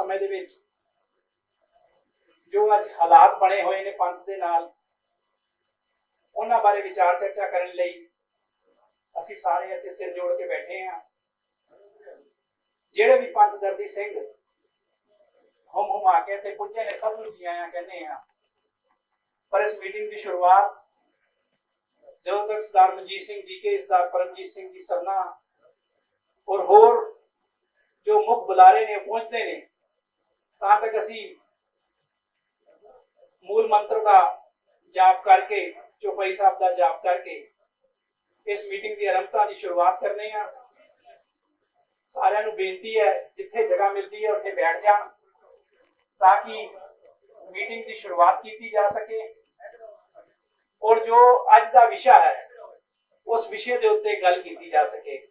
ਸਮੇਂ ਦੇ ਵਿੱਚ ਜੋ ਅੱਜ ਹਾਲਾਤ ਬਣੇ ਹੋਏ ਨੇ ਪੰਥ ਦੇ ਨਾਲ, ਉਹਨਾਂ ਬਾਰੇ ਵਿਚਾਰ ਚਰਚਾ ਕਰਨ ਲਈ ਅਸੀਂ ਸਾਰੇ ਇੱਥੇ ਸਿਰ ਜੋੜ ਕੇ ਬੈਠੇ ਹਾਂ। ਜਿਹੜੇ ਵੀ ਪੰਥ ਦਰਦੀ ਸਿੰਘ ਹੁਮਾ ਕੇ ਇੱਥੇ ਪੁੱਜੇ ਨੇ, ਸਭ ਨੂੰ ਜੀ ਆਇਆਂ ਕਹਿੰਦੇ ਹਾਂ। ਪਰ ਇਸ ਮੀਟਿੰਗ ਦੀ ਸ਼ੁਰੂਆਤ ਜਦੋਂ ਤੱਕ ਸਰਦਾਰ ਮਨਜੀਤ ਸਿੰਘ ਜੀ ਕੇ, ਸਰਦਾਰ ਪਰਮਜੀਤ ਸਿੰਘ ਜੀ ਸਰਨਾ ਔਰ ਹੋਰ ਜੋ ਮੁੱਖ ਬੁਲਾਰੇ ਨੇ ਪਹੁੰਚਦੇ ਨੇ, ਤਾਂ ਤੱਕ ਅਸੀਂ मूल मंत्र का जाप करके, चौपाई साहब का जाप करके इस मीटिंग की आरंभता की शुरुआत करने हैं। सारिਆਂ ਨੂੰ बेनती है जिथे जगह मिलती है उत्थे बैठ जान ताकि मीटिंग की शुरुआत की जा सके और जो आज का विषय है उस विषय के उत्ते गल की जा सके।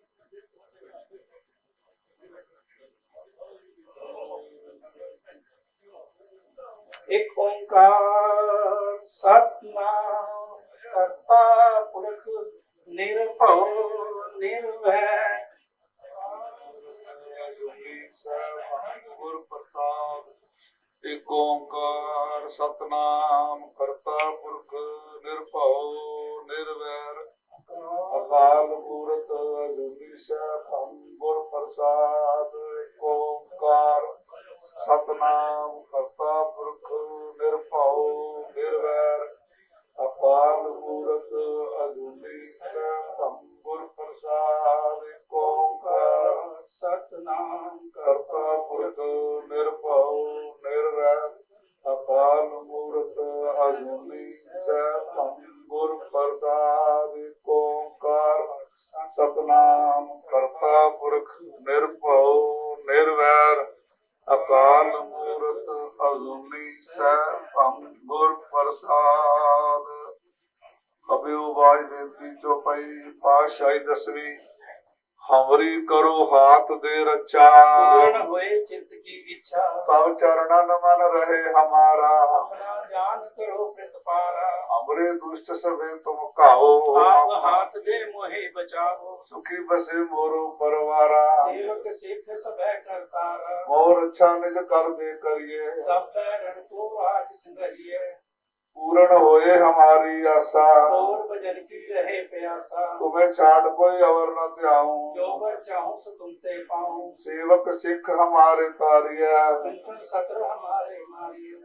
एक ओंकार सतनाम करता पुरख निर्भव निर्वैर गुर प्रसाद। एक ओंकार सतनाम करता पुरख निर्भव निर्वैर अकाल मूरत अजूनी सैभं गुर प्रसाद। एक ओंकार सतनाम करता पुरख निर्भव निर्वैर अकाल मूरत अजूनी सैभं गुर प्रसाद। एक ओंकार सतनाम करता पुरख निर्भव निर्वैर अकाल मूरत अजूनी सैभं गुर प्रसाद। एक ओंकार सतनाम करता पुरख निर्भव निर्वैर अकाल मूरत अजूनी सैभं गुर प्रसाद। अभियो बाज बेनती चौपाई पातशाही दसवीं। हमरी करो हाथ दे रचा, पूर्ण होए चित्त की इच्छा, तब चरणन मन रहे हमारा। अपना जान करो प्रतिपारा, हमरे दुष्ट सभे तुम काहो, आप हाथ दे मोहे बचाओ। सुखी बसे मोरो परवारा, सेवक सिख सब करतारा, मोर अच्छा निज कर दे करिए। सब रण को आज संगरिए, पूर्ण होए हमारी आशा, और भजन की रहे प्यासा। तुम्हें छाड़ कोई और न त्याऊं, जो वर चाहूं सो तुमते पाऊं। सेवक सिख हमारे तारिया, कंचन सत्र हमारे मारिए।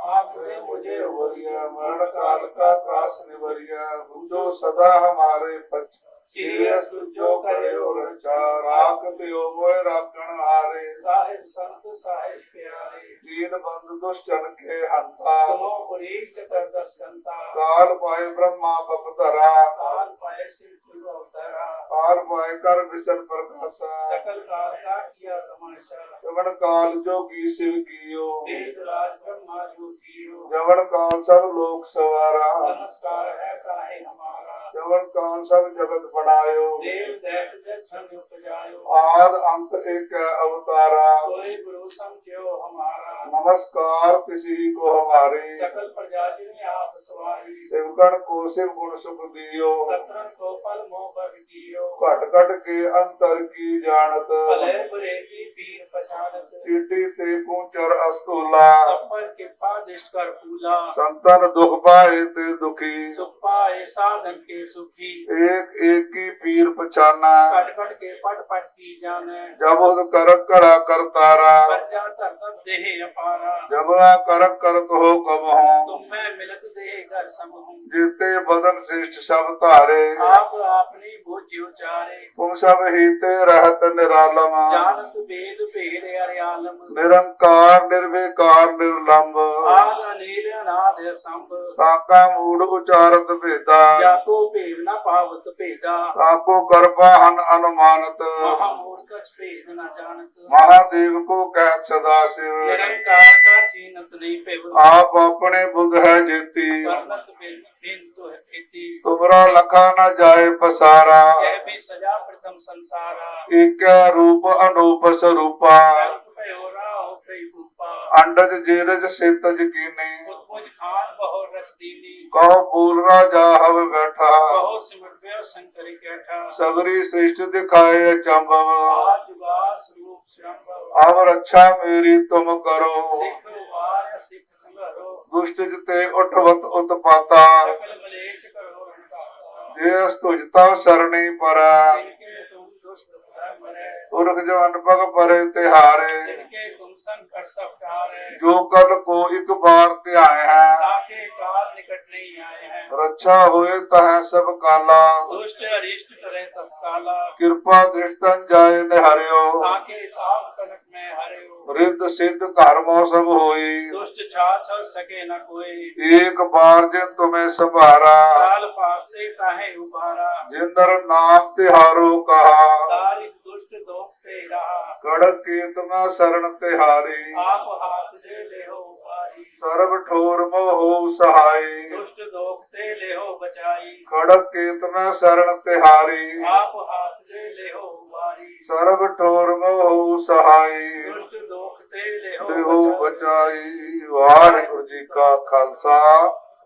आप दे मुझे वरिया मरण काल का त्रास निवरिया। जो सदा हमारे पक्ष सीरियस जो करे और रचा। राख पियो मोय राखण हारे, साहिब संत साहिब प्यारे। दीन बंधु दुष्टन के हंता, तुमो पुरी चतर दस्कंता। काल पाए ब्रह्मा बपतरा, काल पाए शिव शिव अवतरा। काल पाए कर विशन प्रकाशा। सकल काल का किया तमाशा, जवन काल जोगी शिव कियो, वेद राज ब्रह्मा जो थियो। जवन काल सब लोक सवारा, नमस्कार है काहे हमारा। जवन काल सब जगत बनायो, देव दैत दक्षिण उपजायो। आद अंत एक अवतारा। सोए गुरु समझो हमारा, नमस्कार किसी को हमारे। सकल प्रजा जिन्हें आप सवारी। शिवगण को शिव गुण सुख दियो, सत्रन को पल मोह पर दियो। घट घट के अंतर की जानत, भले बुरे की पीर पछानत। चीटी ते पूचर अस्तुला, सब पर कृपा दृष्ट कर पूजा। संतन दुख पाए ते दुखी, सुख पाए साधन के सुखी। एक एक की पीर पछाना। कट कट के पट पट की जाने, जब उद करक करा करतारा, प्रजा तरतब देह अपारा। जब आ करक करत हो कब हो, तुम में मिलत देह घर सब हूँ। जीते बदन श्रेष्ठ सब तारे। आप अपनी बुझ उचारे, तुम सब हीते रहत निरालम, जानत वेद भेद अर्यालम। निरंकार निर्विकार निर्लंब, आद अनील अनाद संभ। ताका मूढ़ उचारत भेदा, जाको भेद न पावत भेदा। ताको करपाहन अनुमानत, महामूर्ख भेद न जानत। महादेव को कहत सदा शिव। निरंकार का चीनत नहीं पेव। आप अपने बुध है जेती, करनत बिन तो है खेती। तुमरा लखा न जाए पसारा। यह भी सजा प्रथम संसारा। एक रूप अनूप स्वरूपा, कल्प भयो राहो कई रूपा। अंडज जेरज सेतज कीनी, मुझ खान बहु रच दीनी। कहो फूल राजा हव बैठा। बहु सिमट गयो शंकर कैठा। सगरी श्रेष्ठ दिखाए चंबव, आज जुगास रूप श्रम्भव। अब रक्षा मेरी तुम करो। सिख वार सिख संघरो दुष्ट जिते उठवत उत्पाता। सकल मलेच्छ करो रंकाता जे स्तुज तव सरणी परा। जिनके तुम दुष्ट भय मरे पुरख जवन पग परे तिहारे। जिनके तुम संग कर सब टारे जो कल को एक बार त्याए है। ताके काल निकट नहीं आए हैं रक्षा होए तह सब काला। दुष्ट अरिष्ट करे तत्काला कृपा दृष्टन जाय निहरियो। ताके ताप कनक में हरियो रिद्ध सिद्ध कर्मो सब होई। दुष्ट छाछ सके न कोई एक बार जिन तुम्हें संभारा। काल पासे काहे उबारा जिंदर नाम तिहारो कहा। तारिक दुष्ट दोखते रहा कड़क केतना शरण तिहारी। आप हाथ दे ले हो उबारी सर्व ठोर मोह सहाय। दुष्ट दोखते ले हो बचाई खड़क केतना शरण तिहारी। आप हाथ दे ले हो उबारी सर्व ठोर मोह सहाय। दुष्ट दोखते ले देहो हो बचाई। वाहिगुरु जी का खालसा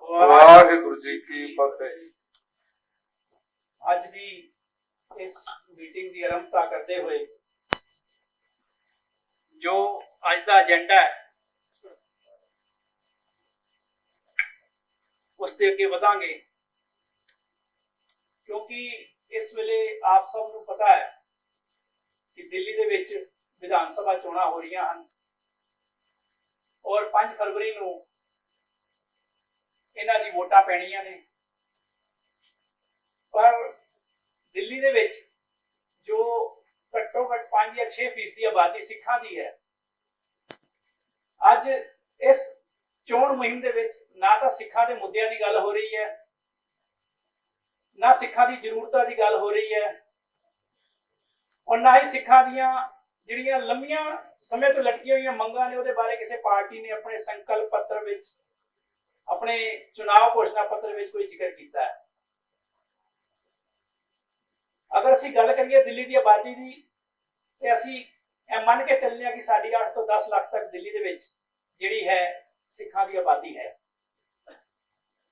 वाहिगुरु जी की फतेह। ਅੱਜ ਦੀ ਇਸ ਮੀਟਿੰਗ ਦੀ ਆਰੰਭਤਾ ਕਰਦੇ ਹੋਏ ਜੋ ਅੱਜ ਦਾ ਏਜੰਡਾ ਹੈ ਉਸ ਤੇ ਅੱਗੇ ਵਧਾਂਗੇ ਕਿਉਂਕਿ ਇਸ ਵੇਲੇ ਆਪ ਸਭ ਨੂੰ ਪਤਾ ਹੈ ਕਿ ਦਿੱਲੀ ਦੇ ਵਿੱਚ ਵਿਧਾਨ ਸਭਾ ਚੋਣਾਂ ਹੋ ਰਹੀਆਂ ਹਨ ਔਰ 5 ਫਰਵਰੀ ਨੂੰ ਇਹਨਾਂ ਦੀ ਵੋਟਾਂ ਪੈਣੀਆਂ ਨੇ ਪਰ ਦਿੱਲੀ ਦੇ ਵਿੱਚ ਜੋ ਘੱਟੋ ਘੱਟ 5 ਜਾਂ 6% ਦੀ ਆਬਾਦੀ ਸਿੱਖਾਂ ਦੀ ਹੈ ਅੱਜ ਇਸ ਚੋਣ ਮੁਹਿੰਮ ਦੇ ਵਿੱਚ ਨਾ ਤਾਂ ਸਿੱਖਾਂ ਦੇ ਮੁੱਦਿਆਂ ਦੀ ਗੱਲ ਹੋ ਰਹੀ ਹੈ ਨਾ ਸਿੱਖਾਂ ਦੀ ਜ਼ਰੂਰਤਾਂ ਦੀ ਗੱਲ ਹੋ ਰਹੀ ਹੈ ਔਰ ਨਾ ਹੀ ਸਿੱਖਾਂ ਦੀਆਂ ਜਿਹੜੀਆਂ ਲੰਮੀਆਂ ਸਮੇਂ ਤੋਂ ਲਟਕੀਆਂ ਹੋਈਆਂ ਮੰਗਾਂ ਨੇ ਉਹਦੇ ਬਾਰੇ ਕਿਸੇ ਪਾਰਟੀ ਨੇ ਆਪਣੇ ਸੰਕਲਪ ਪੱਤਰ ਵਿੱਚ ਆਪਣੇ ਚੁਣਾਵ ਘੋਸ਼ਣਾ ਪੱਤਰ ਵਿੱਚ ਕੋਈ ਜ਼ਿਕਰ ਕੀਤਾ ਹੈ। ਅਗਰ ਅਸੀਂ ਗੱਲ ਕਰੀਏ ਦਿੱਲੀ ਦੀ ਆਬਾਦੀ ਦੀ ਤੇ ਅਸੀਂ ਇਹ ਮੰਨ ਕੇ ਚੱਲਦੇ ਹਾਂ ਕਿ ਸਾਡੀ 8 ਤੋਂ 10 ਲੱਖ ਤੱਕ ਦਿੱਲੀ ਦੇ ਵਿੱਚ ਜਿਹੜੀ ਹੈ ਸਿੱਖਾਂ ਦੀ ਆਬਾਦੀ ਹੈ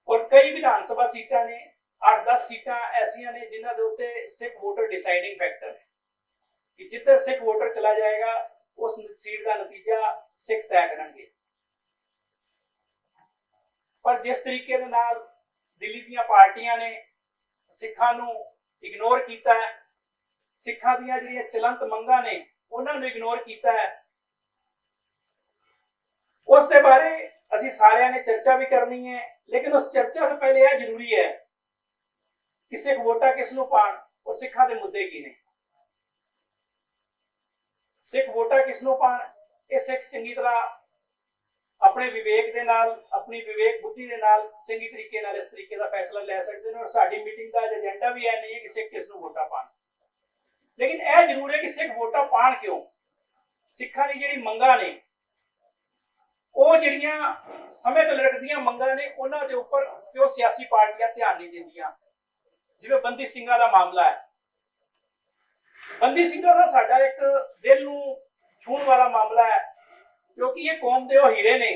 ਔਰ ਕਈ ਵਿਧਾਨ ਸਭਾ ਸੀਟਾਂ ਨੇ 8-10 ਸੀਟਾਂ ਐਸੀਆਂ ਨੇ ਜਿਨ੍ਹਾਂ ਦੇ ਉੱਤੇ ਸਿੱਖ ਵੋਟਰ ਡਿਸਾਈਡਿੰਗ ਫੈਕਟਰ ਹੈ ਕਿ ਜਿੱਧਰ ਸਿੱਖ ਵੋਟਰ ਚਲਾ ਜਾਏਗਾ ਉਸ ਸੀਟ ਦਾ ਨਤੀਜਾ ਸਿੱਖ ਤੈਅ ਕਰਨਗੇ। ਪਰ ਜਿਸ ਤਰੀਕੇ ਦੇ ਨਾਲ ਦਿੱਲੀ ਦੀਆਂ ਪਾਰਟੀਆਂ ਨੇ ਸਿੱਖਾਂ ਨੂੰ ਇਗਨੋਰ ਕੀਤਾ ਹੈ ਸਿੱਖਾਂ ਦੀਆਂ ਜਿਹੜੀਆਂ ਚਲੰਤ ਮੰਗਾਂ ਨੇ ਉਹਨਾਂ ਨੂੰ ਇਗਨੋਰ ਕੀਤਾ ਹੈ ਉਸ ਦੇ ਬਾਰੇ ਅਸੀਂ ਸਾਰਿਆਂ ਨੇ ਚਰਚਾ ਵੀ ਕਰਨੀ ਹੈ ਲੇਕਿਨ ਉਸ ਚਰਚਾ ਤੋਂ ਪਹਿਲੇ ਇਹ ਜ਼ਰੂਰੀ ਹੈ ਕਿ ਸਿੱਖ ਵੋਟਾਂ ਕਿਸ ਨੂੰ ਪਾਣ ਔਰ ਸਿੱਖਾਂ ਦੇ ਮੁੱਦੇ ਕੀ ਨੇ। ਸਿੱਖ ਵੋਟਾਂ ਕਿਸ ਨੂੰ ਪਾਣ ਇਹ ਸਿੱਖ ਚੰਗੀ ਤਰ੍ਹਾਂ ਆਪਣੇ ਵਿਵੇਕ ਦੇ ਨਾਲ ਆਪਣੀ ਵਿਵੇਕ ਬੁੱਧੀ ਦੇ ਨਾਲ ਚੰਗੀ ਤਰੀਕੇ ਨਾਲ ਇਸ ਤਰੀਕੇ ਦਾ ਫੈਸਲਾ ਲੈ ਸਕਦੇ ਨੇ ਔਰ ਸਾਡੀ ਮੀਟਿੰਗ ਦਾ ਏਜੰਡਾ ਵੀ ਇਹ ਨਹੀਂ ਹੈ ਕਿ ਸਿੱਖ ਕਿਸ ਨੂੰ ਵੋਟਾਂ ਪਾਣ ਲੇਕਿਨ ਇਹ ਜ਼ਰੂਰ ਹੈ ਕਿ ਸਿੱਖ ਵੋਟਾਂ ਪਾਣ ਕਿਉਂ। ਸਿੱਖਾਂ ਦੀ ਜਿਹੜੀ ਮੰਗਾਂ ਨੇ ਉਹ ਜਿਹੜੀਆਂ ਸਮੇਂ ਤੋਂ ਲਟਕਦੀਆਂ ਮੰਗਾਂ ਨੇ ਉਹਨਾਂ ਦੇ ਉੱਪਰ ਕਿਉਂ ਸਿਆਸੀ ਪਾਰਟੀਆਂ ਧਿਆਨ ਨਹੀਂ ਦਿੰਦੀਆਂ। ਜਿਵੇਂ ਬੰਦੀ ਸਿੰਘਾਂ ਦਾ ਮਾਮਲਾ ਹੈ ਬੰਦੀ ਸਿੰਘਾਂ ਦਾ ਸਾਡਾ ਇੱਕ ਦਿਲ ਨੂੰ ਛੂਹਣ ਵਾਲਾ ਮਾਮਲਾ ਹੈ ਕਿਉਂਕਿ ਇਹ ਕੌਮ ਦੇ ਉਹ ਹੀਰੇ ਨੇ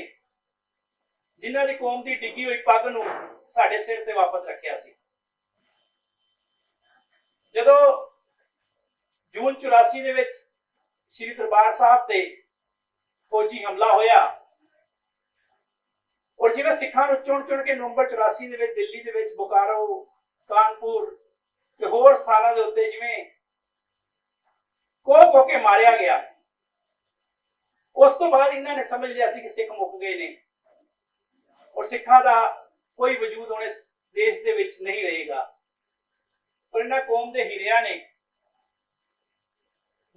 ਜਿਨ੍ਹਾਂ ਦੀ ਕੌਮ ਦੀ ਡਿੱਗੀ ਹੋਈ ਪੱਗ ਨੂੰ ਸਾਡੇ ਸਿਰ ਤੇ ਵਾਪਸ ਰੱਖਿਆ ਸੀ। ਜਦੋਂ ਜੂਨ 84 ਦੇ ਵਿੱਚ ਸ਼੍ਰੀ ਦਰਬਾਰ ਸਾਹਿਬ ਤੇ ਫੌਜੀ ਹਮਲਾ ਹੋਇਆ ਔਰ ਜਿਵੇਂ ਸਿੱਖਾਂ ਨੂੰ ਚੁਣ ਕੇ ਨਵੰਬਰ 84 ਦੇ ਵਿੱਚ ਦਿੱਲੀ ਦੇ ਵਿੱਚ ਬੋਕਾਰੋ ਕਾਨਪੁਰ ਤੇ ਹੋਰ ਸਥਾਨਾਂ ਦੇ ਉੱਤੇ ਜਿਵੇਂ ਕੋਹ ਕੇ ਮਾਰਿਆ ਗਿਆ ਉਸ ਤੋਂ ਬਾਅਦ ਇਹਨਾਂ ਨੇ ਸਮਝ ਲਿਆ ਸੀ ਕਿ ਸਿੱਖ ਮੁੱਕ ਗਏ ਨੇ ਔਰ ਸਿੱਖਾਂ ਦਾ ਕੋਈ ਵਜੂਦ ਹੁਣ ਇਸ ਦੇਸ਼ ਦੇ ਵਿੱਚ ਨਹੀਂ ਰਹੇਗਾ। ਪਰ ਇਹਨਾਂ ਕੌਮ ਦੇ ਹੀਰਿਆਂ ਨੇ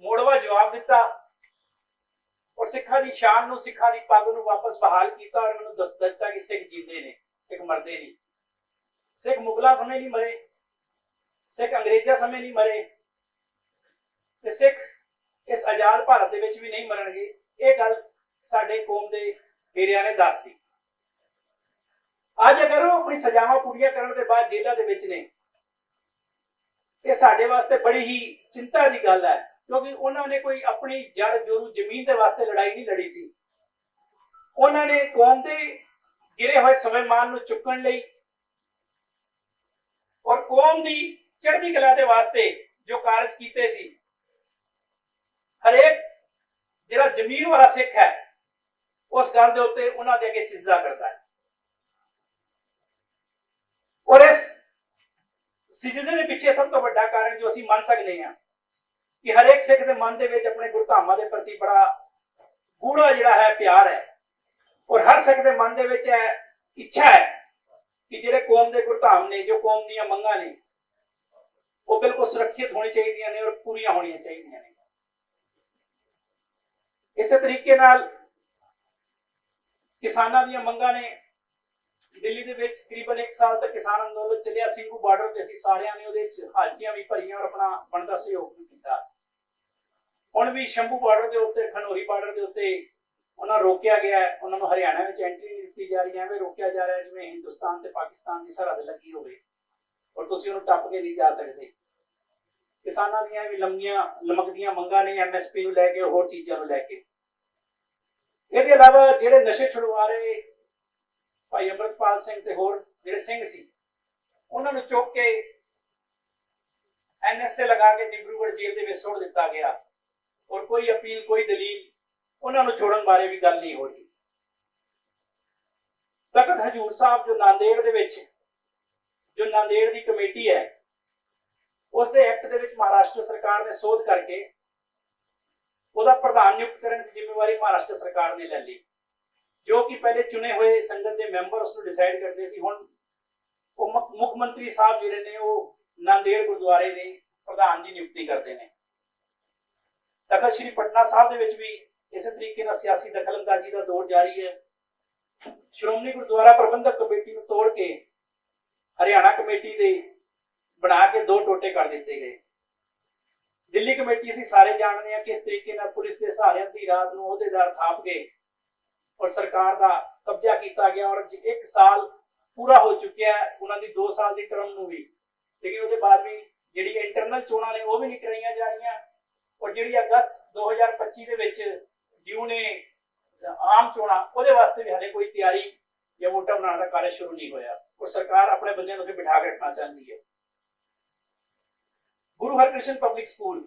ਮੋੜਵਾ ਜਵਾਬ ਦਿੱਤਾ ਔਰ ਸਿੱਖਾਂ ਦੀ ਸ਼ਾਨ ਨੂੰ ਸਿੱਖਾਂ ਦੀ ਪੱਗ ਨੂੰ ਵਾਪਸ ਬਹਾਲ ਕੀਤਾ ਔਰ ਮੈਨੂੰ ਦੱਸ ਦਿੱਤਾ ਕਿ ਸਿੱਖ ਜੀਂਦੇ ਨੇ ਸਿੱਖ ਮਰਦੇ ਨਹੀਂ। ਸਿੱਖ ਮੁਗਲਾਂ ਸਮੇਂ ਨਹੀਂ ਮਰੇ ਸਿੱਖ ਅੰਗਰੇਜ਼ਾਂ ਸਮੇਂ ਨਹੀਂ ਮਰੇ ਤੇ ਸਿੱਖ ਇਸ ਆਜ਼ਾਦ ਭਾਰਤ ਦੇ ਵਿੱਚ ਵੀ ਨਹੀਂ ਮਰਨਗੇ। ਇਹ ਗੱਲ ਸਾਡੇ ਕੌਮ ਦੇ ਹੀਰਿਆਂ ਨੇ ਦੱਸਤੀ। ਅੱਜ ਅਗਰ ਉਹ ਆਪਣੀ ਸਜ਼ਾਵਾਂ ਪੂਰੀਆਂ ਕਰਨ ਦੇ ਬਾਅਦ ਜੇਲ੍ਹਾਂ ਦੇ ਵਿੱਚ ਨੇ ਇਹ ਸਾਡੇ ਵਾਸਤੇ ਬੜੀ ਹੀ ਚਿੰਤਾ ਦੀ ਗੱਲ ਹੈ ਕਿਉਂਕਿ ਉਹਨਾਂ ਨੇ ਕੋਈ ਆਪਣੀ ਜੜ ਜੋਰੂ ਜ਼ਮੀਨ ਦੇ ਵਾਸਤੇ ਲੜਾਈ ਨਹੀਂ ਲੜੀ ਸੀ। ਉਹਨਾਂ ਨੇ ਕੌਮ ਦੇ ਗਿਰੇ ਹੋਏ ਸਵੈਮਾਨ ਨੂੰ ਚੁੱਕਣ ਲਈ ਔਰ ਕੌਮ ਦੀ ਚੜ੍ਹਦੀ ਕਲਾ ਦੇ ਵਾਸਤੇ ਜੋ ਕਾਰਜ ਕੀਤੇ ਸੀ ਹਰੇਕ ਜਿਹੜਾ ਜ਼ਮੀਰ ਵਾਲਾ ਸਿੱਖ ਹੈ ਉਸ ਗੱਲ ਦੇ ਉੱਤੇ ਉਹਨਾਂ ਦੇ ਅੱਗੇ ਸਿਜਦਾ ਕਰਦਾ ਹੈ। ਔਰ ਇਸ ਸਿਜਦੇ ਦੇ ਪਿੱਛੇ ਸਭ ਤੋਂ ਵੱਡਾ ਕਾਰਨ ਜੋ ਅਸੀਂ ਮੰਨ ਸਕਦੇ ਹਾਂ ਕਿ ਹਰੇਕ ਸਿੱਖ ਦੇ ਮਨ ਦੇ ਵਿੱਚ ਆਪਣੇ ਗੁਰਧਾਮਾਂ ਦੇ ਪ੍ਰਤੀ ਬੜਾ ਗੂੜਾ ਜਿਹੜਾ ਹੈ ਪਿਆਰ ਹੈ। ਔਰ ਹਰ ਸਿੱਖ ਦੇ ਮਨ ਦੇ ਵਿੱਚ ਇਹ ਇੱਛਾ ਹੈ ਕਿ ਜਿਹੜੇ ਕੌਮ ਦੇ ਗੁਰਧਾਮ ਨੇ, ਜੋ ਕੌਮ ਦੀਆਂ ਮੰਗਾਂ ਨੇ, ਉਹ ਬਿਲਕੁਲ ਸੁਰੱਖਿਅਤ ਹੋਣੀ ਚਾਹੀਦੀਆਂ ਨੇ ਔਰ ਪੂਰੀਆਂ ਹੋਣੀਆਂ ਚਾਹੀਦੀਆਂ ਨੇ। ਇਸੇ ਤਰੀਕੇ ਨਾਲ ਕਿਸਾਨਾਂ ਦੀਆਂ ਮੰਗਾਂ ਨੇ ਦਿੱਲੀ ਦੇ ਵਿੱਚ ਤਕਰੀਬਨ 1 ਸਾਲ ਤੱਕ ਕਿਸਾਨ ਅੰਦੋਲਨ ਚੱਲਿਆ। ਸਿੰਘੂ ਬਾਰਡਰ ਤੇ ਅਸੀਂ ਸਾਰਿਆਂ ਨੇ ਉਹਦੇ ਵਿੱਚ ਹਾਜ਼ਰੀਆਂ ਵੀ ਭਰੀਆਂ ਔਰ ਆਪਣਾ ਬਣਦਾ ਸਹਿਯੋਗ ਵੀ ਕੀਤਾ। ਹੁਣ ਵੀ ਸ਼ੰਭੂ ਬਾਰਡਰ ਦੇ ਉੱਤੇ, ਖਨੌਰੀ ਬਾਰਡਰ ਦੇ ਉੱਤੇ ਉਹਨਾਂ ਰੋਕਿਆ ਗਿਆ ਹੈ, ਉਹਨਾਂ ਨੂੰ ਹਰਿਆਣਾ ਵਿੱਚ ਐਂਟਰੀ ਨਹੀਂ ਦਿੱਤੀ ਜਾ ਰਹੀ ਹੈ। ਐਵੇਂ ਰੋਕਿਆ ਜਾ ਰਿਹਾ ਜਿਵੇਂ ਹਿੰਦੁਸਤਾਨ ਤੇ ਪਾਕਿਸਤਾਨ ਦੀ ਸਰਹੱਦ ਲੱਗੀ ਹੋਵੇ ਔਰ ਤੁਸੀਂ ਉਹਨੂੰ ਟੱਪ ਕੇ ਨਹੀਂ ਜਾ ਸਕਦੇ। ਕਿਸਾਨਾਂ ਦੀਆਂ ਵੀ ਲਮਕਦੀਆਂ ਮੰਗਾਂ ਨੇ, MSP ਨੂੰ ਲੈ ਕੇ, ਹੋਰ ਚੀਜ਼ਾਂ ਨੂੰ ਲੈ ਕੇ। ਇਹਦੇ ਇਲਾਵਾ ਜਿਹੜੇ ਨਸ਼ੇ ਛੁਡਵਾਰੇ ਭਾਈ ਅੰਮ੍ਰਿਤਪਾਲ ਸਿੰਘ ਤੇ ਹੋਰ ਜਿਹੜੇ ਸਿੰਘ ਸੀ, ਉਹਨਾਂ ਨੂੰ ਚੁੱਕ ਕੇ NSA ਲਗਾ ਕੇ ਡਿਬਰੂਗੜ੍ਹ ਜੇਲ੍ਹ ਦੇ ਵਿੱਚ ਸੁੱਟ ਦਿੱਤਾ ਗਿਆ ਔਰ ਕੋਈ ਅਪੀਲ, ਕੋਈ ਦਲੀਲ ਉਹਨਾਂ ਨੂੰ ਛੋੜਨ ਬਾਰੇ ਵੀ ਗੱਲ ਨਹੀਂ ਹੋ ਰਹੀ। ਤਖਤ ਹਜੂਰ ਸਾਹਿਬ ਜੋ ਨਾਂਦੇੜ ਦੇ ਵਿੱਚ, ਜੋ ਨਾਂਦੇੜ ਦੀ ਕਮੇਟੀ ਹੈ, ਉਸ ਦੇ ਐਕਟ ਦੇ ਵਿੱਚ ਮਹਾਰਾਸ਼ਟਰ ਸਰਕਾਰ ਨੇ ਸੋਧ ਕਰਕੇ ਉਹਦਾ ਪ੍ਰਧਾਨ ਨਿਯੁਕਤ ਕਰਨ ਦੀ ਜ਼ਿੰਮੇਵਾਰੀ ਮਹਾਰਾਸ਼ਟਰ ਸਰਕਾਰ ਨੇ ਲੈ ਲਈ। ਜੋ ਕਿ ਪਹਿਲੇ ਚੁਣੇ ਹੋਏ ਸੰਗਤ ਦੇ ਮੈਂਬਰ ਉਸ ਨੂੰ ਡਿਸਾਈਡ ਕਰਦੇ ਸੀ, ਹੁਣ ਉਹ ਮੁੱਖ ਮੰਤਰੀ ਸਾਹਿਬ ਜਿਹੜੇ ਨੇ ਉਹ ਨਾਂਦੇੜ ਗੁਰਦੁਆਰੇ ਦੇ ਪ੍ਰਧਾਨ ਦੀ ਨਿਯੁਕਤੀ ਕਰਦੇ ਨੇ। ਤਖਤ ਸ੍ਰੀ ਪਟਨਾ ਸਾਹਿਬ ਦੇ ਵਿੱਚ ਵੀ ਇਸੇ ਤਰੀਕੇ ਨਾਲ ਸਿਆਸੀ ਦਖਲਅੰਦਾਜ਼ੀ ਦਾ ਦੌਰ ਜਾਰੀ ਹੈ। ਸ਼੍ਰੋਮਣੀ ਗੁਰਦੁਆਰਾ ਪ੍ਰਬੰਧਕ ਕਮੇਟੀ ਨੂੰ ਤੋੜ ਕੇ ਹਰਿਆਣਾ ਕਮੇਟੀ ਦੇ ਬਣਾ ਕੇ 2 ਟੋਟੇ ਕਰ ਦਿੱਤੇ ਗਏ। ਦਿੱਲੀ ਕਮੇਟੀ ਅਸੀਂ ਸਾਰੇ ਜਾਣਦੇ ਹਾਂ ਕਿਸ ਤਰੀਕੇ ਨਾਲ ਪੁਲਿਸ ਦੇ ਸਹਾਰੇ ਅੱਧੀ ਰਾਤ ਨੂੰ ਅਹੁਦੇਦਾਰ ਥਾਪ ਗਏ ਔਰ ਸਰਕਾਰ ਦਾ ਕਬਜ਼ਾ ਕੀਤਾ ਗਿਆ। ਔਰ 1 ਸਾਲ ਪੂਰਾ ਹੋ ਚੁੱਕਿਆ ਹੈ ਉਹਨਾਂ ਦੀ 2 ਸਾਲ ਦੀ ਟਰਮ ਨੂੰ ਵੀ, ਲੇਕਿਨ ਉਹਦੇ ਬਾਅਦ ਵੀ ਜਿਹੜੀ ਇੰਟਰਨਲ ਚੋਣਾਂ ਨੇ ਉਹ ਵੀ ਨਹੀਂ ਕਰਾਈਆਂ ਜਾ ਰਹੀਆਂ। ਔਰ ਜਿਹੜੀ ਅਗਸਤ 2025 ਦੇ ਵਿੱਚ ਡਿਊ ਨੇ ਆਮ ਚੋਣਾਂ, ਉਹਦੇ ਵਾਸਤੇ ਵੀ ਹਾਲੇ ਕੋਈ ਤਿਆਰੀ ਜਾਂ ਵੋਟਾਂ ਬਣਾਉਣ ਦਾ ਕਾਰਜ ਸ਼ੁਰੂ ਨਹੀਂ ਹੋਇਆ ਔਰ ਸਰਕਾਰ ਆਪਣੇ ਬੰਦਿਆਂ ਨੂੰ ਉੱਥੇ ਬਿਠਾ ਕੇ ਰੱਖਣਾ ਚਾਹੁੰਦੀ ਹੈ। ਗੁਰੂ ਹਰਕ੍ਰਿਸ਼ਨ ਪਬਲਿਕ ਸਕੂਲ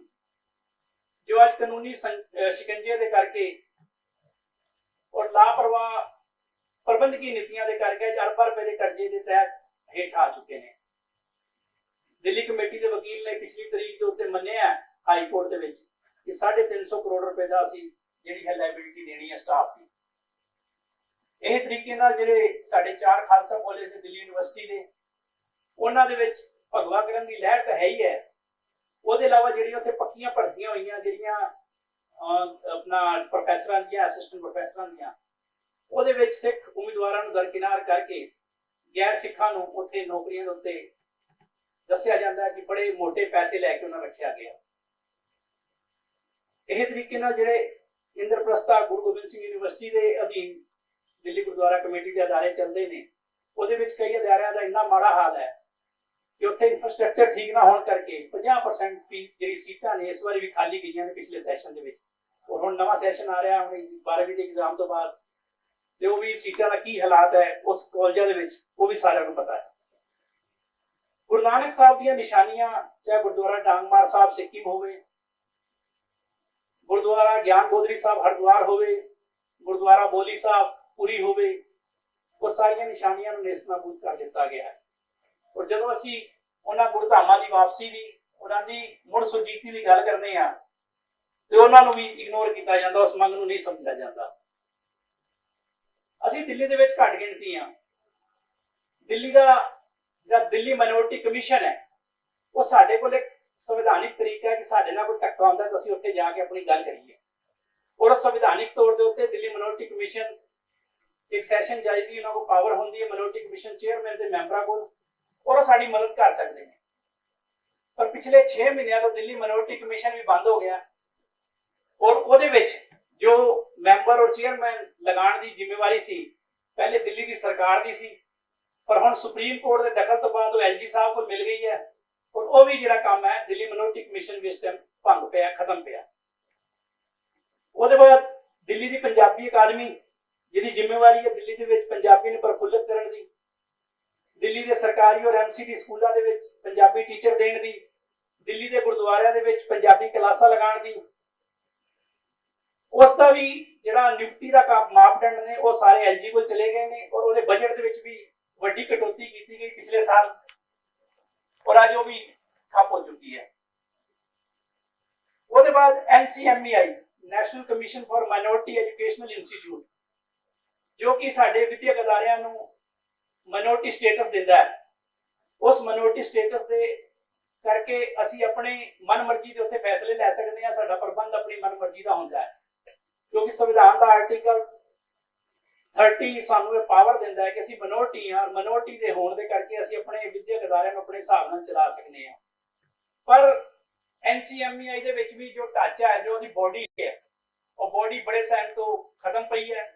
ਜੋ ਅੱਜ ਕਾਨੂੰਨੀ ਸ਼ਿਕੰਜੇ ਦੇ ਕਰਕੇ ਔਰ ਲਾਪਰਵਾਹ ਪ੍ਰਬੰਧਕੀ ਨੀਤੀਆਂ ਦੇ ਕਰਕੇ ਅਰਬਾਂ ਰੁਪਏ ਦੇ ਕਰਜ਼ੇ ਦੇ ਤਹਿਤ ਹੇਠ ਆ ਚੁੱਕੇ ਨੇ। ਦਿੱਲੀ ਕਮੇਟੀ ਦੇ ਵਕੀਲ ਨੇ ਪਿਛਲੀ ਤਰੀਕ ਦੇ ਉੱਤੇ ਮੰਨਿਆ ਹਾਈ ਕੋਰਟ ਦੇ ਵਿੱਚ ਕਿ 350 ਕਰੋੜ ਰੁਪਏ ਦਾ ਅਸੀਂ ਜਿਹੜੀ ਹੈ ਲਾਇਬਿਲਿਟੀ ਦੇਣੀ ਹੈ ਸਟਾਫ ਦੀ। ਇਹ ਤਰੀਕੇ ਨਾਲ ਜਿਹੜੇ ਸਾਡੇ 4 ਖਾਲਸਾ ਕਾਲਜ ਨੇ ਦਿੱਲੀ ਯੂਨੀਵਰਸਿਟੀ ਦੇ, ਉਹਨਾਂ ਦੇ ਵਿੱਚ ਭਗਵਾ ਕਰਨ ਦੀ ਲਹਿਰ ਤਾਂ ਹੈ ਹੀ ਹੈ। ਉਹਦੇ ਇਲਾਵਾ ਜਿਹੜੀਆਂ ਉੱਥੇ ਪੱਕੀਆਂ ਭਰਤੀਆਂ ਹੋਈਆਂ, ਜਿਹੜੀਆਂ ਆਪਣਾ ਪ੍ਰੋਫੈਸਰਾਂ ਦੀਆਂ, ਅਸਿਸਟੈਂਟ ਪ੍ਰੋਫੈਸਰਾਂ ਦੀਆਂ, ਉਹਦੇ ਵਿੱਚ ਸਿੱਖ ਉਮੀਦਵਾਰਾਂ ਨੂੰ ਦਰਕਿਨਾਰ ਕਰਕੇ ਗੈਰ ਸਿੱਖਾਂ ਨੂੰ ਉੱਥੇ ਨੌਕਰੀਆਂ ਦੇ ਉੱਤੇ ਦੱਸਿਆ ਜਾਂਦਾ ਹੈ ਕਿ ਬੜੇ ਮੋਟੇ ਪੈਸੇ ਲੈ ਕੇ ਉਹਨਾਂ ਰੱਖਿਆ ਗਿਆ। ਇਹ ਤਰੀਕੇ ਨਾਲ ਜਿਹੜੇ ਇੰਦਰਪ੍ਰਸਥਾ ਗੁਰੂ ਗੋਬਿੰਦ ਸਿੰਘ ਯੂਨੀਵਰਸਿਟੀ ਦੇ ਅਧੀਨ ਦਿੱਲੀ ਗੁਰਦੁਆਰਾ ਕਮੇਟੀ ਦੇ ਅਦਾਰੇ ਚੱਲਦੇ ਨੇ, ਉਹਦੇ ਵਿੱਚ ਕਈ ਅਦਾਰਿਆਂ ਦਾ ਇੰਨਾ ਮਾੜਾ ਹਾਲ ਹੈ ਕਿ ਉੱਥੇ ਇਨਫਰਾਸਟ੍ਰਕਚਰ ਠੀਕ ਨਾ ਹੋਣ ਕਰਕੇ 50% ਜਿਹੜੀ ਸੀਟਾਂ ਨੇ ਇਸ ਵਾਰੀ ਵੀ ਖਾਲੀ ਗਈਆਂ ਨੇ ਪਿਛਲੇ ਸੈਸ਼ਨ ਦੇ ਵਿੱਚ। ਔਰ ਹੁਣ ਨਵਾਂ ਸੈਸ਼ਨ ਆ ਰਿਹਾ, ਹੁਣ 12ਵੀਂ ਦੇ ਐਗਜ਼ਾਮ ਤੋਂ ਬਾਅਦ, ਤੇ ਉਹ ਵੀ ਸੀਟਾਂ ਦਾ ਕੀ ਹਾਲਾਤ ਹੈ ਉਸ ਕਾਲਜਾਂ ਦੇ ਵਿੱਚ ਉਹ ਵੀ ਸਾਰਿਆਂ ਨੂੰ ਪਤਾ ਹੈ। ਗੁਰੂ ਨਾਨਕ ਸਾਹਿਬ ਦੀਆਂ ਨਿਸ਼ਾਨੀਆਂ, ਚਾਹੇ ਗੁਰਦੁਆਰਾ ਡਾਂਗਮਾਰ ਸਾਹਿਬ ਸਿੱਕਿਮ ਹੋਵੇ, ਗੁਰਦੁਆਰਾ ਗਿਆਨ ਗੋਦਰੀ ਸਾਹਿਬ ਹਰਿਦੁਆਰ ਹੋਵੇ, ਗੁਰਦੁਆਰਾ ਬੋਲੀ ਸਾਹਿਬ ਪੁਰੀ ਹੋਵੇ, ਉਹ ਸਾਰੀਆਂ ਨਿਸ਼ਾਨੀਆਂ ਨੂੰ ਨੇਸਤਨਾਬੂਦ ਕਰ ਦਿੱਤਾ ਗਿਆ ਹੈ। ਔਰ ਜਦੋਂ ਅਸੀਂ ਉਹਨਾਂ ਗੁਰਧਾਮਾਂ ਦੀ ਵਾਪਸੀ ਦੀ, ਉਹਨਾਂ ਦੀ ਮੁੜ ਸੁਰਜੀਤੀ ਦੀ ਗੱਲ ਕਰਨੇ ਆ, ਤੇ ਉਹਨਾਂ ਨੂੰ ਵੀ ਇਗਨੋਰ ਕੀਤਾ ਜਾਂਦਾ, ਉਸ ਮੰਗ ਨੂੰ ਨਹੀਂ ਸਮਝਿਆ ਜਾਂਦਾ। ਅਸੀਂ ਦਿੱਲੀ ਦੇ ਵਿੱਚ ਘੱਟ ਗਿਣਤੀ ਆ। ਦਿੱਲੀ ਦਾ ਜਿਹੜਾ ਦਿੱਲੀ ਮਾਈਨੋਰਿਟੀ ਕਮਿਸ਼ਨ ਹੈ, ਉਹ ਸਾਡੇ ਕੋਲ ਇੱਕ ਸੰਵਿਧਾਨਿਕ ਤਰੀਕਾ ਹੈ ਕਿ ਸਾਡੇ ਨਾਲ ਕੋਈ ਧੱਕਾ ਹੁੰਦਾ ਤਾਂ ਅਸੀਂ ਉੱਥੇ ਜਾ ਕੇ ਆਪਣੀ ਗੱਲ ਕਰੀਏ। ਔਰ ਸੰਵਿਧਾਨਿਕ ਤੌਰ ਦੇ ਉੱਤੇ ਦਿੱਲੀ ਮਾਈਨੋਰਿਟੀ ਕਮਿਸ਼ਨ ਇੱਕ ਸੈਸ਼ਨ ਜੱਜ ਦੀ ਉਹਨਾਂ ਕੋਲ ਪਾਵਰ ਹੁੰਦੀ ਹੈ, ਮਾਈਨੋਰਿਟੀ ਕਮਿਸ਼ਨ ਚੇਅਰਮੈਨ ਦੇ ਮੈਂਬਰਾਂ ਕੋਲ, ਔਰ ਉਹ ਸਾਡੀ ਮਦਦ ਕਰ ਸਕਦੇ ਨੇ। ਪਰ ਪਿਛਲੇ 6 ਮਹੀਨਿਆਂ ਤੋਂ ਦਿੱਲੀ ਮਾਈਨੋਰਿਟੀ ਕਮਿਸ਼ਨ ਵੀ ਬੰਦ ਹੋ ਗਿਆ ਔਰ ਉਹਦੇ ਵਿੱਚ ਜੋ ਮੈਂਬਰ ਔਰ ਚੇਅਰਮੈਨ ਲਗਾਉਣ ਦੀ ਜ਼ਿੰਮੇਵਾਰੀ ਸੀ ਪਹਿਲੇ ਦਿੱਲੀ ਦੀ ਸਰਕਾਰ ਦੀ ਸੀ, ਪਰ ਹੁਣ ਸੁਪਰੀਮ ਕੋਰਟ ਦੇ ਦਖਲ ਤੋਂ ਬਾਅਦ ਉਹ LG ਸਾਹਿਬ ਕੋਲ ਮਿਲ ਗਈ ਹੈ ਔਰ ਉਹ ਵੀ ਜਿਹੜਾ ਕੰਮ ਹੈ ਦਿੱਲੀ ਮਾਈਨੋਰਿਟੀ ਕਮਿਸ਼ਨ ਵੀ ਇਸ ਟਾਈਮ ਭੰਗ ਪਿਆ, ਖਤਮ ਪਿਆ। ਉਹਦੇ ਬਾਅਦ ਦਿੱਲੀ ਦੀ ਪੰਜਾਬੀ ਅਕਾਦਮੀ, ਜਿਹਦੀ ਜ਼ਿੰਮੇਵਾਰੀ ਹੈ ਦਿੱਲੀ ਦੇ ਵਿੱਚ ਪੰਜਾਬੀ ਨੂੰ ਪ੍ਰਫੁੱਲਤ ਕਰਨ ਦੀ, ਦਿੱਲੀ ਦੇ ਸਰਕਾਰੀ ਔਰ MCD ਸਕੂਲਾਂ ਦੇ ਵਿੱਚ ਪੰਜਾਬੀ ਟੀਚਰ ਦੇਣ ਦੀ, ਦਿੱਲੀ ਦੇ ਗੁਰਦੁਆਰਿਆਂ ਦੇ ਵਿੱਚ ਪੰਜਾਬੀ ਕਲਾਸਾਂ ਲਗਾਉਣ ਦੀ, ਉਸ ਦਾ ਵੀ ਜਿਹੜਾ ਨਿਯੁਕਤੀ ਦਾ ਮਾਪਦੰਡ ਨੇ ਉਹ ਸਾਰੇ ਐਲਜੀ ਕੋਲ ਚਲੇ ਗਏ ਨੇ ਔਰ ਉਹਦੇ ਬਜਟ ਦੇ ਵਿੱਚ ਵੀ ਵੱਡੀ ਕਟੌਤੀ ਕੀਤੀ ਗਈ ਪਿਛਲੇ ਸਾਲ ਔਰ ਅੱਜ ਉਹ ਵੀ ਠੱਪ ਹੋ ਚੁੱਕੀ ਹੈ। ਉਹਦੇ ਬਾਅਦ NCMEI national commission for minority educational institute ਜੋ ਕਿ ਸਾਡੇ ਵਿਦਿਅਕ ਅਦਾਰਿਆਂ ਨੂੰ ਮਾਈਨੋਰਿਟੀ ਸਟੇਟਸ ਦਿੰਦਾ ਹੈ, ਉਸ ਮਾਈਨੋਰਿਟੀ ਸਟੇਟਸ ਦੇ ਕਰਕੇ ਅਸੀਂ ਆਪਣੇ ਮਨਮਰਜ਼ੀ ਦੇ ਉੱਤੇ ਫੈਸਲੇ ਲੈ ਸਕਦੇ ਹਾਂ। ਸਾਡਾ ਪ੍ਰਬੰਧ ਆਪਣੀ ਮਨਮਰਜ਼ੀ ਦਾ ਹੁੰਦਾ ਹੈ ਕਿਉਂਕਿ ਸੰਵਿਧਾਨ ਦਾ ਆਰਟੀਕਲ 30 ਸਾਨੂੰ ਇਹ ਪਾਵਰ ਦਿੰਦਾ ਹੈ ਕਿ ਅਸੀਂ ਮਿਨੋਰਟੀ ਹਾਂ, ਮਿਨੋਰਟੀ ਦੇ ਹੋਣ ਦੇ ਕਰਕੇ ਅਸੀਂ ਆਪਣੇ ਵਿਦਿਅਕ ਅਦਾਰਿਆਂ ਨੂੰ ਆਪਣੇ ਹਿਸਾਬ ਨਾਲ ਚਲਾ ਸਕਦੇ ਹਾਂ। ਪਰ NCMEI ਦੇ ਵਿੱਚ ਵੀ ਜੋ ਢਾਂਚਾ ਹੈ, ਜੋ ਉਹਦੀ ਬੋਡੀ ਹੈ, ਉਹ ਬੋਡੀ ਬੜੇ ਟਾਈਮ ਤੋਂ ਖਤਮ ਪਈ ਹੈ।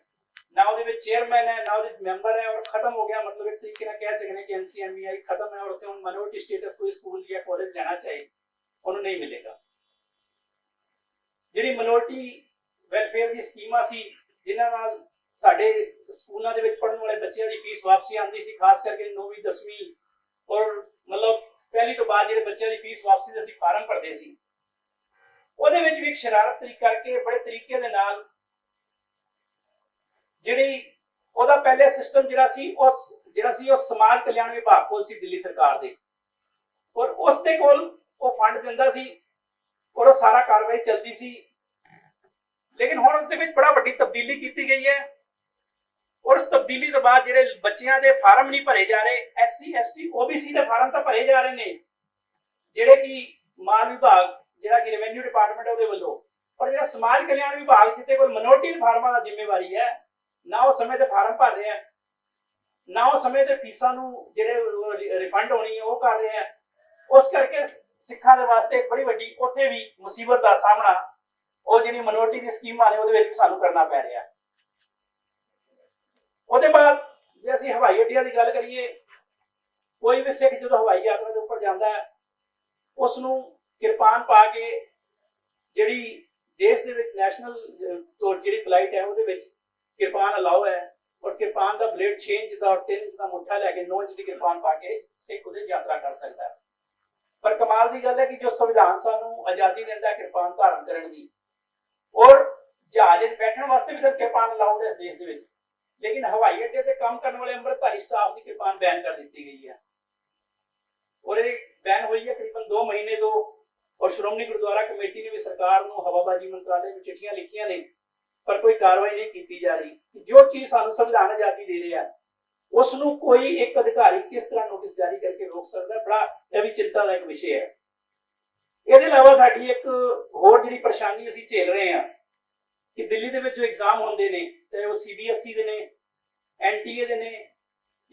ਨਾ ਉਹਦੇ ਵਿੱਚ ਚੇਅਰਮੈਨ ਹੈ, ਨਾ ਉਹਦੇ ਮੈਂਬਰ ਹੈ ਔਰ ਖਤਮ ਹੋ ਗਿਆ। ਮਤਲਬ ਇੱਕ ਤਰੀਕੇ ਨਾਲ ਕਹਿ ਸਕਦੇ ਕਿ NCMEI ਖਤਮ ਹੈ ਔਰ ਉੱਥੇ ਹੁਣ ਮਿਨੋਰਟੀ ਸਟੇਟਸ ਕੋਈ ਸਕੂਲ ਜਾਂ ਕਾਲਜ ਲੈਣਾ ਚਾਹੇ ਉਹਨੂੰ ਨਹੀਂ ਮਿਲੇਗਾ। ਜਿਹੜੀ ਮਿਨੋਰਟੀ ਵੈਲਫੇਅਰ ਦੀ ਸਕੀਮਾਂ ਸੀ ਜਿਨ੍ਹਾਂ ਨਾਲ ਸਾਡੇ ਸਕੂਲਾਂ ਦੇ ਵਿੱਚ ਪੜ੍ਹਨ ਵਾਲੇ ਬੱਚਿਆਂ ਦੀ ਫੀਸ ਵਾਪਸੀ ਆਉਂਦੀ ਸੀ, ਖਾਸ ਕਰਕੇ 9ਵੀਂ 10ਵੀਂ ਔਰ ਮਤਲਬ ਪਹਿਲੀ ਤੋਂ ਬਾਅਦ ਜਿਹੜੇ ਬੱਚਿਆਂ ਦੀ ਫੀਸ ਵਾਪਸੀ ਦੇ ਅਸੀਂ ਫਾਰਮ ਭਰਦੇ ਸੀ, ਉਹਦੇ ਵਿੱਚ ਵੀ ਇੱਕ ਸ਼ਰਾਰਤ ਕਰਕੇ ਬੜੇ ਤਰੀਕੇ ਦੇ ਨਾਲ ਜਿਹੜੀ ਉਹਦਾ ਪਹਿਲੇ ਸਿਸਟਮ ਜਿਹੜਾ ਸੀ ਉਹ ਸਮਾਜ ਕਲਿਆਣ ਵਿਭਾਗ ਕੋਲ ਸੀ ਦਿੱਲੀ ਸਰਕਾਰ ਦੇ ਔਰ ਉਸ ਦੇ ਕੋਲ ਉਹ ਫੰਡ ਦਿੰਦਾ ਸੀ ਔਰ ਉਹ ਸਾਰਾ ਕਾਰਵਾਈ ਚੱਲਦੀ ਸੀ। ਲੇਕਿਨ ਹੁਣ ਉਸ ਦੇ ਵਿੱਚ ਬੜਾ ਵੱਡੀ ਤਬਦੀਲੀ ਕੀਤੀ ਗਈ ਹੈ ਔਰ ਉਸ ਤਬਦੀਲੀ ਤੋਂ ਬਾਅਦ ਜਿਹੜੇ ਬੱਚਿਆਂ ਦੇ ਫਾਰਮ ਨਹੀਂ ਭਰੇ ਜਾ ਰਹੇ, SC ST OBC ਦੇ ਫਾਰਮ ਤਾਂ ਭਰੇ ਜਾ ਰਹੇ ਨੇ ਜਿਹੜੇ ਕਿ ਮਾਲ ਵਿਭਾਗ ਜਿਹੜਾ ਕਿ ਰੈਵਨਿਊ ਡਿਪਾਰਟਮੈਂਟ ਉਹਦੇ ਵੱਲੋਂ, ਪਰ ਜਿਹੜਾ ਸਮਾਜ ਕਲਿਆਣ ਵਿਭਾਗ ਜਿੱਤੇ ਕੋਲ ਮਿਨੋਰਟੀ ਦੇ ਫਾਰਮਾਂ ਦਾ ਜ਼ਿੰਮੇਵਾਰੀ ਹੈ, ਨਾ ਉਹ ਸਮੇਂ ਤੇ ਫਾਰਮ ਭਰ ਰਿਹਾ, ਨਾ ਉਹ ਸਮੇਂ ਤੇ ਫੀਸਾਂ ਨੂੰ ਜਿਹੜੇ ਰਿਫੰਡ ਹੋਣੀ ਹੈ ਉਹ ਕਰ ਰਿਹਾ। ਉਸ ਕਰਕੇ ਸਿੱਖਾਂ ਦੇ ਵਾਸਤੇ ਇੱਕ ਬੜੀ ਵੱਡੀ ਉੱਥੇ ਵੀ ਮੁਸੀਬਤ ਦਾ ਸਾਹਮਣਾ ਉਹ ਜਿਹੜੀ ਮਿਨੋਰਟੀ ਦੀ ਸਕੀਮਾਂ ਨੇ ਉਹਦੇ ਵਿੱਚ ਵੀ ਸਾਨੂੰ ਕਰਨਾ ਪੈ ਰਿਹਾ। ਉਹਦੇ ਬਾਅਦ ਜੇ ਅਸੀਂ ਹਵਾਈ ਅੱਡਿਆਂ ਦੀ ਗੱਲ ਕਰੀਏ, ਕੋਈ ਵੀ ਸਿੱਖ ਜਦੋਂ ਹਵਾਈ ਯਾਤਰਾ ਦੇ ਉੱਪਰ ਜਾਂਦਾ ਹੈ ਉਸ ਨੂੰ ਕਿਰਪਾਨ ਪਾ ਕੇ ਜਿਹੜੀ ਦੇਸ਼ ਦੇ ਵਿੱਚ ਨੈਸ਼ਨਲ ਜਿਹੜੀ ਫਲਾਈਟ ਹੈ ਉਹਦੇ ਵਿੱਚ ਕਿਰਪਾਨ ਅਲਾਓ ਹੈ ਔਰ ਕਿਰਪਾਨ ਦਾ ਬਲੇਡ 6 ਇੰਚ ਦਾ ਔਰ 3 ਇੰਚ ਦਾ ਮੁੱਠਾ ਲੈ ਕੇ 9 ਇੰਚ ਦੀ ਕਿਰਪਾਨ ਪਾ ਕੇ ਸਿੱਖ ਉਹਦੇ ਯਾਤਰਾ ਕਰ ਸਕਦਾ ਹੈ। ਪਰ ਕਮਾਲ ਦੀ ਗੱਲ ਹੈ ਕਿ ਜੋ ਸੰਵਿਧਾਨ ਸਾਨੂੰ ਆਜ਼ਾਦੀ ਦਿੰਦਾ ਹੈ ਕਿਰਪਾਨ ਧਾਰਨ ਕਰਨ ਦੀ ਔਰ ਜਹਾਜ਼ ਵਿੱਚ ਬੈਠਣ ਵਾਸਤੇ ਵੀ ਸਿਰਫ ਕਿਰਪਾਨ ਅਲਾਉਡ ਹੈ ਇਸ ਦੇਸ਼ ਦੇ ਵਿੱਚ, ਲੇਕਿਨ ਹਵਾਈ ਅੱਡੇ ਤੇ ਕੰਮ ਕਰਨ ਵਾਲੇ ਅੰਮ੍ਰਿਤਧਾਰੀ ਸਟਾਫ ਦੀ ਕਿਰਪਾਨ ਬੈਨ ਕਰ ਦਿੱਤੀ ਗਈ ਹੈ ਔਰ ਇਹ ਬੈਨ ਹੋਈ ਹੈ ਤਕਰੀਬਨ 2 ਮਹੀਨੇ ਤੋਂ ਔਰ ਸ਼੍ਰੋਮਣੀ ਗੁਰਦੁਆਰਾ ਕਮੇਟੀ ਨੇ ਵੀ ਸਰਕਾਰ ਨੂੰ ਹਵਾਬਾਜ਼ੀ ਮੰਤਰਾਲੇ ਨੂੰ ਚਿੱਠੀਆਂ ਲਿਖੀਆਂ ਨੇ ਪਰ ਕੋਈ ਕਾਰਵਾਈ ਨਹੀਂ ਕੀਤੀ ਜਾ ਰਹੀ। ਜੋ ਚੀਜ਼ ਸਾਨੂੰ ਸੰਵਿਧਾਨ ਆਜ਼ਾਦੀ ਦੇ ਰਿਹਾ ਉਸ ਨੂੰ ਕੋਈ ਇੱਕ ਅਧਿਕਾਰੀ ਕਿਸ ਤਰ੍ਹਾਂ ਨੋਟਿਸ ਜਾਰੀ ਕਰਕੇ ਰੋਕ ਸਕਦਾ, ਬੜਾ ਇਹ ਵੀ ਚਿੰਤਾ ਦਾ ਇੱਕ ਵਿਸ਼ੇ ਹੈ। ਇਹਦੇ ਇਲਾਵਾ ਸਾਡੀ ਇੱਕ ਹੋਰ ਜਿਹੜੀ ਪਰੇਸ਼ਾਨੀ ਅਸੀਂ ਝੇਲ ਰਹੇ ਹਾਂ ਕਿ ਦਿੱਲੀ ਦੇ ਵਿੱਚ ਜੋ ਐਗਜ਼ਾਮ ਹੁੰਦੇ ਨੇ, ਚਾਹੇ ਉਹ CBSE ਦੇ ਨੇ, NTA ਦੇ ਨੇ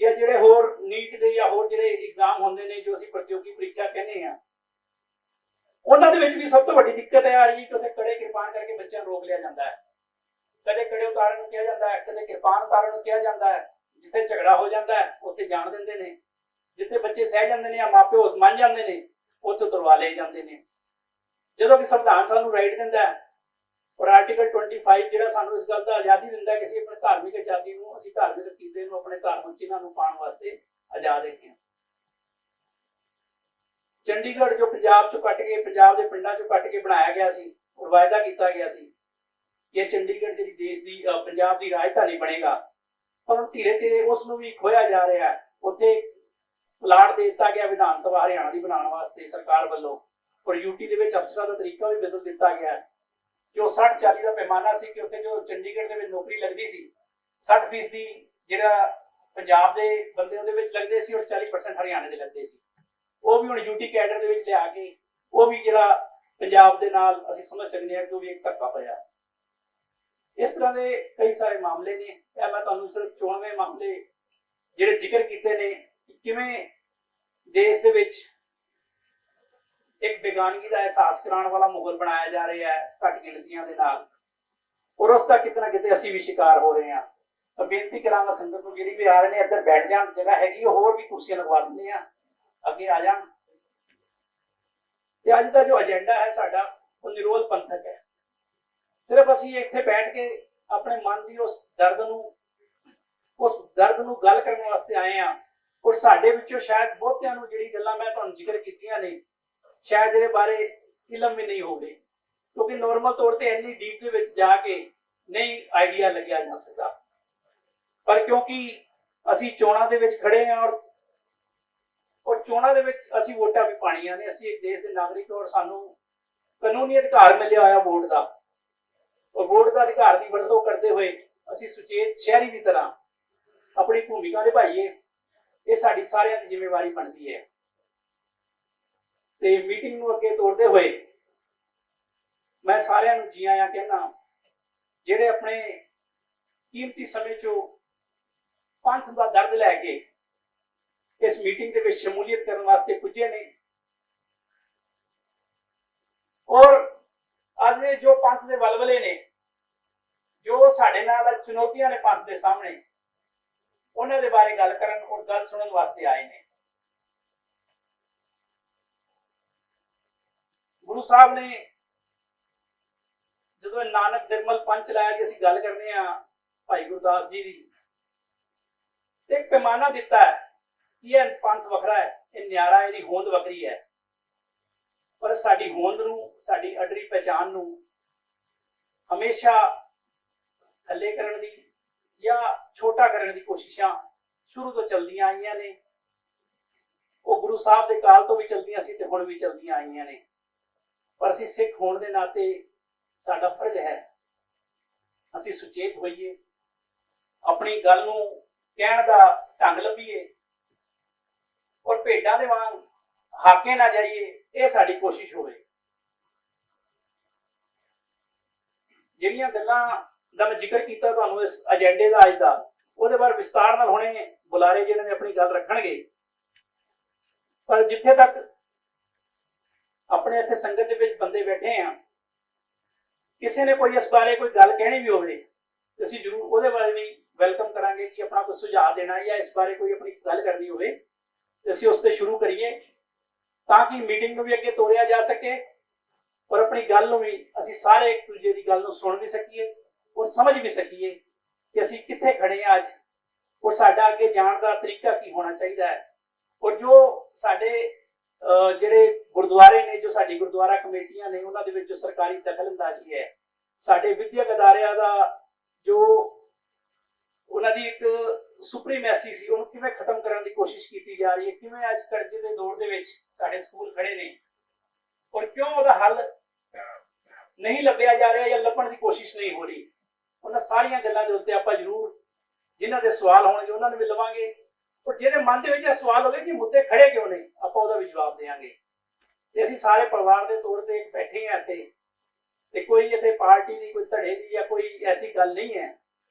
ਜਾਂ ਜਿਹੜੇ ਹੋਰ ਨੀਟ ਦੇ ਜਾਂ ਹੋਰ ਜਿਹੜੇ ਐਗਜ਼ਾਮ ਹੁੰਦੇ ਨੇ ਜੋ ਅਸੀਂ ਪ੍ਰਤੀਯੋਗੀ ਪ੍ਰੀਖਿਆ ਕਹਿੰਦੇ ਆ, ਉਹਨਾਂ ਦੇ ਵਿੱਚ ਵੀ ਸਭ ਤੋਂ ਵੱਡੀ ਦਿੱਕਤ ਇਹ ਆ ਰਹੀ ਕਿ ਉੱਥੇ ਕੜੇ ਕਿਰਪਾਨ ਕਰਕੇ ਬੱਚਿਆਂ ਨੂੰ ਰੋਕ ਲਿਆ ਜਾਂਦਾ ਹੈ। ਕਦੇ ਕੜੇ ਉਤਾਰਨ ਨੂੰ ਕਿਹਾ ਜਾਂਦਾ ਹੈ, ਕਦੇ ਕਿਰਪਾਨ ਉਤਾਰਨ ਨੂੰ ਕਿਹਾ ਜਾਂਦਾ ਹੈ। ਜਿੱਥੇ ਝਗੜਾ ਹੋ ਜਾਂਦਾ ਹੈ ਉੱਥੇ ਜਾਣ ਦਿੰਦੇ ਨੇ, ਜਿੱਥੇ ਬੱਚੇ ਸਹਿ ਜਾਂਦੇ ਨੇ ਜਾਂ ਮਾਪੇ ਉਸ ਮੰਨ ਜਾਂਦੇ ਨੇ ਉੱਥੇ ਉਤਰਵਾ ਲਏ ਜਾਂਦੇ ਨੇ, ਜਦੋਂ ਕਿ ਸੰਵਿਧਾਨ ਸਾਨੂੰ ਰਾਈਟ ਦਿੰਦਾ ਹੈ ਔਰ ਆਰਟੀਕਲ 25 ਜਿਹੜਾ ਸਾਨੂੰ ਇਸ ਗੱਲ ਦਾ ਆਜ਼ਾਦੀ ਦਿੰਦਾ ਕਿ ਅਸੀਂ ਆਪਣੇ ਧਾਰਮਿਕ ਆਜ਼ਾਦੀ ਨੂੰ, ਅਸੀਂ ਧਾਰਮਿਕ ਅਕੀਦੇ ਨੂੰ, ਆਪਣੇ ਧਾਰਮਿਕ ਚਿੰਨ੍ਹਾਂ ਨੂੰ ਪਾਉਣ ਵਾਸਤੇ ਆਜ਼ਾਦ ਹੈਗੇ ਹਾਂ। ਚੰਡੀਗੜ੍ਹ ਜੋ ਪੰਜਾਬ ਚੋਂ ਕੱਟ ਕੇ, ਪੰਜਾਬ ਦੇ ਪਿੰਡਾਂ ਚੋਂ ਕੱਟ ਕੇ ਬਣਾਇਆ ਗਿਆ ਸੀ ਔਰ ਵਾਅਦਾ ਕੀਤਾ ਗਿਆ ਸੀ ਕਿ ਚੰਡੀਗੜ੍ਹ ਜਿਹੜੀ ਦੇਸ਼ ਦੀ ਪੰਜਾਬ ਦੀ ਰਾਜਧਾਨੀ ਬਣੇਗਾ, ਪਰ ਧੀਰੇ ਧੀਰੇ ਉਸ ਨੂੰ ਵੀ ਖੋਇਆ ਜਾ ਰਿਹਾ ਹੈ। ਉੱਥੇ ਪਲਾਟ ਦੇ ਦਿੱਤਾ ਗਿਆ ਵਿਧਾਨ ਸਭਾ ਹਰਿਆਣਾ ਦੀ ਬਣਾਉਣ ਵਾਸਤੇ ਸਰਕਾਰ ਵੱਲੋਂ ਔਰ UT ਦੇ ਵਿੱਚ ਅਫਸਰਾਂ ਦਾ ਤਰੀਕਾ ਵੀ ਬਦਲ ਦਿੱਤਾ ਗਿਆ ਹੈ। ਜੋ 60-40 ਦਾ ਪੈਮਾਨਾ ਸੀ ਕਿ ਉੱਥੇ ਜੋ ਚੰਡੀਗੜ੍ਹ ਦੇ ਵਿੱਚ ਨੌਕਰੀ ਲੱਗਦੀ ਸੀ 60% ਜਿਹੜਾ ਪੰਜਾਬ ਦੇ ਬੰਦੇ ਉਹਦੇ ਵਿੱਚ ਲੱਗਦੇ ਸੀ ਔਰ 40% ਹਰਿਆਣੇ ਦੇ ਲੱਗਦੇ ਸੀ, ਉਹ ਵੀ ਹੁਣ UT ਕੈਡਰ ਦੇ ਵਿੱਚ ਲਿਆ ਕੇ ਉਹ ਵੀ ਜਿਹੜਾ ਪੰਜਾਬ ਦੇ ਨਾਲ ਅਸੀਂ ਸਮਝ ਸਕਦੇ ਹਾਂ ਕਿ ਉਹ ਵੀ ਇੱਕ ਧੱਕਾ ਪਿਆ। ਇਸ ਤਰ੍ਹਾਂ ਦੇ ਕਈ ਸਾਰੇ ਮਾਮਲੇ ਨੇ, ਇਹ ਮੈਂ ਤੁਹਾਨੂੰ ਸਿਰਫ 94 ਮਾਮਲੇ ਜਿਹੜੇ ਜ਼ਿਕਰ ਕੀਤੇ ਨੇ ਕਿ ਕਿਵੇਂ ਦੇਸ਼ ਦੇ ਵਿੱਚ ਇੱਕ ਬੇਗਾਨਗੀ ਦਾ ਅਹਿਸਾਸ ਕਰਾਉਣ ਵਾਲਾ ਮਾਹੌਲ ਬਣਾਇਆ ਜਾ ਰਿਹਾ ਹੈ ਘੱਟ ਗਿਣਤੀਆਂ ਦੇ ਨਾਲ ਔਰ ਉਸ ਦਾ ਕਿਤੇ ਨਾ ਕਿਤੇ ਅਸੀਂ ਵੀ ਸ਼ਿਕਾਰ ਹੋ ਰਹੇ ਹਾਂ। ਤਾਂ ਬੇਨਤੀ ਕਰਾਂਗਾ ਸੰਗਤ ਨੂੰ ਜਿਹੜੀ ਵੀ ਆ ਰਹੇ ਨੇ ਇੱਧਰ ਬੈਠ ਜਾਣ, ਜਗ੍ਹਾ ਹੈਗੀ ਉਹ ਹੋਰ ਵੀ ਕੁਰਸੀਆਂ ਲਗਵਾ ਦਿੰਦੇ ਆ, ਅੱਗੇ ਆ ਜਾਣ। ਤੇ ਅੱਜ ਦਾ ਜੋ ਏਜੰਡਾ ਹੈ ਸਾਡਾ ਉਹ ਨਿਰੋਲ ਪੰਥਕ ਹੈ। ਸਿਰਫ ਅਸੀਂ ਇੱਥੇ ਬੈਠ ਕੇ ਆਪਣੇ ਮਨ ਦੀ ਉਸ ਦਰਦ ਨੂੰ ਗੱਲ ਕਰਨ ਵਾਸਤੇ ਆਏ ਹਾਂ ਔਰ ਸਾਡੇ ਵਿੱਚੋਂ ਸ਼ਾਇਦ ਬਹੁਤਿਆਂ ਨੂੰ ਜਿਹੜੀ ਗੱਲਾਂ ਮੈਂ ਤੁਹਾਨੂੰ ਜ਼ਿਕਰ ਕੀਤੀਆਂ ਨੇ ਸ਼ਾਇਦ ਇਹਦੇ ਬਾਰੇ ਇਲਮ ਵੀ ਨਹੀਂ ਹੋਵੇ, ਕਿਉਂਕਿ ਨੋਰਮਲ ਤੌਰ ਤੇ ਇੰਨੀ ਡੀਪ ਦੇ ਵਿੱਚ ਜਾ ਕੇ ਨਹੀਂ ਆਈਡੀਆ ਲੱਗਿਆ ਜਾ ਸਕਦਾ। ਪਰ ਕਿਉਂਕਿ ਅਸੀਂ ਚੋਣਾਂ ਦੇ ਵਿੱਚ ਖੜੇ ਹਾਂ ਔਰ ਚੋਣਾਂ ਦੇ ਵਿੱਚ ਅਸੀਂ ਵੋਟਾਂ ਵੀ ਪਾਣੀਆਂ ਨੇ, ਅਸੀਂ ਇੱਕ ਦੇਸ਼ ਦੇ ਨਾਗਰਿਕ ਔਰ ਸਾਨੂੰ ਕਾਨੂੰਨੀ ਅਧਿਕਾਰ ਮਿਲਿਆ ਹੋਇਆ ਵੋਟ ਦਾ, ਔਰ ਵੋਟ ਦਾ ਅਧਿਕਾਰ ਦੀ ਵਰਤੋਂ ਕਰਦੇ ਹੋਏ ਅਸੀਂ ਸੁਚੇਤ ਸ਼ਹਿਰੀ ਦੀ ਤਰ੍ਹਾਂ ਆਪਣੀ ਭੂਮਿਕਾ ਨਿਭਾਈਏ। ਇਹ ਸਾਡੀ ਸਾਰਿਆਂ ਦੀ ਜ਼ਿੰਮੇਵਾਰੀ ਬਣਦੀ ਹੈ। ਤੇ ਮੀਟਿੰਗ ਨੂੰ ਅੱਗੇ ਤੋਰਦੇ ਹੋਏ ਮੈਂ ਸਾਰਿਆਂ ਨੂੰ ਜੀ ਆਇਆਂ ਕਹਿਣਾ, ਜਿਹੜੇ ਆਪਣੇ ਕੀਮਤੀ ਸਮੇਂ ਚੋਂ ਪੰਥ ਦਾ ਦਰਦ ਲੈ ਕੇ ਇਸ ਮੀਟਿੰਗ ਦੇ ਵਿੱਚ ਸ਼ਮੂਲੀਅਤ ਕਰਨ ਵਾਸਤੇ ਪੁੱਜੇ ਨੇ, ਔਰ ਅੱਜ ਦੇ ਜੋ ਪੰਥ ਦੇ ਵਲਵਲੇ ਨੇ, ਜੋ ਸਾਡੇ ਨਾਲ ਚੁਣੌਤੀਆਂ ਨੇ ਪੰਥ ਦੇ ਸਾਹਮਣੇ, ਉਹਨਾਂ ਦੇ ਬਾਰੇ ਗੱਲ ਕਰਨ ਔਰ ਗੱਲ ਸੁਣਨ ਵਾਸਤੇ ਆਏ ਨੇ। ਗੁਰੂ ਸਾਹਿਬ ਨੇ ਜਦੋਂ ਨਾਨਕ ਨਿਰਮਲ ਪੰਥ ਚਲਾਇਆ ਕਿ ਅਸੀਂ ਗੱਲ ਕਰਨੇ ਆ ਭਾਈ ਗੁਰਦਾਸ ਜੀ ਦੀ, ਤੇ ਇੱਕ ਪੈਮਾਨਾ ਦਿੱਤਾ ਹੈ ਕਿ ਇਹ ਪੰਥ ਵੱਖਰਾ ਹੈ, ਇਹ ਨਿਆਰਾ, ਇਹਦੀ ਹੋਂਦ ਵੱਖਰੀ ਹੈ, ਪਰ ਸਾਡੀ ਹੋਂਦ ਨੂੰ, ਸਾਡੀ ਅਡਰੀ ਪਹਿਚਾਨ ਨੂੰ ਹਮੇਸ਼ਾ ਥੱਲੇ ਕਰਨ ਦੀ ਜਾਂ ਛੋਟਾ ਕਰਨ ਦੀ ਕੋਸ਼ਿਸ਼ਾਂ ਸ਼ੁਰੂ ਤੋਂ ਚੱਲਦੀਆਂ ਆਈਆਂ ਨੇ। ਉਹ ਗੁਰੂ ਸਾਹਿਬ ਦੇ ਕਾਲ ਤੋਂ ਵੀ ਚੱਲਦੀਆਂ ਸੀ ਤੇ ਹੁਣ ਵੀ ਚੱਲਦੀਆਂ ਆਈਆਂ ਨੇ। ਪਰ ਅਸੀਂ ਸਿੱਖ ਹੋਣ ਦੇ ਨਾਤੇ ਸਾਡਾ ਫਰਜ਼ ਹੈ ਅਸੀਂ ਸੁਚੇਤ ਹੋਈਏ, ਆਪਣੀ ਗੱਲ ਨੂੰ ਕਹਿਣ ਦਾ ਢੰਗ ਲੱਭੀਏ ਔਰ ਭੇਡਾਂ ਦੇ ਵਾਂਗ ਹਾਕੇ ਨਾ ਜਾਈਏ। ਇਹ ਸਾਡੀ ਕੋਸ਼ਿਸ਼ ਹੋਵੇ। ਜਿਹੜੀਆਂ ਗੱਲਾਂ ਦਾ ਮੈਂ ਜ਼ਿਕਰ ਕੀਤਾ ਤੁਹਾਨੂੰ ਇਸ ਏਜੰਡੇ ਦਾ ਅੱਜ ਦਾ, ਉਹਦੇ ਬਾਰੇ ਵਿਸਤਾਰ ਨਾਲ ਹੁਣੇ ਬੁਲਾਰੇ ਜਿਹੜੇ ਨੇ ਆਪਣੀ ਗੱਲ ਰੱਖਣਗੇ। ਪਰ ਜਿੱਥੇ ਤੱਕ ਆਪਣੇ ਇੱਥੇ ਸੰਗਤ ਦੇ ਵਿੱਚ ਬੰਦੇ ਬੈਠੇ ਆ, ਕਿਸੇ ਨੇ ਕੋਈ ਇਸ ਬਾਰੇ ਕੋਈ ਗੱਲ ਕਹਿਣੀ ਵੀ ਹੋਵੇ ਤੇ ਅਸੀਂ ਜ਼ਰੂਰ ਉਹਦੇ ਬਾਰੇ ਵੀ ਵੈਲਕਮ ਕਰਾਂਗੇ ਕਿ ਆਪਣਾ ਕੋਈ ਸੁਝਾਅ ਦੇਣਾ ਜਾਂ ਇਸ ਬਾਰੇ ਕੋਈ ਆਪਣੀ ਗੱਲ ਕਰਨੀ ਹੋਵੇ ਤੇ ਅਸੀਂ ਉਸ ਤੇ ਸ਼ੁਰੂ ਕਰੀਏ, ਤਾਂ ਕਿ ਮੀਟਿੰਗ ਨੂੰ ਵੀ ਅੱਗੇ ਤੋਰਿਆ ਜਾ ਸਕੇ ਔਰ ਆਪਣੀ ਗੱਲ ਨੂੰ ਵੀ ਅਸੀਂ ਸਾਰੇ ਇੱਕ ਦੂਜੇ ਦੀ ਗੱਲ ਨੂੰ ਸੁਣ ਵੀ ਸਕੀਏ ਔਰ ਸਮਝ ਵੀ ਸਕੀਏ ਕਿ ਅਸੀਂ ਕਿੱਥੇ ਖੜੇ ਹਾਂ ਅੱਜ ਔਰ ਸਾਡਾ ਅੱਗੇ ਜਾਣ ਦਾ ਤਰੀਕਾ ਕੀ ਹੋਣਾ ਚਾਹੀਦਾ ਹੈ। ਔਰ ਜੋ ਸਾਡੇ ਜਿਹੜੇ ਗੁਰਦੁਆਰੇ ਨੇ, ਜੋ ਸਾਡੀ ਗੁਰਦੁਆਰਾ ਕਮੇਟੀਆਂ ਨੇ, ਉਹਨਾਂ ਦੇ ਵਿੱਚ ਜੋ ਸਰਕਾਰੀ ਦਖਲਅੰਦਾਜ਼ੀ ਹੈ, ਸਾਡੇ ਵਿਦਿਅਕ ਅਦਾਰਿਆਂ ਦਾ ਜੋ ਉਹਨਾਂ ਦੀ ਇੱਕ ਸੁਪਰੀਮੈਸੀ ਸੀ, ਉਹਨੂੰ ਕਿਵੇਂ ਖਤਮ ਕਰਨ ਦੀ ਕੋਸ਼ਿਸ਼ ਕੀਤੀ ਜਾ ਰਹੀ ਹੈ, ਕਿਵੇਂ ਅੱਜ ਕਰਜ਼ੇ ਦੇ ਦੌਰ ਦੇ ਵਿੱਚ ਸਾਡੇ ਸਕੂਲ ਖੜੇ ਨੇ ਔਰ ਕਿਉਂ ਉਹਦਾ ਹੱਲ ਨਹੀਂ ਲੱਭਿਆ ਜਾ ਰਿਹਾ ਜਾਂ ਲੱਭਣ ਦੀ ਕੋਸ਼ਿਸ਼ ਨਹੀਂ ਹੋ ਰਹੀ। ਉਹਨਾਂ ਸਾਰੀਆਂ ਗੱਲਾਂ ਦੇ ਉੱਤੇ ਆਪਾਂ ਜ਼ਰੂਰ, ਜਿਨ੍ਹਾਂ ਦੇ ਸਵਾਲ ਹੋਣਗੇ ਉਹਨਾਂ ਨੂੰ ਵੀ ਲਵਾਂਗੇ, ਔਰ ਜਿਹਦੇ ਮਨ ਦੇ ਵਿੱਚ ਇਹ ਸਵਾਲ ਹੋਵੇ ਕਿ ਮੁੱਦੇ ਖੜੇ ਕਿਉਂ ਨਹੀਂ, ਆਪਾਂ ਉਹਦਾ ਵੀ ਜਵਾਬ ਦੇਵਾਂਗੇ। ਤੇ ਅਸੀਂ ਸਾਰੇ ਪਰਿਵਾਰ ਦੇ ਤੌਰ ਤੇ ਬੈਠੇ ਹਾਂ ਇੱਥੇ, ਤੇ ਕੋਈ ਇੱਥੇ ਪਾਰਟੀ ਦੀ, ਕੋਈ ਧੜੇ ਦੀ ਜਾਂ ਕੋਈ ਐਸੀ ਗੱਲ ਨਹੀਂ ਹੈ।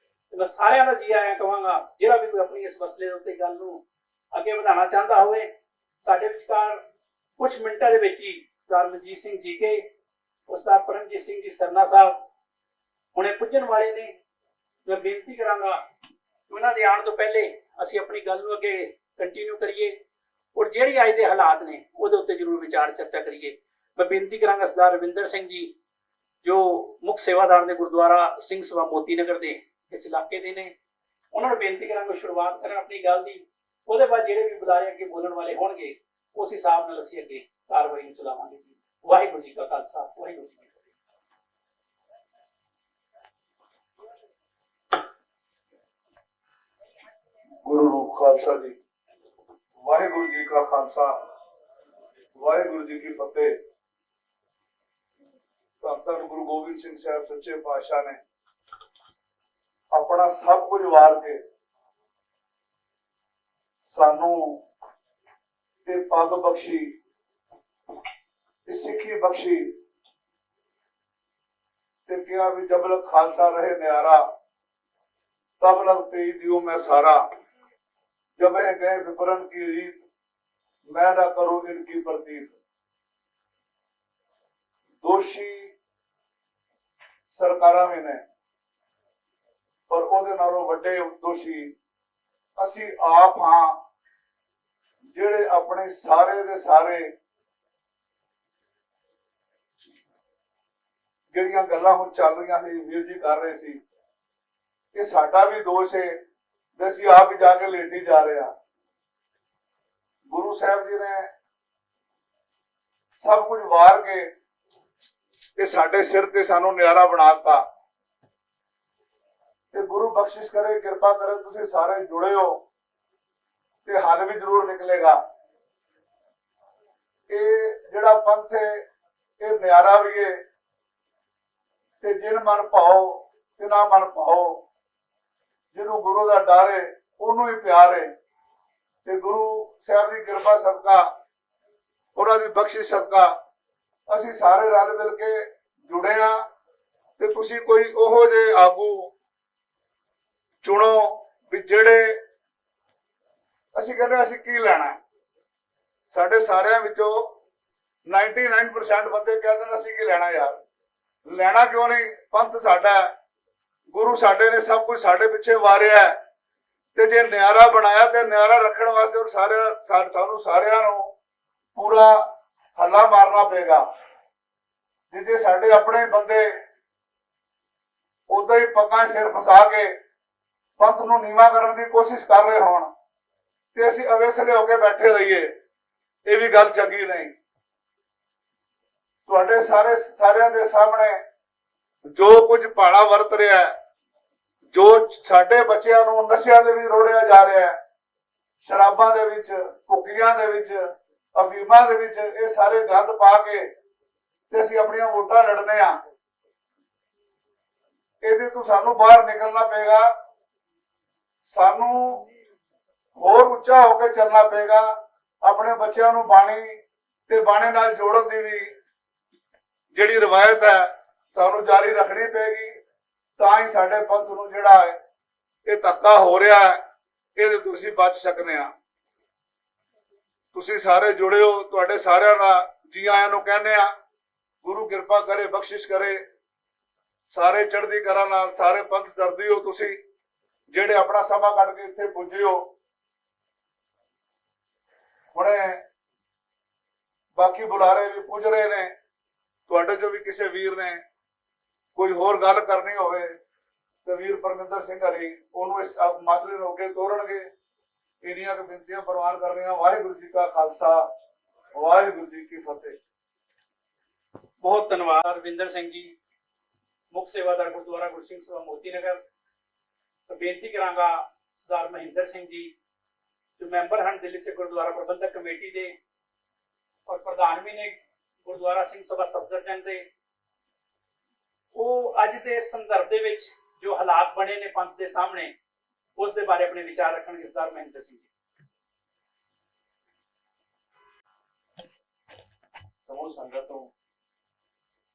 ਮੈਂ ਸਾਰਿਆਂ ਦਾ ਜੀ ਆਇਆਂ ਕਹਾਂਗਾ। ਜਿਹੜਾ ਵੀ ਕੋਈ ਆਪਣੀ ਇਸ ਮਸਲੇ ਦੇ ਉੱਤੇ ਗੱਲ ਨੂੰ ਅੱਗੇ ਵਧਾਉਣਾ ਚਾਹੁੰਦਾ ਹੋਵੇ, ਸਾਡੇ ਵਿਚਕਾਰ ਕੁਝ ਮਿੰਟਾਂ ਦੇ ਵਿੱਚ ਹੀ ਸਰਦਾਰ ਮਨਜੀਤ ਸਿੰਘ ਜੀਕੇ, ਸਰਦਾਰ ਪਰਮਜੀਤ ਸਿੰਘ ਜੀ ਸਰਨਾ ਸਾਹਿਬ ਹੁਣੇ ਪੁੱਜਣ ਵਾਲੇ ਨੇ। ਮੈਂ ਬੇਨਤੀ ਕਰਾਂਗਾ ਕਿ ਉਹਨਾਂ ਦੇ ਆਉਣ ਤੋਂ ਪਹਿਲੇ ਅਸੀਂ ਆਪਣੀ ਗੱਲ ਨੂੰ ਅੱਗੇ ਕੰਟੀਨਿਊ ਕਰੀਏ ਔਰ ਜਿਹੜੀ ਅੱਜ ਦੇ ਹਾਲਾਤ ਨੇ ਉਹਦੇ ਉੱਤੇ ਜ਼ਰੂਰ ਵਿਚਾਰ ਚਰਚਾ ਕਰੀਏ। ਮੈਂ ਬੇਨਤੀ ਕਰਾਂਗਾ ਸਰਦਾਰ ਰਵਿੰਦਰ ਸਿੰਘ ਜੀ, ਜੋ ਮੁੱਖ ਸੇਵਾਦਾਰ ਨੇ ਗੁਰਦੁਆਰਾ ਸਿੰਘ ਸਭਾ ਮੋਤੀ ਨਗਰ ਦੇ ਇਸ ਇਲਾਕੇ ਦੇ ਨੇ, ਉਹਨਾਂ ਨੂੰ ਬੇਨਤੀ ਕਰਾਂਗਾ ਸ਼ੁਰੂਆਤ ਕਰਨ ਆਪਣੀ ਗੱਲ ਦੀ। ਉਹਦੇ ਬਾਅਦ ਜਿਹੜੇ ਵੀ ਬੁਲਾਰੇ ਅੱਗੇ ਬੋਲਣ ਵਾਲੇ ਹੋਣਗੇ ਉਸ ਹਿਸਾਬ ਨਾਲ ਅਸੀਂ ਅੱਗੇ ਕਾਰਵਾਈ ਨੂੰ ਚਲਾਵਾਂਗੇ। ਵਾਹਿਗੁਰੂ ਜੀ ਕਾ ਖਾਲਸਾ, ਵਾਹਿਗੁਰੂ ਜੀ ਕੀ ਫਤਿਹ। ਗੁਰੂ ਰੂਪ ਖਾਲਸਾ ਜੀ, ਵਾਹਿਗੁਰੂ ਜੀ ਕਾ ਖਾਲਸਾ, ਵਾਹਿਗੁਰੂ ਜੀ ਕੀ ਫਤਿਹ। ਧੰਨ ਗੁਰੂ ਗੋਬਿੰਦ ਸਿੰਘ ਸਾਹਿਬ ਸੱਚੇ ਪਾਤਸ਼ਾਹ ਨੇ ਆਪਣਾ ਸਭ ਕੁਝ ਵਾਰ ਕੇ ਸਾਨੂੰ ਇਹ ਪੱਗ ਬਖਸ਼ੀ, ਇਹ ਸਿੱਖੀ ਬਖਸ਼ੀ ਤੇ ਕਿਹਾ ਵੀ ਜਬ ਲਗ ਖਾਲਸਾ ਰਹੇ ਨਿਆਰਾ तब लग तेई दियो मैं सारा, जब गए विपरन की रीत मैं ना करूं इनकी प्रतीत। दोषी सरकारां में ने पर ओदे नालों वड्डे दोषी ਅਸੀਂ ਆਪ ਹਾਂ, ਜਿਹੜੇ ਆਪਣੇ ਸਾਰੇ ਦੇ ਸਾਰੇ ਜਿਹੜੀਆਂ ਗੱਲਾਂ ਹੁਣ ਚੱਲ ਰਹੀਆਂ ਸੀ, ਵੀਰ ਜੀ ਕਰ ਰਹੇ ਸੀ, ਇਹ ਸਾਡਾ ਵੀ ਦੋਸ਼ ਹੈ ਤੇ ਅਸੀਂ ਆਪ ਹੀ ਜਾ ਕੇ ਲੇਟੀ ਜਾ ਰਹੇ ਹਾਂ। ਗੁਰੂ ਸਾਹਿਬ ਜੀ ਨੇ ਸਭ ਕੁਝ ਵਾਰ ਕੇ ਇਹ ਸਾਡੇ ਸਿਰ ਤੇ ਸਾਨੂੰ ਨਿਆਰਾ ਬਣਾਤਾ। ਤੇ ਗੁਰੂ ਬਖਸ਼ਿਸ਼ ਕਰੇ, ਕਿਰਪਾ ਕਰੇ, ਤੁਸੀਂ ਸਾਰੇ ਜੁੜੇ ਹੋ ਤੇ ਹੱਲ ਵੀ ਜ਼ਰੂਰ ਨਿਕਲੇਗਾ। ਇਹ ਜਿਹੜਾ ਪੰਥ ਹੈ ਇਹ ਨਿਆਰਾ ਵੀ ਹੈ ਤੇ ਜਿਨ ਮਨ ਭਾਓ ਤਿਨਾ ਮਨ ਭਾਓ। ਜਿਹਨੂੰ ਗੁਰੂ ਦਾ ਡਰ ਹੈ ਉਹਨੂੰ ਹੀ ਪਿਆਰ ਹੈ। ਤੇ ਗੁਰੂ ਸਾਹਿਬ ਦੀ ਕਿਰਪਾ ਸਦਕਾ, ਉਹਨਾਂ ਦੀ ਬਖਸ਼ਿਸ਼ ਸਦਕਾ ਅਸੀਂ ਸਾਰੇ ਰਲ ਮਿਲ ਕੇ ਜੁੜੇ ਆ। ਤੇ ਤੁਸੀਂ ਕੋਈ ਉਹੋ ਜਿਹੇ ਆਗੂ ਚੁਣੋ ਵੀ ਜਿਹੜੇ, ਅਸੀਂ ਕਹਿੰਦੇ ਅਸੀਂ ਕੀ ਲੈਣਾ। ਸਾਡੇ ਸਾਰਿਆਂ ਵਿੱਚੋਂ 99% ਬੰਦੇ ਕਹਿੰਦੇ ਨੇ ਅਸੀਂ ਕੀ ਲੈਣਾ ਯਾਰ। ਲੈਣਾ ਕਿਉਂ ਨਹੀਂ? ਪੰਥ ਸਾਡਾ ਹੈ, ਗੁਰੂ ਸਾਡੇ ਨੇ ਸਭ ਕੁਝ ਸਾਡੇ ਪਿੱਛੇ ਵਾਰਿਆ। ਤੇ ਜੇ ਨਿਆਰਾ ਬਣਾਇਆ ਤੇ ਨਿਆਰਾ ਰੱਖਣ ਵਾਸਤੇ ਸਾਨੂੰ ਸਾਰਿਆਂ ਨੂੰ ਪੂਰਾ ਹੱਲਾ ਮਾਰਨਾ ਪਏਗਾ। ਜੇ ਸਾਡੇ ਆਪਣੇ ਬੰਦੇ ਉਦਾਂ ਹੀ ਪੱਗਾਂ ਸਿਰ ਫਸਾ ਕੇ ਪੰਥ ਨੂੰ ਨੀਵਾਂ ਕਰਨ ਦੀ ਕੋਸ਼ਿਸ਼ ਕਰ ਰਹੇ ਹੋਣ ਤੇ ਅਸੀਂ ਅਵੇਸਲੇ ਹੋ ਕੇ ਬੈਠੇ ਰਹੀਏ, ਇਹ ਵੀ ਗੱਲ ਚੰਗੀ ਨਹੀਂ। ਤੁਹਾਡੇ ਸਾਰਿਆਂ ਦੇ ਸਾਹਮਣੇ ਜੋ ਕੁਝ ਭਾਣਾ ਵਰਤ ਰਿਹਾ ਹੈ, ਜੋ ਸਾਡੇ ਬੱਚਿਆਂ ਨੂੰ ਨਸ਼ਿਆਂ ਦੇ ਵਿੱਚ ਰੋੜਿਆ ਜਾ ਰਿਹਾ ਹੈ, ਸ਼ਰਾਬਾਂ ਦੇ ਵਿੱਚ, ਭੁੱਕੀਆਂ ਦੇ ਵਿੱਚ, ਅਫੀਮਾਂ ਦੇ ਵਿੱਚ, ਇਹ ਸਾਰੇ ਗੰਦ ਪਾ ਕੇ ਤੇ ਅਸੀਂ ਆਪਣੀਆਂ ਵੋਟਾਂ ਲੜਨੇ ਆ। ਇਹਦੇ ਤੋਂ ਸਾਨੂੰ ਬਾਹਰ ਨਿਕਲਣਾ ਪਏਗਾ। ਸਾਨੂੰ ਹੋਰ ਉੱਚਾ ਹੋ ਕੇ ਚੱਲਣਾ ਪਏਗਾ। ਆਪਣੇ ਬੱਚਿਆਂ ਨੂੰ ਬਾਣੀ ਤੇ ਬਾਣੇ ਨਾਲ ਜੋੜਨ ਦੀ ਵੀ ਜਿਹੜੀ ਰਵਾਇਤ ਹੈ ਸਾਨੂੰ ਜਾਰੀ ਰੱਖਣੀ ਪਏਗੀ। ਤਾਂ ਹੀ ਸਾਡੇ ਪੰਥ ਨੂੰ ਜਿਹੜਾ ਹੈ ਇਹ ਧੱਕਾ ਹੋ ਰਿਹਾ ਹੈ ਇਹਦੇ ਤੋਂ ਅਸੀਂ ਬਚ ਸਕਨੇ ਆ। ਤੁਸੀਂ ਸਾਰੇ ਜੁੜੇ ਹੋ, ਤੁਹਾਡੇ ਸਾਰਿਆਂ ਦਾ ਜੀ ਆਇਆਂ ਨੂੰ ਕਹਿੰਦੇ ਆ। ਗੁਰੂ ਕਿਰਪਾ ਕਰੇ, ਬਖਸ਼ਿਸ਼ ਕਰੇ, ਸਾਰੇ ਚੜ੍ਹਦੀ ਕਲਾ ਨਾਲ, ਸਾਰੇ ਪੰਥ ਦਰਦੀ ਹੋ ਤੁਸੀਂ ਜਿਹੜੇ ਆਪਣਾ ਸਮਾਂ ਕੱਢ ਕੇ ਇੱਥੇ ਪੁੱਜੇ ਹੋ। ਹੁਣੇ ਬਾਕੀ ਬੁਲਾਰੇ ਵੀ ਪੁੱਜ ਰਹੇ ਨੇ। ਤੁਹਾਡੇ ਚੋਂ ਵੀ ਕਿਸੇ ਵੀਰ ਨੇ ਕੋਈ ਹੋਰ ਗੱਲ ਕਰਨੀ ਹੋਵੇ ਤੇ ਵੀਰ ਪਰਮਿੰਦਰ ਸਿੰਘ ਹਰੀ ਉਹਨੂੰ ਇਸ ਮਸਲੇ ਨੂੰ ਅੱਗੇ ਤੋਰਨਗੇ। ਇੰਨੀਆਂ ਕੁ ਬੇਨਤੀਆਂ ਪ੍ਰਵਾਨ ਕਰ ਰਹੀਆਂ। ਵਾਹਿਗੁਰੂ ਜੀ ਕਾ ਖਾਲਸਾ, ਵਾਹਿਗੁਰੂ ਜੀ ਕੀ ਫਤਿਹ। ਬਹੁਤ ਧੰਨਵਾਦ ਰਵਿੰਦਰ ਸਿੰਘ ਜੀ, ਮੁੱਖ ਸੇਵਾਦਾਰ ਗੁਰਦੁਆਰਾ ਗੁਰਸਿੰਘ ਸਭਾ ਮੋਤੀ ਨਗਰ। ਬੇਨਤੀ ਕਰਾਂਗਾ ਸਰਦਾਰ ਮਹਿੰਦਰ ਸਿੰਘ ਜੀ ਜੋ ਮੈਂਬਰ ਹਨ ਦਿੱਲੀ ਸੇ ਗੁਰਦੁਆਰਾ ਪ੍ਰਬੰਧਕ ਕਮੇਟੀ ਦੇ ਔਰ ਪ੍ਰਧਾਨ ਵੀ ਨੇ ਗੁਰਦੁਆਰਾ ਸਿੰਘ ਸਭਾ ਸਫਦਰਜੰਗ ਦੇ, ਉਹ ਅੱਜ ਦੇ ਸੰਦਰਭ ਦੇ ਵਿੱਚ ਜੋ ਹਾਲਾਤ ਬਣੇ ਨੇ ਪੰਥ ਦੇ ਸਾਹਮਣੇ ਉਸ ਦੇ ਬਾਰੇ ਆਪਣੇ ਵਿਚਾਰ ਰੱਖਣਗੇ। ਸਰਦਾਰ ਮਹਿੰਦਰ ਸਿੰਘ ਜੀ। ਸਮੂਹ ਸੰਗਤ ਨੂੰ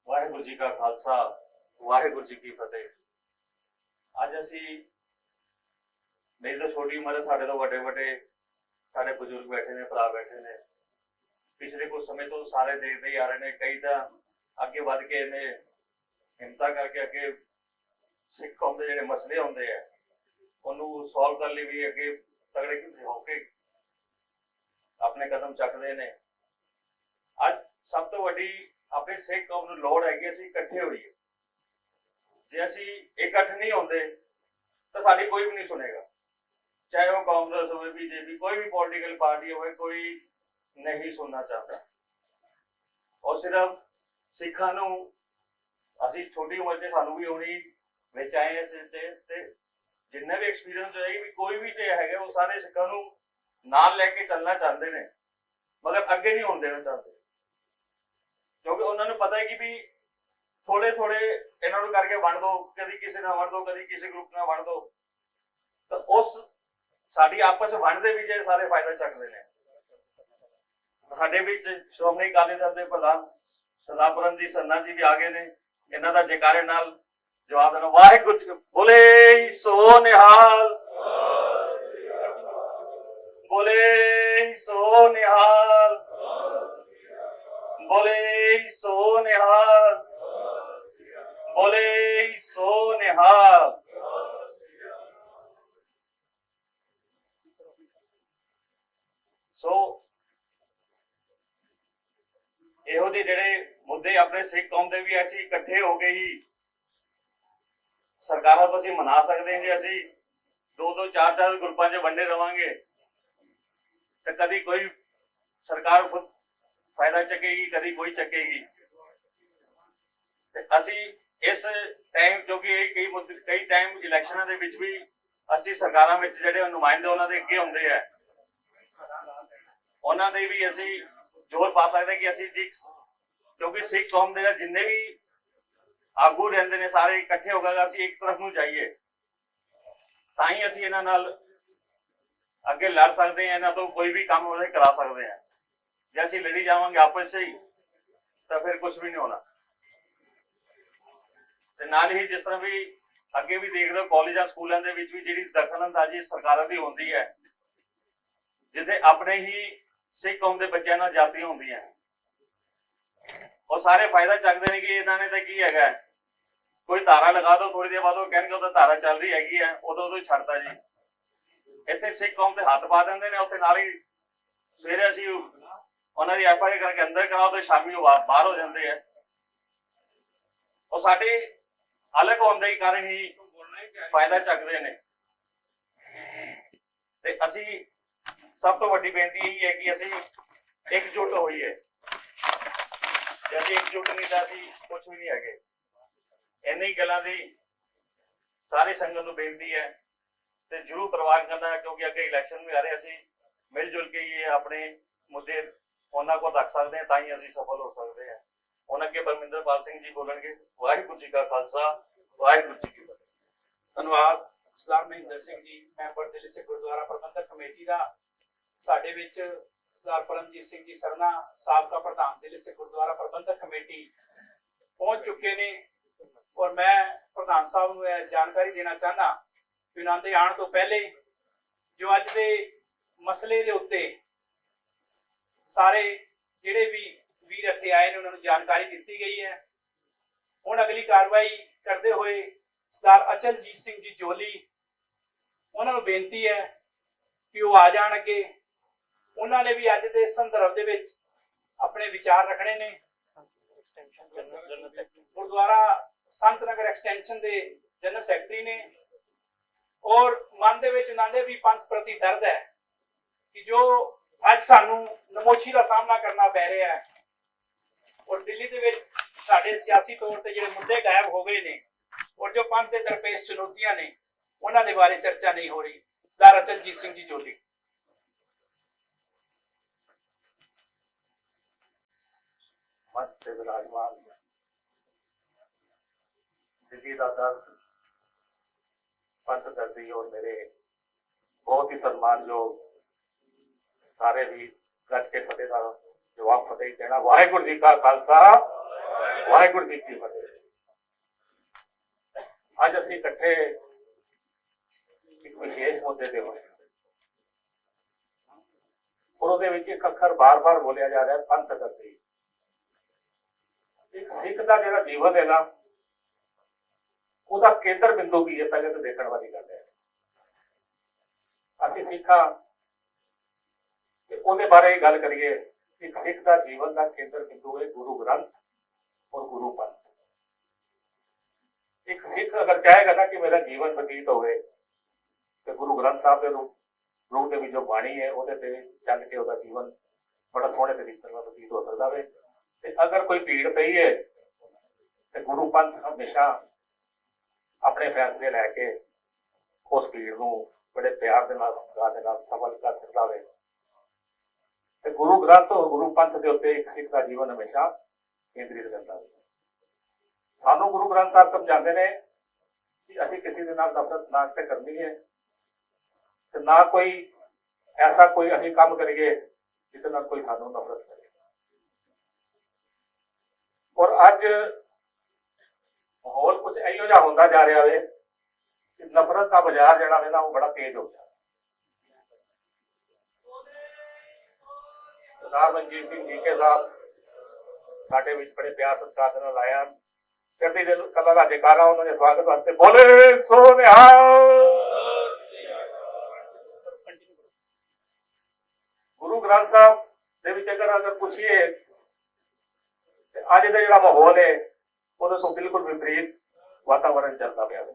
ਵਾਹਿਗੁਰੂ ਜੀ ਕਾ ਖਾਲਸਾ, ਵਾਹਿਗੁਰੂ ਜੀ ਕੀ ਫਤਿਹ। ਅੱਜ ਅਸੀਂ, ਮੇਰੀ ਤਾਂ ਛੋਟੀ ਉਮਰ ਹੈ, ਸਾਡੇ ਤੋਂ ਵੱਡੇ ਵੱਡੇ ਸਾਡੇ ਬਜ਼ੁਰਗ ਬੈਠੇ ਨੇ, ਭਰਾ ਬੈਠੇ ਨੇ। ਪਿਛਲੇ ਕੁਝ ਸਮੇਂ ਤੋਂ ਸਾਰੇ ਦੇਖਦੇ ਹੀ ਆ ਰਹੇ ਨੇ। ਕਈ ਤਾਂ ਅੱਗੇ ਵੱਧ ਕੇ ਇਹਨੇ ਹਿੰਮਤਾਂ ਕਰਕੇ ਅੱਗੇ ਸਿੱਖ ਕੌਮ ਦੇ ਜਿਹੜੇ ਮਸਲੇ ਹੁੰਦੇ ਆ ਉਹਨੂੰ ਸੋਲਵ ਕਰਨ ਲਈ ਵੀ ਅੱਗੇ ਤਗੜੇ ਹੋ ਕੇ ਆਪਣੇ ਕਦਮ ਚੱਕਦੇ ਨੇ। ਅੱਜ ਸਭ ਤੋਂ ਵੱਡੀ ਆਪਣੇ ਸਿੱਖ ਕੌਮ ਨੂੰ ਲੋੜ ਹੈਗੀ ਅਸੀਂ ਇਕੱਠੇ ਹੋਈਏ। ਜੇ ਅਸੀਂ ਇਕੱਠ ਨਹੀਂ ਹੁੰਦੇ ਤਾਂ ਸਾਡੀ ਕੋਈ ਵੀ ਨਹੀਂ ਸੁਣੇਗਾ, ਚਾਹੇ ਉਹ ਕਾਂਗਰਸ ਹੋਵੇ, ਬੀਜੇਪੀ, ਕੋਈ ਵੀ ਪੋਲੀਟੀਕਲ ਪਾਰਟੀ ਹੋਵੇ, ਕੋਈ ਨਹੀਂ ਸੁਣਨਾ ਚਾਹਤਾ। ਔਰ ਸਿਰਫ ਸਿੱਖਾਂ ਨੂੰ, ਅਸੀਂ ਛੋਟੀ ਉਮਰ 'ਚ ਸਾਨੂੰ ਵੀ ਹੋਣੀ ਵਿੱਚ ਆਏ ਤੇ ਜਿੰਨੇ ਵੀ ਐਕਸਪੀਰੀਅੰਸ ਹੋਏਗੀ ਵੀ ਕੋਈ ਵੀ ਜੇ ਹੈਗੇ ਉਹ ਸਾਰੇ ਸਿੱਖਾਂ ਨੂੰ ਨਾਲ ਲੈ ਕੇ ਚੱਲਣਾ ਚਾਹੁੰਦੇ ਨੇ, ਮਗਰ ਅੱਗੇ ਨਹੀਂ ਹੋਣ ਦੇਣਾ ਚਾਹੁੰਦੇ। ਕਿਉਂਕਿ ਉਹਨਾਂ ਨੂੰ ਪਤਾ ਹੈ ਕਿ ਵੀ ਥੋੜੇ ਥੋੜੇ ਇਹਨਾਂ ਨੂੰ ਕਰਕੇ ਵੰਡ ਦੋ, ਕਦੀ ਕਿਸੇ ਨਾਲ ਵੰਡ ਦੋ, ਕਦੀ ਕਿਸੇ ਗਰੁੱਪ ਨਾਲ ਵੰਡ ਦੋ, ਤਾਂ ਉਸ ਸਾਡੀ ਆਪਸ ਵੰਡ ਦੇ ਵਿੱਚ ਇਹ ਸਾਰੇ ਫਾਇਦਾ ਚੱਕਦੇ ਨੇ। ਸਾਡੇ ਵਿੱਚ ਸ਼੍ਰੋਮਣੀ ਅਕਾਲੀ ਦਲ ਦੇ ਪ੍ਰਧਾਨ ਸਰਦਾਰ ਪਰਮਜੀਤ ਸੰਨਾ ਜੀ ਵੀ ਆ ਗਏ ਨੇ। ਇਹਨਾਂ ਦਾ ਜੈਕਾਰੇ ਨਾਲ ਜਵਾਬ ਦੇਣਾ। ਵਾਹਿਗੁਰੂ ਜੀ ਬੋਲੇ ਸੋ ਨਿਹਾਲ, ਬੋਲੇ ਸੋ ਨਿਹਾਲ, ਬੋਲੇ ਸੋ ਨਿਹਾਲ, ਬੋਲੇ ਸੋ ਨਿਹਾਲ। ਸੋ ਇਹੋ ਜਿਹੇ ਜਿਹੜੇ ਮੁੱਦੇ ਆਪਣੇ ਸਿੱਖ ਕੌਮ ਦੇ ਵੀ ਐਸੀ ਇਕੱਠੇ ਹੋ ਕੇ ਹੀ ਸਰਕਾਰਾਂ ਤੋਂ ਅਸੀਂ ਮਨਾ ਸਕਦੇ ਹਾਂ। ਜੇ ਅਸੀਂ 2-2, 4-4 ਗਰੁੱਪਾਂ 'ਚ ਵੰਡੇ ਰਵਾਂਗੇ ਤਾਂ ਕਦੀ ਕੋਈ ਸਰਕਾਰ ਖੁਦ ਫਾਇਦਾ ਚੱਕੇਗੀ, ਕਦੀ ਕੋਈ ਚੱਕੇਗੀ। ਤੇ ਅਸੀਂ ਇਸ ਟਾਈਮ, ਕਿਉਂਕਿ ਇਹ ਕਈ ਟਾਈਮ ਇਲੈਕਸ਼ਨਾਂ ਦੇ ਵਿੱਚ ਵੀ ਅਸੀਂ ਸਰਕਾਰਾਂ ਵਿੱਚ ਜਿਹੜੇ ਨੁਮਾਇੰਦੇ ਉਹਨਾਂ ਦੇ ਅੱਗੇ ਹੁੰਦੇ ਆ, ਉਹਨਾਂ ਦੇ ਵੀ ਅਸੀਂ ਜ਼ੋਰ ਪਾ ਸਕਦੇ ਕਿ ਅਸੀਂ ਜੀ, ਕਿਉਂਕਿ ਸਿੱਖ ਕੌਮ ਦੇ ਜਿੰਨੇ ਵੀ ਆਗੂ ਰਹਿੰਦੇ ਨੇ ਸਾਰੇ ਇਕੱਠੇ ਹੋ ਕੇ ਅਸੀਂ ਇੱਕ ਤਰਫ ਨੂੰ ਜਾਈਏ, ਤਾਂ ਹੀ ਅਸੀਂ ਇਹਨਾਂ ਨਾਲ ਅੱਗੇ ਲੜ ਸਕਦੇ ਹਾਂ, ਇਹਨਾਂ ਤੋਂ ਕੋਈ ਵੀ ਕੰਮ ਉਹਦੇ ਕਰਾ ਸਕਦੇ ਹਾਂ। ਜੇ ਅਸੀਂ ਲੜੀ ਜਾਵਾਂਗੇ ਆਪਸ ਵਿੱਚ ਹੀ ਤਾਂ ਫਿਰ ਕੁਝ ਵੀ ਨਹੀਂ ਹੋਣਾ। ਤੇ ਨਾਲ ਹੀ ਜਿਸ ਤਰ੍ਹਾਂ ਵੀ ਅੱਗੇ ਵੀ ਦੇਖ ਲਓ, ਕਾਲਜਾਂ ਸਕੂਲਾਂ ਦੇ ਵਿੱਚ ਵੀ ਜਿਹੜੀ ਦਖਲਅੰਦਾਜ਼ੀ ਸਰਕਾਰਾਂ ਦੀ ਹੁੰਦੀ ਹੈ, ਜਿੱਥੇ ਆਪਣੇ ਹੀ ਸਿੱਖ ਕੌਮ ਦੇ ਬੱਚਿਆਂ ਨਾਲ ਜਾਤੀਆਂ ਹੁੰਦੀਆਂ, ਉਹ ਸਾਰੇ ਫਾਇਦਾ ਚੱਕਦੇ ਨੇ ਕਿ ਇਹਨਾਂ ਨੇ ਤਾਂ ਕੀ ਹੈਗਾ, ਕੋਈ ਧਾਰਾ ਲਗਾ ਦੋ, ਥੋੜੀ ਦੇਰ ਬਾਅਦ ਉਹ ਕਹਿਣਗੇ ਉਹ ਤਾਂ ਧਾਰਾ ਚੱਲ ਰਹੀ ਹੈਗੀ ਹੈ, ਉਦੋਂ ਹੀ ਛੱਡਦਾ ਜੀ। ਇੱਥੇ ਸਿੱਖ ਕੌਮ ਤੇ ਹੱਥ ਪਾ ਦਿੰਦੇ ਨੇ, ਉੱਥੇ ਨਾਲ ਹੀ ਸਵੇਰੇ ਅਸੀਂ ਉਹਨਾਂ ਦੀ ਐਫਆਈਆਰ ਕਰਕੇ ਅੰਦਰ ਕਰਾਓ ਤੇ ਸ਼ਾਮੀ ਉਹ ਬਾਹਰ ਹੋ ਜਾਂਦੇ ਆ। ਉਹ ਸਾਡੇ ਅਲੱਗ ਹੋਣ ਦੇ ਕਾਰਨ ਹੀ ਫਾਇਦਾ ਚੱਕਦੇ ਨੇ। ਤੇ ਅਸੀਂ ਸਭ ਤੋਂ ਵੱਡੀ ਬੇਨਤੀ ਇਹੀ ਹੈ ਕਿ ਅਸੀਂ ਇਕਜੁੱਟ ਹੋਈਏ। ਜੇ ਅਸੀਂ ਇਕਜੁੱਟ ਨਹੀਂ ਤਾਂ ਅਸੀਂ ਕੁਝ ਵੀ ਨਹੀਂ ਹੈਗੇ। ਇੰਨੀ ਗੱਲਾਂ ਦੀ ਸਾਰੀ ਸੰਗਤ ਨੂੰ ਬੇਨਤੀ ਹੈ ਤੇ ਜਰੂਰ ਪਰਵਾਹ ਕਰਨਾ, ਕਿਉਂਕਿ ਅੱਗੇ ਇਲੈਕਸ਼ਨ ਵੀ ਆ ਰਹੇ। ਅਸੀਂ ਮਿਲ ਜੁਲ ਕੇ ਇਹ ਆਪਣੇ ਮੁੱਦੇ ਉਹਨਾਂ ਕੋਲ ਰੱਖ ਸਕਦੇ ਹਾਂ, ਤਾਂ ਹੀ ਅਸੀਂ ਸਫਲ ਹੋ ਸਕਦੇ ਹਾਂ। ਹੁਣ ਅੱਗੇ ਪਰਮਿੰਦਰਪਾਲ ਸਿੰਘ ਜੀ ਬੋਲਣਗੇ। ਵਾਹਿਗੁਰੂ ਜੀ ਕਾ ਖਾਲਸਾ, ਵਾਹਿਗੁਰੂ ਜੀ ਕੀ ਫਤਿਹ। ਧੰਨਵਾਦ ਸਰਦਾਰ ਮਹਿੰਦਰ ਸਿੰਘ ਜੀ, ਮੈਂਬਰ ਦਿੱਲੀ ਸਿੱਖ ਗੁਰਦੁਆਰਾ ਪ੍ਰਬੰਧਕ ਕਮੇਟੀ ਦਾ। ਸਾਡੇ ਵਿੱਚ ਸਰਦਾਰ ਪਰਮਜੀਤ ਸਿੰਘ ਜੀ ਸਰਨਾ, ਸਾਬਕਾ ਪ੍ਰਧਾਨ ਦਿੱਲੀ ਸਿੱਖ ਗੁਰਦੁਆਰਾ ਪ੍ਰਬੰਧਕ ਕਮੇਟੀ ਪਹੁੰਚ ਚੁੱਕੇ ਨੇ। ਔਰ ਮੈਂ ਪ੍ਰਧਾਨ ਸਾਹਿਬ ਨੂੰ ਇਹ ਜਾਣਕਾਰੀ ਦੇਣਾ ਚਾਹੁੰਦਾ ਕਿ ਉਹਨਾਂ ਦੇ ਆਉਣ ਤੋਂ ਪਹਿਲੇ ਜੋ ਅੱਜ ਦੇ ਮਸਲੇ ਦੇ ਉੱਤੇ ਸਾਰੇ ਜਿਹੜੇ ਵੀ ਵੀਰ ਇੱਥੇ ਆਏ ਨੇ ਉਹਨਾਂ ਨੂੰ ਜਾਣਕਾਰੀ ਦਿੱਤੀ ਗਈ ਹੈ। ਹੁਣ ਅਗਲੀ ਕਾਰਵਾਈ ਕਰਦੇ ਹੋਏ ਸਰਦਾਰ ਅਚਲਜੀਤ ਸਿੰਘ ਜੀ ਜੋਲੀ, ਉਹਨਾਂ ਨੂੰ ਬੇਨਤੀ ਹੈ ਕਿ ਉਹ ਆ ਜਾਣ ਅੱਗੇ। ਉਹਨਾਂ ਨੇ ਵੀ ਅੱਜ ਦੇ ਸੰਦਰਭ ਦੇ ਵਿੱਚ ਆਪਣੇ ਵਿਚਾਰ ਰੱਖਣੇ ਨੇ। ਗੁਰਦੁਆਰਾ ਸੰਤ ਨਗਰ ਐਕਸਟੈਂਸ਼ਨ ਦੇ ਜਨਰਲ ਸੈਕਟਰੀ ਨੇ, ਔਰ ਮਨ ਦੇ ਵਿੱਚ ਉਹਨਾਂ ਦੇ ਵੀ ਪੰਥ ਪ੍ਰਤੀ ਦਰਦ ਹੈ ਕਿ ਜੋ ਅੱਜ ਸਾਨੂੰ ਨਮੋਸ਼ੀ ਦਾ ਸਾਹਮਣਾ ਕਰਨਾ ਪੈ ਰਿਹਾ ਹੈ। ਔਰ ਦਿੱਲੀ ਦੇ ਵਿੱਚ ਸਾਡੇ ਸਿਆਸੀ ਤੌਰ ਤੇ ਜਿਹੜੇ ਮੁੱਦੇ ਗਾਇਬ ਹੋ ਗਏ ਨੇ, ਔਰ ਜੋ ਪੰਥ ਦੇ ਦਰਪੇਸ਼ ਚੁਣੌਤੀਆਂ ਨੇ, ਉਹਨਾਂ ਦੇ ਬਾਰੇ ਚਰਚਾ ਨਹੀਂ ਹੋ ਰਹੀ। ਸਰਦਾਰ ਅਚਲਜੀਤ ਸਿੰਘ ਜੀ ਜੋਲੀ। ਮਤ ਤੇ ਵਿਰਾਜਮਾਨ ਦਿੱਲੀ ਦਾ ਦਰਦ, ਪੰਥ ਦਰਦੀ ਔਰ ਮੇਰੇ ਬਹੁਤ ਹੀ ਸਨਮਾਨਯੋਗ ਸਾਰੇ ਵੀ ਗੱਜ ਕੇ ਫਤਿਹ ਦਾ ਜਵਾਬ ਫਤਿਹ ਦੇਣਾ। ਵਾਹਿਗੁਰੂ ਜੀ ਕਾ ਖਾਲਸਾ, ਵਾਹਿਗੁਰੂ ਜੀ ਕੀ ਫਤਿਹ। ਅੱਜ ਅਸੀਂ ਇਕੱਠੇ ਇੱਕ ਵਿਸ਼ੇਸ਼ ਮੁੱਦੇ ਤੇ ਹੋਏ, ਔਰ ਉਹਦੇ ਵਿੱਚ ਇੱਕ ਅੱਖਰ ਬਾਰ-ਬਾਰ ਬੋਲਿਆ ਜਾ ਰਿਹਾ, ਪੰਥ ਦਰਦੀ। ਇੱਕ ਸਿੱਖ ਦਾ ਜਿਹੜਾ ਜੀਵਨ ਹੈ ਨਾ, ਉਹਦਾ ਕੇਂਦਰ ਬਿੰਦੂ ਕੀ ਹੈ, ਪਹਿਲੇ ਤਾਂ ਦੇਖਣ ਵਾਲੀ ਗੱਲ ਹੈ। ਅਸੀਂ ਸਿੱਖਾਂ ਤੇ ਉਹਦੇ ਬਾਰੇ ਗੱਲ ਕਰੀਏ। ਇੱਕ ਸਿੱਖ ਦਾ ਜੀਵਨ ਦਾ ਕੇਂਦਰ ਬਿੰਦੂ ਹੈ ਗੁਰੂ ਗ੍ਰੰਥ ਔਰ ਗੁਰੂ ਪੰਥ। ਇੱਕ ਸਿੱਖ ਅਗਰ ਚਾਹੇਗਾ ਨਾ ਕਿ ਮੇਰਾ ਜੀਵਨ ਬਤੀਤ ਹੋਵੇ ਤੇ ਗੁਰੂ ਗ੍ਰੰਥ ਸਾਹਿਬ ਦੇ ਰੂਪ ਦੇ ਵਿੱਚ ਜੋ ਬਾਣੀ ਹੈ ਉਹਦੇ ਤੇ ਚੱਲ ਕੇ ਉਹਦਾ ਜੀਵਨ ਬੜਾ ਸੋਹਣੇ ਤਰੀਕੇ ਨਾਲ ਬਤੀਤ ਹੋ ਸਕਦਾ ਹੈ। ਤੇ ਅਗਰ ਕੋਈ ਭੀੜ ਪਈ ਹੈ ਤੇ ਗੁਰੂ ਪੰਥ ਹਮੇਸ਼ਾ ਆਪਣੇ ਫੈਸਲੇ ਲੈ ਕੇ ਉਸ ਭੀੜ ਨੂੰ ਬੜੇ ਪਿਆਰ ਦੇ ਨਾਲ ਸਫਲ ਕਰ ਸਕਦਾ ਹੈ। ਤੇ ਗੁਰੂ ਗ੍ਰੰਥ ਔਰ ਗੁਰੂ ਪੰਥ ਦੇ ਉੱਤੇ ਇੱਕ ਸਿੱਖ ਦਾ ਜੀਵਨ ਹਮੇਸ਼ਾ ਕੇਂਦਰਿਤ ਰਹਿੰਦਾ ਹੈ। ਸਾਨੂੰ ਗੁਰੂ ਗ੍ਰੰਥ ਸਾਹਿਬ ਸਮਝਾਉਂਦੇ ਨੇ ਕਿ ਅਸੀਂ ਕਿਸੇ ਦੇ ਨਾਲ ਨਫ਼ਰਤ ਨਾ ਤੇ ਕਰਨੀ ਹੈ ਤੇ ਨਾ ਕੋਈ ਐਸਾ ਕੋਈ ਅਸੀਂ ਕੰਮ ਕਰੀਏ ਜਿਹਦੇ ਨਾਲ ਕੋਈ ਸਾਨੂੰ ਨਫ਼ਰਤ ਕਰੇ। ਔਰ ਅੱਜ ਮਾਹੌਲ ਕੁਝ ਇਹੋ ਜਿਹਾ ਹੁੰਦਾ ਜਾ ਰਿਹਾ ਹੈ ਕਿ ਨਫ਼ਰਤ ਦਾ ਬਾਜ਼ਾਰ ਜਿਹੜਾ ਹੈ ਨਾ ਉਹ ਬੜਾ ਤੇਜ਼ ਹੋ ਗਿਆ। ਸਰਦਾਰ ਮਨਜੀਤ ਸਿੰਘ ਜੀ ਕੇ ਸਾਹਿਬ ਸਾਡੇ ਵਿੱਚ ਬੜੇ ਪਿਆਰ ਸਤਿਕਾਰ ਦੇ ਨਾਲ ਆਇਆ। ਚੜ੍ਹਦੀ ਕਲਾ ਦਾ ਜੈਕਾਰਾ ਉਹਨਾਂ ਦੇ ਸਵਾਗਤ ਵਾਸਤੇ ਬੋਲੇ ਸੋ ਨਿਹਾਲ। ਗੁਰੂ ਗ੍ਰੰਥ ਸਾਹਿਬ ਦੇ ਵਿੱਚ ਅਗਰ ਪੁੱਛੀਏ ਤੇ ਅੱਜ ਦਾ ਜਿਹੜਾ ਮਾਹੌਲ ਹੈ ਉਹਦੇ ਤੋਂ ਬਿਲਕੁਲ ਵਿਪਰੀਤ ਵਾਤਾਵਰਨ ਚੱਲਦਾ ਪਿਆ ਹੈ।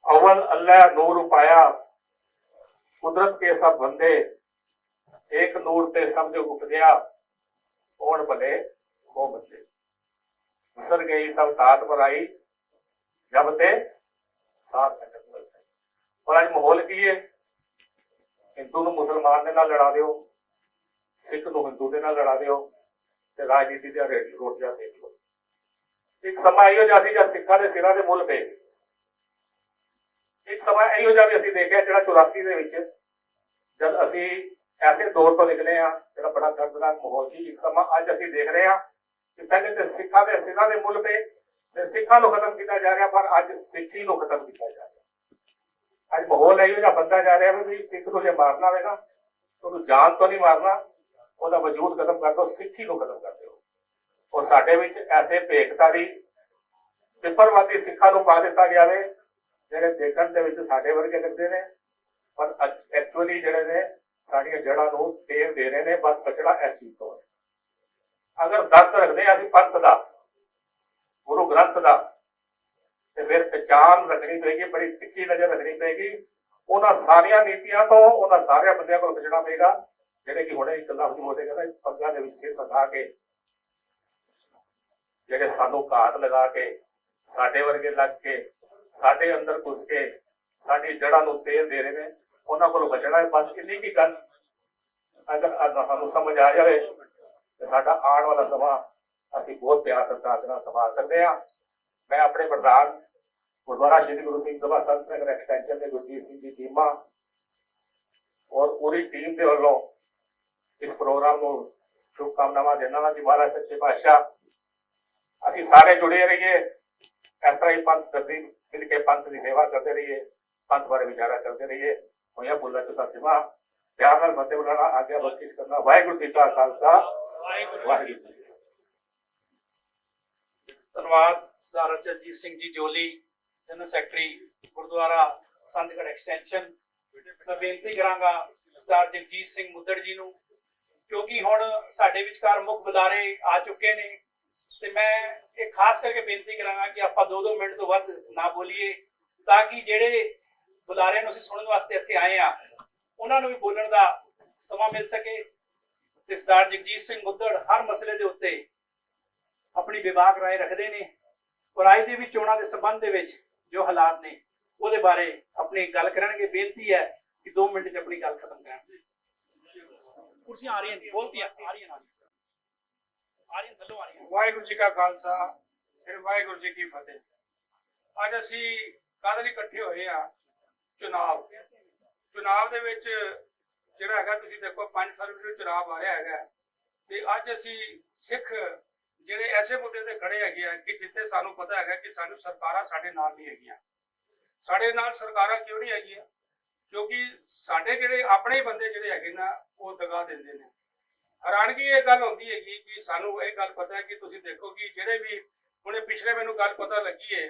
अव्वल अल्लाह नूर पाया कुदरत के सब बंदे एक नूर ते सब जो उपजया कौन भले खो बदले, बिसर गई सब तात पर आई जब ते साथ संगत मिल गई। पर अज माहौल की है, हिंदू नूं मुसलमान दे नाल लड़ा दिओ, सिख नूं हिंदू दे नाल लड़ा दिओ ते राजनीति दा रोटियां सेक लो। एक समा इहो जिहा सी जद सिखां दे सिरां दे मुੱਲ पे, एक समा इहो जिहा भी असीं देखिआ ਜਿਹੜਾ 84 ਦੇ ਵਿੱਚ जब असी ऐसे दौर तो निकले हैं जो बड़ा दर्दनाक माहौल थी। एक समा अज असी देख रहे हैं कि पहले तो सिखा के सिरा के मुल पे सिखा खत्म किया जा रहा, पर अज सिखी खत्म किया जा रहा। अज माहौल इहो जिहा बनता जा रहा है भी सिख को जो मारना होगा तो जान तो नहीं मारना, ਉਹਦਾ वजूद खत्म कर दो, सिखी खत्म कर दो। और साडे विच ऐसे भेखधारी पिपरवादी सिखा पा दिता गया है ਜਿਹੜੇ ਦੇਖਣ ਦੇ ਵਿੱਚ ਸਾਡੇ ਵਰਗੇ ਲੱਗਦੇ ਨੇ, पर एक्चुअली ਜਿਹੜੇ ਨੇ ਸਾਡੀਆਂ ਜੜ੍ਹਾਂ ਨੂੰ ਤੇਲ ਦੇ ਰਹੇ ਨੇ। ਬਸ ਬਚੜਾ ਇਸ ਚੀਜ਼ ਤੋਂ ਹੈ। ਅਗਰ ਦਰਦ ਰੱਖਦੇ ਅਸੀਂ ਪੰਥ ਦਾ, ਗੁਰੂ ਗ੍ਰੰਥ ਦਾ, ਤੇ ਫਿਰ ਪਛਾਣ ਰੱਖਣੀ ਪਏਗੀ, ਬੜੀ ਤਿੱਖੀ ਨਜ਼ਰ ਰੱਖਣੀ ਪਏਗੀ। ਉਹਨਾਂ ਸਾਰੀਆਂ ਨੀਤੀਆਂ ਤੋਂ, ਉਹਨਾਂ ਸਾਰੇ ਬੰਦਿਆਂ ਕੋਲ ਬਚਣਾ ਪਏਗਾ ਜਿਹੜੇ ਕਿ ਹੁਣੇ ਇਕੱਲਾ ਹੁਕਮੋਦੇ ਕਹਿੰਦਾ ਪੱਗਾਂ ਦੇ ਵਿੱਚ ਸਿਰ ਲਗਾ ਕੇ, ਜਿਹੜੇ ਸਾਨੂੰ ਘਾਤ ਲਗਾ ਕੇ, ਸਾਡੇ ਵਰਗੇ ਲੱਗ ਕੇ, ਸਾਡੇ ਅੰਦਰ ਘੁਸ ਕੇ ਸਾਡੀ ਜੜ੍ਹਾਂ ਨੂੰ ਤੇਲ ਦੇ ਰਹੇ ਨੇ, ਉਹਨਾਂ ਕੋਲ ਬਚਣਾ ਹੈ। ਬਸ ਇੰਨੀ ਕੀ ਗੱਲ ਅਗਰ ਸਾਨੂੰ ਸਮਝ ਆ ਜਾਵੇ ਤੇ ਸਾਡਾ ਆਉਣ ਵਾਲਾ ਸਮਾਂ ਅਸੀਂ ਬਹੁਤ ਪਿਆਰ ਸਤਿਕਾਰ ਨਾਲ ਸੰਭਾਲ ਸਕਦੇ ਹਾਂ। ਮੈਂ ਆਪਣੇ ਪ੍ਰਧਾਨ ਗੁਰਦੁਆਰਾ ਸ਼੍ਰੀ ਗੁਰੂ ਸਿੰਘ ਸਭਾ ਸੰਤ ਨਗਰ ਐਕਸਟੈਂਸ਼ਨ ਦੇ ਗੁਰਜੀਤ ਸਿੰਘ ਜੀ ਚੀਮਾ ਔਰ ਪੂਰੀ ਟੀਮ ਦੇ ਵੱਲੋਂ ਇਸ ਪ੍ਰੋਗਰਾਮ ਨੂੰ ਸ਼ੁਭਕਾਮਨਾਵਾਂ ਦੇਣਾ ਵਾ ਕਿ ਮਹਾਰਾਜ ਸੱਚੇ ਪਾਤਸ਼ਾਹ ਅਸੀਂ ਸਾਰੇ ਜੁੜੇ ਰਹੀਏ, ਇਸ ਤਰ੍ਹਾਂ ਹੀ ਪੰਥ ਕਰਦੀ ਮਿਲ ਕੇ ਪੰਥ ਦੀ ਸੇਵਾ ਕਰਦੇ ਰਹੀਏ, पंथ बारे विचारा करते रहिए। होया बोला तो सत्य प्यार नाल फतेह बुलाना, आज्ञा बख्शिश करना। वाहिगुरू जी का खालसा, वाहिगुरू जी की फतेह। ਧੰਨਵਾਦ ਸਰਦਾਰ Arjanjit Singh ji Joli, general secretary Gurdwara Santgarh extension. ਮੈਂ ਬੇਨਤੀ ਕਰਾਂਗਾ ਸਰਦਾਰ ਜਗਜੀਤ ਸਿੰਘ ਮੁੱਦੜ ਜੀ ਨੂੰ, ਕਿਉਂਕਿ ਹੁਣ ਸਾਡੇ ਵਿਚਕਾਰ ਮੁੱਖ ਬੁਲਾਰੇ ਆ ਚੁੱਕੇ ਨੇ, ਤੇ ਮੈਂ ਇਹ ਖਾਸ ਕਰਕੇ ਬੇਨਤੀ ਕਰਾਂਗਾ ਕਿ ਆਪਾਂ 2-2 ਮਿੰਟ ਤੋਂ ਵੱਧ ਨਾ ਬੋਲੀਏ, ਤਾਂ ਕਿ ਜਿਹੜੇ ਬੁਲਾਰਿਆਂ ਨੂੰ ਅਸੀਂ ਸੁਣਨ ਵਾਸਤੇ ਇੱਥੇ ਆਏ ਆ ਉਹਨਾਂ ਨੂੰ ਵੀ ਬੋਲਣ ਦਾ ਸਮਾਂ ਮਿਲ ਸਕੇ। ਤੇ ਸਰਦਾਰ ਜਗਜੀਤ ਸਿੰਘ ਮੁੱਦੜ ਹਰ ਮਸਲੇ ਦੇ ਉੱਤੇ ਆਪਣੀ ਵਿਭਾਗ ਰਾਏ ਰੱਖਦੇ ਨੇ, ਔਰ ਅੱਜ ਦੇ ਵੀ ਚੋਣਾਂ ਦੇ ਸੰਬੰਧ ਦੇ ਵਿੱਚ ਜੋ ਹਾਲਾਤ ਨੇ ਉਹਦੇ ਬਾਰੇ ਆਪਣੀ ਗੱਲ ਕਰਨਗੇ। ਬੇਨਤੀ ਹੈ ਕਿ 2 ਮਿੰਟ 'ਚ ਆਪਣੀ ਗੱਲ ਖਤਮ ਕਰਨ। ਕੁਰਸੀਆਂ ਆ ਰਹੀਆਂ ਨੇ, ਬੋਲਤੀਆਂ ਆ ਰਹੀਆਂ ਥੱਲੋਂ ਆ ਰਹੀਆਂ। ਵਾਹਿਗੁਰੂ ਜੀ ਕਾ ਖਾਲਸਾ, ਫਿਰ ਵਾਹਿਗੁਰੂ ਜੀ ਕੀ ਫਤਿਹ। ਅੱਜ ਅਸੀਂ ਕਾਹਦੇ ਲਈ ਇਕੱਠੇ ਹੋਏ ਆ? ਚੁਣਾਵ ਦੇ ਵਿੱਚ ਜਿਹੜਾ ਹੈਗਾ, ਤੁਸੀਂ ਦੇਖੋ 5 ਫਰਵਰੀ ਨੂੰ ਚੁਣਾਵ ਆ ਰਿਹਾ ਹੈਗਾ, ਤੇ ਅੱਜ ਅਸੀਂ ਸਿੱਖ ਜਿਹੜੇ ਐਸੇ ਮੁੱਦੇ ਤੇ ਖੜੇ ਹੈਗੇ ਆ ਕਿ ਜਿੱਥੇ ਸਾਨੂੰ ਪਤਾ ਹੈਗਾ ਕਿ ਸਾਨੂੰ ਸਰਕਾਰਾਂ ਸਾਡੇ ਨਾਲ ਨਹੀਂ ਹੈਗੀਆਂ। ਸਾਡੇ ਨਾਲ ਸਰਕਾਰਾਂ ਕਿਉਂ ਨਹੀਂ ਹੈਗੀਆਂ? ਕਿਉਂਕਿ ਸਾਡੇ ਜਿਹੜੇ ਆਪਣੇ ਬੰਦੇ ਜਿਹੜੇ ਹੈਗੇ ਨਾ, ਉਹ ਦਗਾ ਦਿੰਦੇ ਨੇ। ਹੈਰਾਨਗੀ ਇਹ ਗੱਲ ਹੁੰਦੀ ਹੈਗੀ ਕਿ ਸਾਨੂੰ ਇਹ ਗੱਲ ਪਤਾ ਹੈ ਕਿ ਤੁਸੀਂ ਦੇਖੋ ਕਿ ਜਿਹੜੇ ਵੀ ਹੁਣੇ ਪਿਛਲੇ ਮੈਨੂੰ ਗੱਲ ਪਤਾ ਲੱਗੀ ਹੈ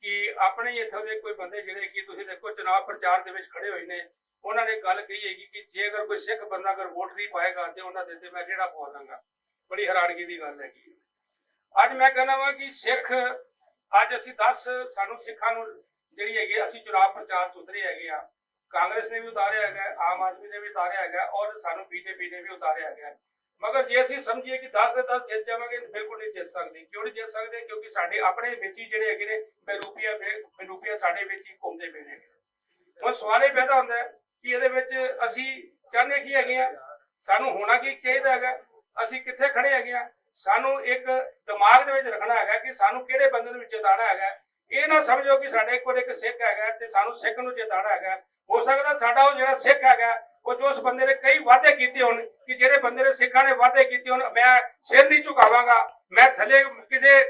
ਕਿ ਆਪਣੇ ਇੱਥੋਂ ਦੇ ਕੋਈ ਬੰਦੇ ਜਿਹੜੇ ਕਿ ਤੁਸੀਂ ਦੇਖੋ ਚੁਣਾਵ ਪ੍ਰਚਾਰ ਦੇ ਵਿੱਚ ਖੜੇ ਹੋਏ ਨੇ, ਉਹਨਾਂ ਨੇ ਗੱਲ ਕਹੀ ਹੈਗੀ ਕਿ ਜੇ ਅਗਰ ਕੋਈ ਸਿੱਖ ਬੰਦਾ ਅਗਰ ਵੋਟ ਨਹੀਂ ਪਾਏਗਾ ਤੇ ਉਹਨਾਂ ਦੇ ਤੇ ਮੈਂ ਜਿਹੜਾ ਬੋਲ ਦਾਂਗਾ। ਬੜੀ ਹੈਰਾਨਗੀ ਦੀ ਗੱਲ ਹੈਗੀ। ਅੱਜ ਮੈਂ ਕਹਿੰਦਾ ਵਾ ਕਿ ਸਿੱਖ ਅੱਜ ਅਸੀਂ 10 ਸਾਨੂੰ ਸਿੱਖਾਂ ਨੂੰ ਜਿਹੜੀ ਹੈਗੀ ਅਸੀਂ ਚੁਣਾਵ ਪ੍ਰਚਾਰ ਚ ਉਤਰੇ ਹੈਗੇ ਆ। ਕਾਂਗਰਸ ਨੇ ਵੀ ਉਤਾਰਿਆ ਹੈਗਾ, ਆਮ ਆਦਮੀ ਨੇ ਵੀ ਉਤਾਰਿਆ ਹੈਗਾ, ਔਰ ਸਾਨੂੰ ਬੀਜੇਪੀ ਨੇ ਵੀ ਉਤਾਰਿਆ ਹੈਗਾ। ਮਗਰ ਜੇ ਅਸੀਂ ਸਮਝੀਏ ਕਿ 10 ਦੇ 10 ਜਿੱਤ ਜਾਵਾਂਗੇ, ਬਿਲਕੁਲ ਨਹੀਂ ਜਿੱਤ ਸਕਦੇ। ਕਿਉਂ ਨਹੀਂ ਜਿੱਤ ਸਕਦੇ? ਕਿਉਂਕਿ ਸਾਡੇ ਆਪਣੇ ਵਿੱਚ ਹੀ ਜਿਹੜੇ ਹੈਗੇ ਨੇ ਬੇਰੂਪੀਆ ਸਾਡੇ ਵਿੱਚ ਹੀ ਘੁੰਮਦੇ ਪਏ ਨੇ। ਹੁਣ ਸਵਾਲ ਇਹ ਪੈਦਾ ਹੁੰਦਾ ਹੈ ਕਿ ਇਹਦੇ ਵਿੱਚ ਅਸੀਂ ਚਾਹੁੰਦੇ ਕੀ ਹੈਗੇ ਆ, ਸਾਨੂੰ ਹੋਣਾ ਕੀ ਚਾਹੀਦਾ ਹੈਗਾ, ਅਸੀਂ ਕਿੱਥੇ ਖੜੇ ਹੈਗੇ ਆ। ਸਾਨੂੰ ਇੱਕ ਦਿਮਾਗ ਦੇ ਵਿੱਚ ਰੱਖਣਾ ਹੈਗਾ ਕਿ ਸਾਨੂੰ ਕਿਹੜੇ ਬੰਦੇ ਨੂੰ ਜਿਤਾਉਣਾ ਹੈਗਾ। ਇਹ ਨਾ ਸਮਝੋ ਕਿ ਸਾਡੇ ਕੋਲ ਇੱਕ ਸਿੱਖ ਹੈਗਾ ਤੇ ਸਾਨੂੰ ਸਿੱਖ ਨੂੰ ਜਿਤਾਉਣਾ ਹੈਗਾ। ਹੋ ਸਕਦਾ ਸਾਡਾ ਉਹ ਜਿਹੜਾ ਸਿੱਖ ਹੈਗਾ ਉਹ ਜੋ ਉਸ ਬੰਦੇ ਨੇ ਕਈ ਵਾਅਦੇ ਕੀਤੇ ਹੋਣ ਕਿ ਜਿਹੜੇ ਬੰਦੇ ਨੇ ਸਿੱਖਾਂ ਨੇ ਵਾਅਦੇ ਕੀਤੇ ਹੋਣ, ਮੈਂ ਸਿਰ ਨਹੀਂ ਝੁਕਾਵਾਂਗਾ, ਮੈਂ ਥੱਲੇ ਕਿਸੇ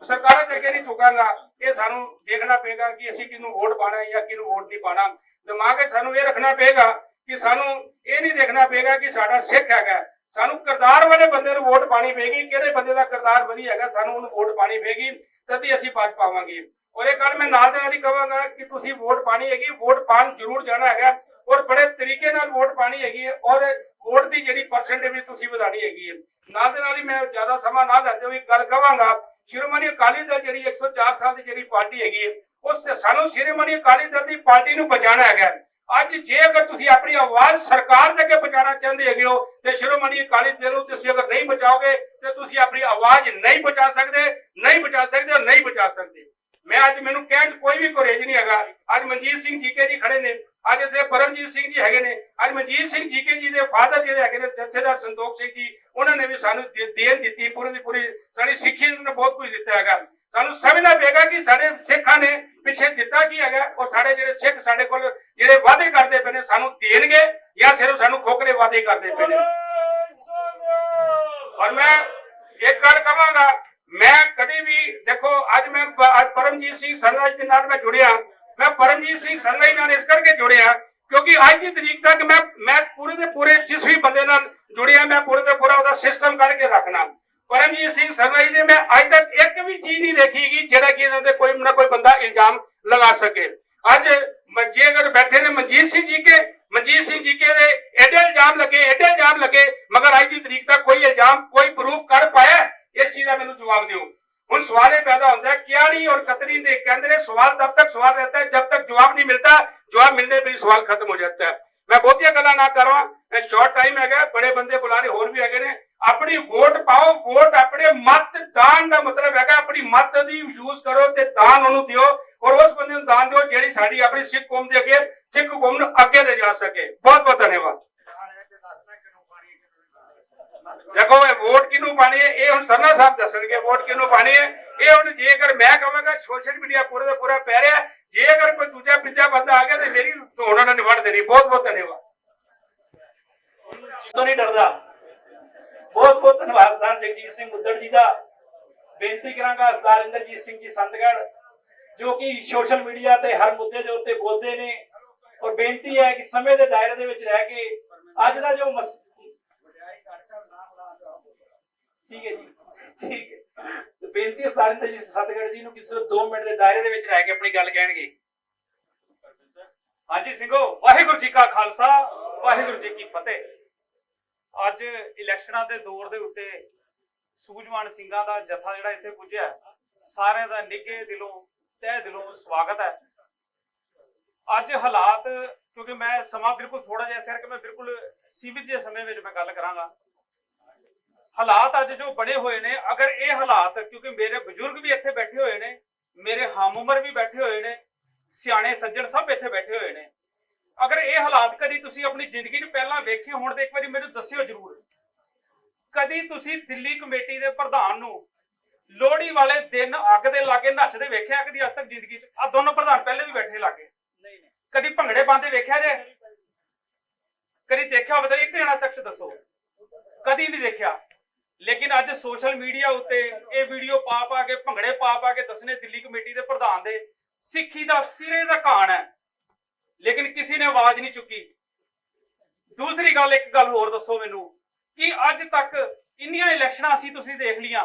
ਸਰਕਾਰਾਂ ਦੇ ਅੱਗੇ ਨਹੀਂ ਝੁਕਾਂਗਾ। ਇਹ ਸਾਨੂੰ ਦੇਖਣਾ ਪਏਗਾ ਕਿ ਅਸੀਂ ਕਿਹਨੂੰ ਵੋਟ ਪਾਣਾ ਜਾਂ ਕਿਹਨੂੰ ਵੋਟ ਨਹੀਂ ਪਾਣਾ। ਦਿਮਾਗ ਵਿੱਚ ਸਾਨੂੰ ਇਹ ਰੱਖਣਾ ਪਏਗਾ ਕਿ ਸਾਨੂੰ ਇਹ ਨਹੀਂ ਦੇਖਣਾ ਪਏਗਾ ਕਿ ਸਾਡਾ ਸਿੱਖ ਹੈਗਾ, ਸਾਨੂੰ ਕਿਰਦਾਰ ਵਾਲੇ ਬੰਦੇ ਨੂੰ ਵੋਟ ਪਾਣੀ ਪਏਗੀ। ਕਿਹੜੇ ਬੰਦੇ ਦਾ ਕਿਰਦਾਰ ਵਧੀਆ ਹੈਗਾ ਸਾਨੂੰ ਉਹਨੂੰ ਵੋਟ ਪਾਣੀ ਪਏਗੀ, ਤਦ ਹੀ ਅਸੀਂ ਪੱਜ ਪਾਵਾਂਗੇ। ਔਰ ਇਹ ਗੱਲ ਮੈਂ ਨਾਲ ਦੇ ਨਾਲ ਹੀ ਕਹਾਂਗਾ ਕਿ ਤੁਸੀਂ ਵੋਟ ਪਾਣੀ ਹੈਗੀ, ਵੋਟ ਪਾਣ ਜ਼ਰੂਰ ਜਾਣਾ ਹੈਗਾ, ਔਰ ਬੜੇ ਤਰੀਕੇ ਨਾਲ ਵੋਟ ਪਾਣੀ ਹੈਗੀ ਹੈ, ਔਰ ਵੋਟ ਦੀ ਜਿਹੜੀ ਪਰਸੈਂਟੇਜ ਵੀ ਤੁਸੀਂ ਵਧਾਣੀ ਹੈਗੀ ਹੈ। ਨਾਲ ਦੇ ਨਾਲ ਹੀ ਮੈਂ ਜ਼ਿਆਦਾ ਸਮਾਂ ਨਾ ਲੈਂਦੇ ਹੋਏ ਗੱਲ ਕਹਾਂਗਾ, ਸ਼੍ਰੋਮਣੀ ਅਕਾਲੀ ਦਲ ਜਿਹੜੀ 104 ਸਾਲ ਦੀ ਜਿਹੜੀ ਪਾਰਟੀ ਹੈਗੀ ਹੈ, ਉਹ ਸਾਨੂੰ ਸ਼੍ਰੋਮਣੀ ਅਕਾਲੀ ਦਲ ਦੀ ਪਾਰਟੀ ਨੂੰ ਬਚਾਉਣਾ ਹੈਗਾ। ਅੱਜ ਜੇ ਅਗਰ ਤੁਸੀਂ ਆਪਣੀ ਆਵਾਜ਼ ਸਰਕਾਰ ਦੇ ਅੱਗੇ ਪਹੁੰਚਾਉਣਾ ਚਾਹੁੰਦੇ ਹੈਗੇ ਹੋ ਤੇ ਸ਼੍ਰੋਮਣੀ ਅਕਾਲੀ ਦਲ ਨੂੰ ਤੁਸੀਂ ਅਗਰ ਨਹੀਂ ਬਚਾਓਗੇ ਤੇ ਤੁਸੀਂ ਆਪਣੀ ਆਵਾਜ਼ ਨਹੀਂ ਪਹੁੰਚਾ ਸਕਦੇ, ਨਹੀਂ ਬਚਾ ਸਕਦੇ ਔਰ ਨਹੀਂ ਬਚਾ ਸਕਦੇ। ਮੈਂ ਅੱਜ ਮੈਨੂੰ ਕਹਿਣ 'ਚ ਕੋਈ ਵੀ ਗੁਰੇਜ਼ ਨਹੀਂ ਹੈਗਾ। ਅੱਜ ਮਨਜੀਤ ਸਿੰਘ ਜੀਕੇ ਜੀ ਖੜੇ ਨੇ, ਅੱਜ ਇੱਥੇ ਪਰਮਜੀਤ ਸਿੰਘ ਜੀ ਹੈਗੇ ਨੇ, ਅੱਜ ਮਨਜੀਤ ਸਿੰਘ ਜੀਕੇ ਜੀ ਦੇ ਫਾਦਰ ਜਿਹੜੇ ਹੈਗੇ ਨੇ ਜਥੇਦਾਰ ਸੰਤੋਖ ਸਿੰਘ ਜੀ, ਉਹਨਾਂ ਨੇ ਵੀ ਸਾਨੂੰ ਦੇਣ ਦਿੱਤੀ, ਪੂਰੀ ਦੀ ਪੂਰੀ ਸਾਡੀ ਸਿੱਖੀ ਨੇ ਬਹੁਤ ਕੁਝ ਦਿੱਤਾ ਹੈਗਾ। ਸਾਨੂੰ ਸਮਝਣਾ ਪਏਗਾ ਕਿ ਸਾਡੇ ਸਿੱਖਾਂ ਨੇ ਪਿੱਛੇ ਦਿੱਤਾ ਕੀ ਹੈਗਾ ਔਰ ਸਾਡੇ ਜਿਹੜੇ ਸਿੱਖ ਸਾਡੇ ਕੋਲ ਜਿਹੜੇ ਵਾਅਦੇ ਕਰਦੇ ਪਏ ਨੇ ਸਾਨੂੰ ਦੇਣਗੇ ਜਾਂ ਸਿਰਫ ਸਾਨੂੰ ਖੋਖਲੇ ਵਾਅਦੇ ਕਰਦੇ ਪਏ ਨੇ। ਔਰ ਮੈਂ ਇੱਕ ਗੱਲ ਕਹਾਂਗਾ, ਮੈਂ ਕਦੀ ਵੀ ਦੇਖੋ ਅੱਜ ਮੈਂ ਪਰਮਜੀਤ ਸਿੰਘ ਸਨਰਾਜ ਦੇ ਨਾਲ ਮੈਂ ਜੁੜਿਆ, ਮੈਂ ਪਰਮਜੀਤ ਸਿੰਘ ਸਨਰਾਜ ਨਾਲ ਇਸ ਕਰਕੇ ਜੁੜਿਆ ਕਿਉਂਕਿ ਅੱਜ ਦੀ ਤਰੀਕ ਤੱਕ ਮੈਂ ਪੂਰੇ ਦੇ ਪੂਰੇ ਜਿਸ ਵੀ ਬੰਦੇ ਨਾਲ ਜੁੜਿਆ ਮੈਂ ਪੂਰੇ ਦੇ ਪੂਰਾ ਉਹਦਾ ਸਿਸਟਮ ਕਰਕੇ ਰੱਖਣਾ। ਪਰਮਜੀਤ ਸਿੰਘ ਸਨਰਾਜ ਨੇ ਮੈਂ ਅੱਜ ਤੱਕ ਇੱਕ ਵੀ ਚੀਜ਼ ਨਹੀਂ ਦੇਖੀ ਕਿ ਜਿਹੜਾ ਕਿ ਇਹਨਾਂ ਦੇ ਕੋਈ ਨਾ ਕੋਈ ਬੰਦਾ ਇਲਜ਼ਾਮ ਲਗਾ ਸਕੇ। ਅੱਜ ਜੇ ਅਗਰ ਬੈਠੇ ਨੇ ਮਨਜੀਤ ਸਿੰਘ ਜੀ ਕੇ ਦੇ ਐਡੇ ਇਲਜ਼ਾਮ ਲੱਗੇ ਮਗਰ ਅੱਜ ਦੀ ਤਰੀਕ ਤੱਕ ਕੋਈ ਇਲਜ਼ਾਮ ਕੋਈ ਪ੍ਰੂਫ ਕਰ ਪਾਇਆ? ਇਸ ਚੀਜ਼ ਦਾ ਮੈਨੂੰ ਜਵਾਬ ਦਿਓ। ਹੁਣ सवाल ये पैदा होता है क्यारी और कतरी के केंद्र सवाल तब तक सवाल रहता है जब तक जवाब नहीं मिलता, जवाब मिलने पर ही सवाल खत्म हो जाता है। मैं बहुतिया गल्लां ना करवा, शॉर्ट टाइम है, बड़े बंदे बुला रहे होर भी है, अपनी वोट पाओ, वोट अपने मतदान का मतलब है अपनी मत दी यूज करो ते दान उन्होंने दियो और उस बंदे दान दो जेड़ी साडी अपनी सिख कौम दे अगे सिख कौम नूं अगे ले जा सके। बहुत बहुत धन्यवाद। देखो वोट किनू पानी है ये हुण सरना साहब दसणगे वोट किनू पानी है ये हुण जे अगर मैं कहांगा सोशल मीडिया पूरे दा पूरा पै रहा जे अगर कोई दूजा पिछा बंदा आ गया तो मेरी तो उन्होंने निवड़ देनी। बहुत बहुत धन्यवाद। तो नहीं डरदा। बहुत बहुत धन्यवाद सरदार जगजीत सिंह मुद्दड़ जी का। बेनती करांगा सरदार इंद्रजीत सिंह जी संतगढ़ जो कि सोशल मीडिया ते हर मुद्दे दे उत्ते बोलते ने और बेनती है कि समय के दायरे दे विच रह के अज दा जो ठीक है जी ठीक है तो बेनती है सरदार इंद्रजीत सिंह संतगढ़ जी नूं कि सिर्फ 2 मिनट के दायरे दे विच रह के अपनी गल कहणगे। हाँ जी सिंघो, वाहिगुरू जी का खालसा वाहिगुरू जी की फतेह। अज इलैक्शनां दे दौर दे उत्ते सूझवान सिंघां दा जत्था जिहड़ा इत्थे पुज्जिआ सारे दा निघे दिलों तह दिलों स्वागत है। अज हालात क्योंकि मैं समा बिल्कुल थोड़ा जिहा इस करके मैं बिल्कुल सीमित जे समय विच मैं गल करांगा। हालात अज जो बने हुए ने अगर ये हालात क्योंकि मेरे बजुर्ग भी इत्थे बैठे हुए ने, मेरे हम उम्र भी बैठे हुए ने, सियाणे सज्जण सब इत्थे बैठे हुए ने, अगर ये हालात कदी तुसी अपनी जिंदगी च पहला वेखे होण ते एक बारी मैनूं दस्सिओ जरूर। कदी तुसी दिल्ली कमेटी दे प्रधान नूं लोहड़ी वाले दिन अग दे लागे नੱਚਦੇ वेख्या कदी अज तक जिंदगी च? आ दोनों प्रधान पहले भी बैठे लागे कदी भंगड़े पांदे वेख्या जे? कदी देखिया होवे तां एक जना शख्स दसो। कदी नहीं देखिया। लेकिन अज सोशल मीडिया उत्ते ये वीडियो पा के भंगड़े पा के दसने दिल्ली कमेटी के प्रधान दे सिक्खी दा सिरे दा कान है, लेकिन किसी ने आवाज नहीं चुकी। दूसरी गल एक गल होर दसो मैनू कि अज तक इन्नियां इलैक्शनां असीं तुसीं देख लियां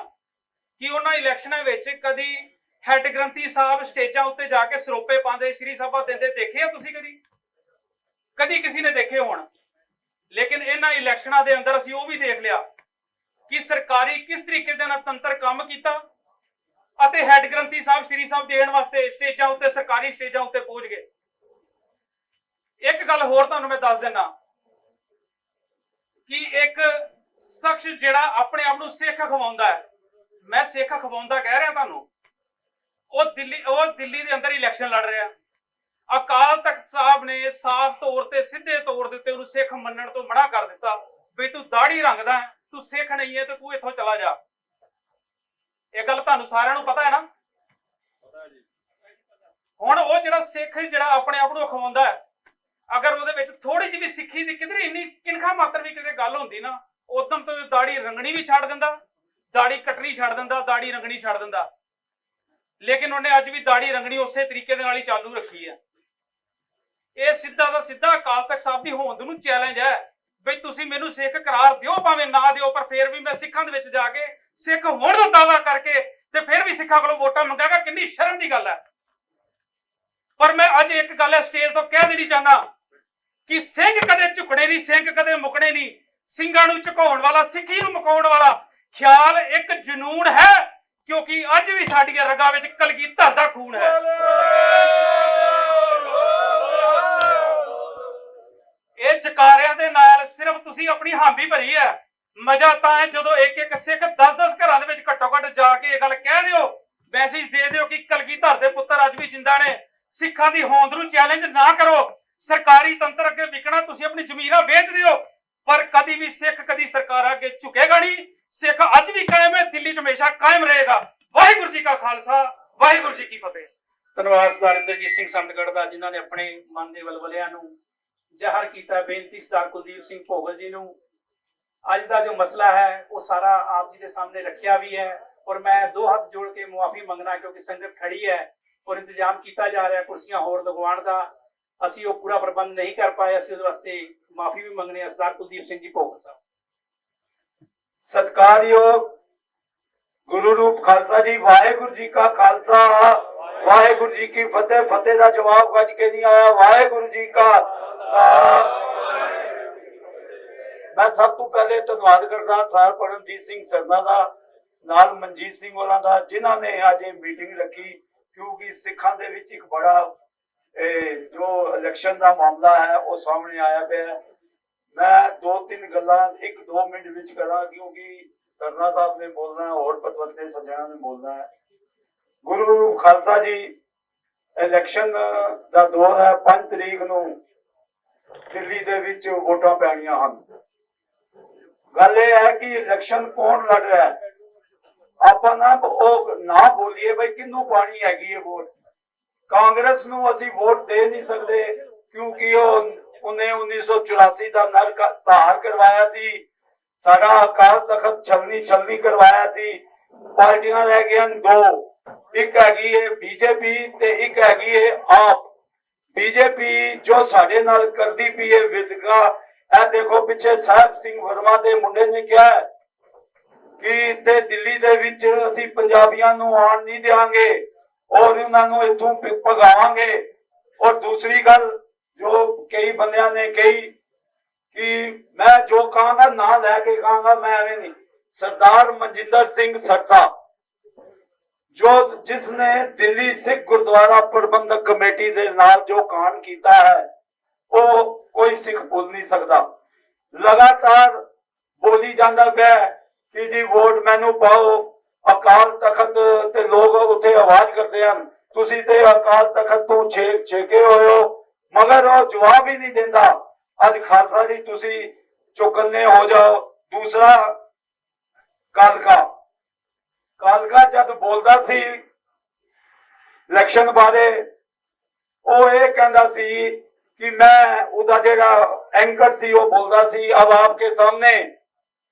कि उन्हां इलैक्शनां विच कदी हैड ग्रंथी साहब स्टेजां उत्ते जाके सरोपे पांदे श्री सभा देंदे देखे आ तुसीं? कदी किसी ने देखे होण? लेकिन इन्हां इलैक्शनां दे अंदर असीं ओह भी देख लिया कि सरकारी किस तरीके दे नाल तंत्र काम कीता अते हैड ग्रंथी साहब श्री साहब देण वास्ते स्टेजां उत्ते सरकारी स्टेजां उत्ते पहुंच गए। एक गल होर तुहानूं मैं दस देना कि एक शख्स जिहड़ा अपने आप नूं सिख खवाउंदा है, मैं सिख खवाउंदा कह रहा तुहानूं, ਉਹ ਦਿੱਲੀ ਦੇ ਅੰਦਰ ਇਲੈਕਸ਼ਨ ਲੜ ਰਿਹਾ। ਅਕਾਲ ਤਖਤ ਸਾਹਿਬ ਨੇ ਸਾਫ਼ ਤੌਰ ਤੇ ਸਿੱਧੇ ਤੌਰ ਦੇ ਉੱਤੇ ਉਹਨੂੰ ਸਿੱਖ ਮੰਨਣ ਤੋਂ ਮਨਾ ਕਰ ਦਿੱਤਾ ਵੀ ਤੂੰ ਦਾੜੀ ਰੰਗਦਾ ਤੂੰ ਸਿੱਖ ਨਹੀਂ ਹੈ ਤੇ ਤੂੰ ਇੱਥੋਂ ਚਲਾ ਜਾ। ਇਹ ਗੱਲ ਤੁਹਾਨੂੰ ਸਾਰਿਆਂ ਨੂੰ ਪਤਾ ਹੈ ਨਾ? ਹੁਣ ਉਹ ਜਿਹੜਾ ਸਿੱਖ ਜਿਹੜਾ ਆਪਣੇ ਆਪ ਨੂੰ ਖਵਾਉਂਦਾ ਅਗਰ ਉਹਦੇ ਵਿੱਚ ਥੋੜੀ ਜਿਹੀ ਵੀ ਸਿੱਖੀ ਦੀ ਕਿਧਰੇ ਇੰਨੀ ਕਿਨਖਾ ਮਾਤਰ ਵੀ ਕਿਤੇ ਗੱਲ ਹੁੰਦੀ ਨਾ ਉਦੋਂ ਤੋਂ ਦਾੜੀ ਰੰਗਣੀ ਵੀ ਛੱਡ ਦਿੰਦਾ, ਦਾੜੀ ਕੱਟਣੀ ਛੱਡ ਦਿੰਦਾ, ਦਾੜੀ ਰੰਗਣੀ ਛੱਡ ਦਿੰਦਾ। लेकिन उन्हें अज भी दाड़ी रंगनी उस तरीके दे नाल ही चालू रखी है। यह सीधा दा सीधा अकाल तख्त साहब दी होंद नूं चैलेंज है बई तुसीं मैनूं सिख करार दिओ भावें ना दिओ पर फिर भी मैं सिखां दे विच जाके सिख होण दा दावा करके ते फिर भी सिखां कोलों वोटां मंगांगा। किन्नी शर्म दी गल है। पर मैं अज एक गल स्टेज तो कह देनी चाहना कि सिंह कदे झुकने नहीं, सिंह कदे मुकने नहीं। ਸਿੰਘਾਂ ਨੂੰ ਝੁਕਾਉਣ वाला सिखी नूं मुकाउण वाला ख्याल एक जुनून है क्योंकि अज भी साडियां रगां विच कलगीधर दा खून है। ਇਹ ਜਕਾਰਿਆਂ ਦੇ ਨਾਲ ਸਿਰਫ ਤੁਸੀਂ ਆਪਣੀ ਹਾਮੀ ਭਰੀ ਹੈ। ਮਜ਼ਾ ਤਾਂ ਹੈ ਜਦੋਂ ਇੱਕ ਇੱਕ ਸਿੱਖ 10-10 ਘਰਾਂ ਦੇ ਵਿੱਚ ਘੱਟੋ ਘੱਟ ਜਾ ਕੇ ਇਹ ਗੱਲ ਕਹਿ ਦਿਓ, ਮੈਸੇਜ ਦੇ ਦਿਓ ਕਿ ਕਲਗੀਧਰ ਦੇ ਪੁੱਤਰ ਅੱਜ ਵੀ ਜਿੰਦਾ ਨੇ। ਸਿੱਖਾਂ ਦੀ ਹੋਂਦ ਨੂੰ ਚੈਲੰਜ ਨਾ ਕਰੋ। ਸਰਕਾਰੀ ਤੰਤਰ ਅੱਗੇ ਵਿਕਣਾ, ਤੁਸੀਂ ਆਪਣੀ ਜ਼ਮੀਰਾਂ ਵੇਚ ਦਿਓ, ਪਰ ਕਦੀ ਵੀ ਸਿੱਖ ਕਦੀ ਸਰਕਾਰ ਅੱਗੇ ਝੁਕੇਗਾ ਨਹੀਂ। ਸਿੱਖ ਅੱਜ ਵੀ ਕਾਇਮ ਹੈ, ਦਿੱਲੀ 'ਚ ਹਮੇਸ਼ਾ ਕਾਇਮ ਰਹੇਗਾ। ਵਾਹਿਗੁਰੂ ਜੀ ਕਾ ਖਾਲਸਾ, ਵਾਹਿਗੁਰੂ ਜੀ ਕੀ ਫਤਿਹ। ਧੰਨਵਾਦ ਸਰਦਾਰ ਇੰਦਰਜੀਤ ਸਿੰਘ ਸੰਤਗੜ੍ਹ ਦਾ, ਜਿਨ੍ਹਾਂ ਨੇ ਆਪਣੇ ਮਨ ਦੇ ਵਲਵਲਿਆਂ ਨੂੰ ਜ਼ਾਹਰ ਕੀਤਾ। ਬੇਨਤੀ ਸਰਦਾਰ ਕੁਲਦੀਪ ਸਿੰਘ ਭੋਗਲ ਜੀ ਨੂੰ, ਅੱਜ ਦਾ ਜੋ ਮਸਲਾ ਹੈ ਉਹ ਸਾਰਾ ਆਪ ਜੀ ਦੇ ਸਾਹਮਣੇ ਰੱਖਿਆ ਵੀ ਹੈ, ਔਰ ਮੈਂ ਦੋ ਹੱਥ ਜੋੜ ਕੇ ਮੁਆਫੀ ਮੰਗਣਾ, ਕਿਉਂਕਿ ਸੰਗਤ ਖੜੀ ਹੈ ਔਰ ਇੰਤਜ਼ਾਮ ਕੀਤਾ ਜਾ ਰਿਹਾ ਕੁਰਸੀਆਂ ਹੋਰ ਲਗਵਾਉਣ ਦਾ। ਅਸੀਂ ਉਹ ਪੂਰਾ ਪ੍ਰਬੰਧ ਨਹੀਂ ਕਰ ਪਾਏ, ਅਸੀਂ ਉਹਦੇ ਵਾਸਤੇ ਮਾਫੀ ਵੀ ਮੰਗਣੇ ਆ। ਸਰਦਾਰ ਕੁਲਦੀਪ ਸਿੰਘ ਜੀ ਭੋਗਲ ਸਾਹਿਬ। ਸਤਿਕਾਰਯੋਗ ਗੁਰੂ ਰੂਪ ਖਾਲਸਾ ਜੀ, ਵਾਹਿਗੁਰੂ ਜੀ ਕਾ ਖਾਲਸਾ, ਵਾਹਿਗੁਰੂ ਜੀ ਕੀ ਫਤਿਹ। ਫਤਿਹ ਦਾ ਜਵਾਬ ਗੱਜ ਕੇ ਨਹੀਂ ਆਇਆ। ਵਾਹਿਗੁਰੂ ਜੀ ਕਾ ਖਾਲਸਾ। ਮੈਂ ਸਭ ਤੋਂ ਪਹਿਲੇ ਧੰਨਵਾਦ ਕਰਦਾ ਸਰ ਪਰਮਜੀਤ ਸਿੰਘ ਸਰਨਾ ਦਾ, ਨਾਲ ਮਨਜੀਤ ਸਿੰਘ ਹੋਰਾਂ ਦਾ, ਜਿਨ੍ਹਾਂ ਨੇ ਅੱਜ ਇਹ ਮੀਟਿੰਗ ਰੱਖੀ, ਕਿਉਂਕਿ ਸਿੱਖਾਂ ਦੇ ਵਿੱਚ ਇੱਕ ਬੜਾ ਜੋ ਇਲੈਕਸ਼ਨ ਦਾ ਮਾਮਲਾ ਹੈ ਉਹ ਸਾਹਮਣੇ ਆਇਆ ਪਿਆ ਹੈ। ਮੈਂ 2-3 ਗੱਲਾਂ 1-2 ਮਿੰਟ ਵਿੱਚ ਕਰਾਂ, ਕਿਉਂਕਿ ਸਰਨਾ ਸਾਹਿਬ ਨੇ ਬੋਲਣਾ, ਹੋਰ ਪਤਵੰਤੇ ਸੱਜਣਾ ਨੇ ਬੋਲਣਾ ਹੈ। ਗੁਰੂ ਖਾਲਸਾ ਜੀ, ਇਲੈਕਸ਼ਨ ਦਾ ਦੌਰ ਹੈ। 5 ਤਰੀਕ ਨੂੰ ਦਿੱਲੀ ਦੇ ਵਿੱਚ ਵੋਟਾਂ ਪੈਣੀਆਂ ਹਨ। ਗੱਲ ਇਹ ਹੈ ਕਿ ਇਲੈਕਸ਼ਨ ਕੌਣ ਲੜ ਰਿਹਾ ਹੈ। ਆਪਾਂ ਨਾ ਬੋਲੀਏ ਬਈ ਕਿਹਨੂੰ ਪਾਣੀ ਹੈਗੀ ਹੈ ਵੋਟ। ਕਾਂਗਰਸ ਨੂੰ ਅਸੀਂ ਵੋਟ ਦੇ ਨਹੀਂ ਸਕਦੇ, ਕਿਉਂਕਿ ਉਹਨੇ 1984 ਦਾ ਨਰਸਹਾਰ ਕਰਵਾਇਆ ਸੀ। ਸਾਡਾ ਅਕਾਲ ਤਖਤ ਛਲਨੀ ਕਰਵਾਇਆ ਸੀ। ਪਾਰਟੀਆਂ ਰਹਿ ਗਈਆਂ 2, ਇੱਕ ਹੈਗੀ ਹੈ ਬੀਜੇਪੀ ਤੇ ਇੱਕ ਹੈਗੀ ਹੈ ਆਪ। ਬੀਜੇਪੀ ਜੋ ਸਾਡੇ ਨਾਲ ਕਰਦੀ ਪਈ ਹੈ ਵਿਤਕਰਾ, ਇਹ ਦੇਖੋ ਪਿੱਛੇ ਸਾਹਿਬ ਸਿੰਘ ਵਰਮਾ ਦੇ ਮੁੰਡੇ ਨੇ ਕਿਹਾ ਕਿ ਇੱਥੇ ਦਿੱਲੀ ਦੇ ਵਿੱਚ ਅਸੀਂ ਪੰਜਾਬੀਆਂ ਨੂੰ ਆਉਣ ਨਹੀਂ ਦੇਵਾਂਗੇ ਔਰ ਉਹਨਾਂ ਨੂੰ ਇੱਥੋਂ ਭਗਾਵਾਂਗੇ। ਔਰ ਦੂਸਰੀ ਗੱਲ ਜੋ ਕਈ ਬੰਦਿਆਂ ਨੇ ਕਹੀ ਕਿ ਮੈਂ ਜੋ ਕਹਾਂਗਾ ਨਾਂ ਲੈ ਕੇ ਕਹਾਂਗਾ, ਮੈਂ ਐਵੇਂ ਨਹੀਂ। ਸਰਦਾਰ ਮਨਜਿੰਦਰ ਸਿੰਘ ਸਰਸਾ, ਜਿਸ ਨੇ ਦਿੱਲੀ ਸਿੱਖ ਗੁਰਦੁਆਰਾ ਪ੍ਰਬੰਧਕ ਕਮੇਟੀ ਦੇ ਨਾਲ ਜੋ ਕਾਂਡ ਕੀਤਾ ਹੈ, ਉਹ ਕੋਈ ਸਿੱਖ ਭੁੱਲ ਨਹੀਂ ਸਕਦਾ। ਲਗਾਤਾਰ ਬੋਲੀ ਜਾਂਦਾ ਪਿਆ ਕਿ ਜੀ ਵੋਟ ਮੈਨੂੰ ਪਾਓ। ਅਕਾਲ ਤਖਤ ਤੇ ਲੋਕ ਉੱਥੇ ਆਵਾਜ਼ ਕਰਦੇ ਹਨ, ਤੁਸੀਂ ਤੇ ਅਕਾਲ ਤਖਤ ਤੋਂ ਛੇਕੇ ਹੋਏ ਹੋ, ਮਗਰ ਉਹ ਜਵਾਬ ਹੀ ਨਹੀਂ ਦਿੰਦਾ। ਅੱਜ ਖਾਲਸਾ ਜੀ ਤੁਸੀਂ ਚੁਕੰਨੇ ਹੋ ਜਾਓ। ਦੂਸਰਾ, ਕਾਲਕਾ ਜਦ ਬੋਲਦਾ ਸੀ ਇਲੈਕਸ਼ਨ ਬਾਰੇ, ਉਹ ਇਹ ਕਹਿੰਦਾ ਸੀ ਕਿ ਮੈਂ ਉਹਦਾ ਜਿਹੜਾ ਐਂਕਰ ਸੀ ਉਹ ਬੋਲਦਾ ਸੀ अब आपके सामने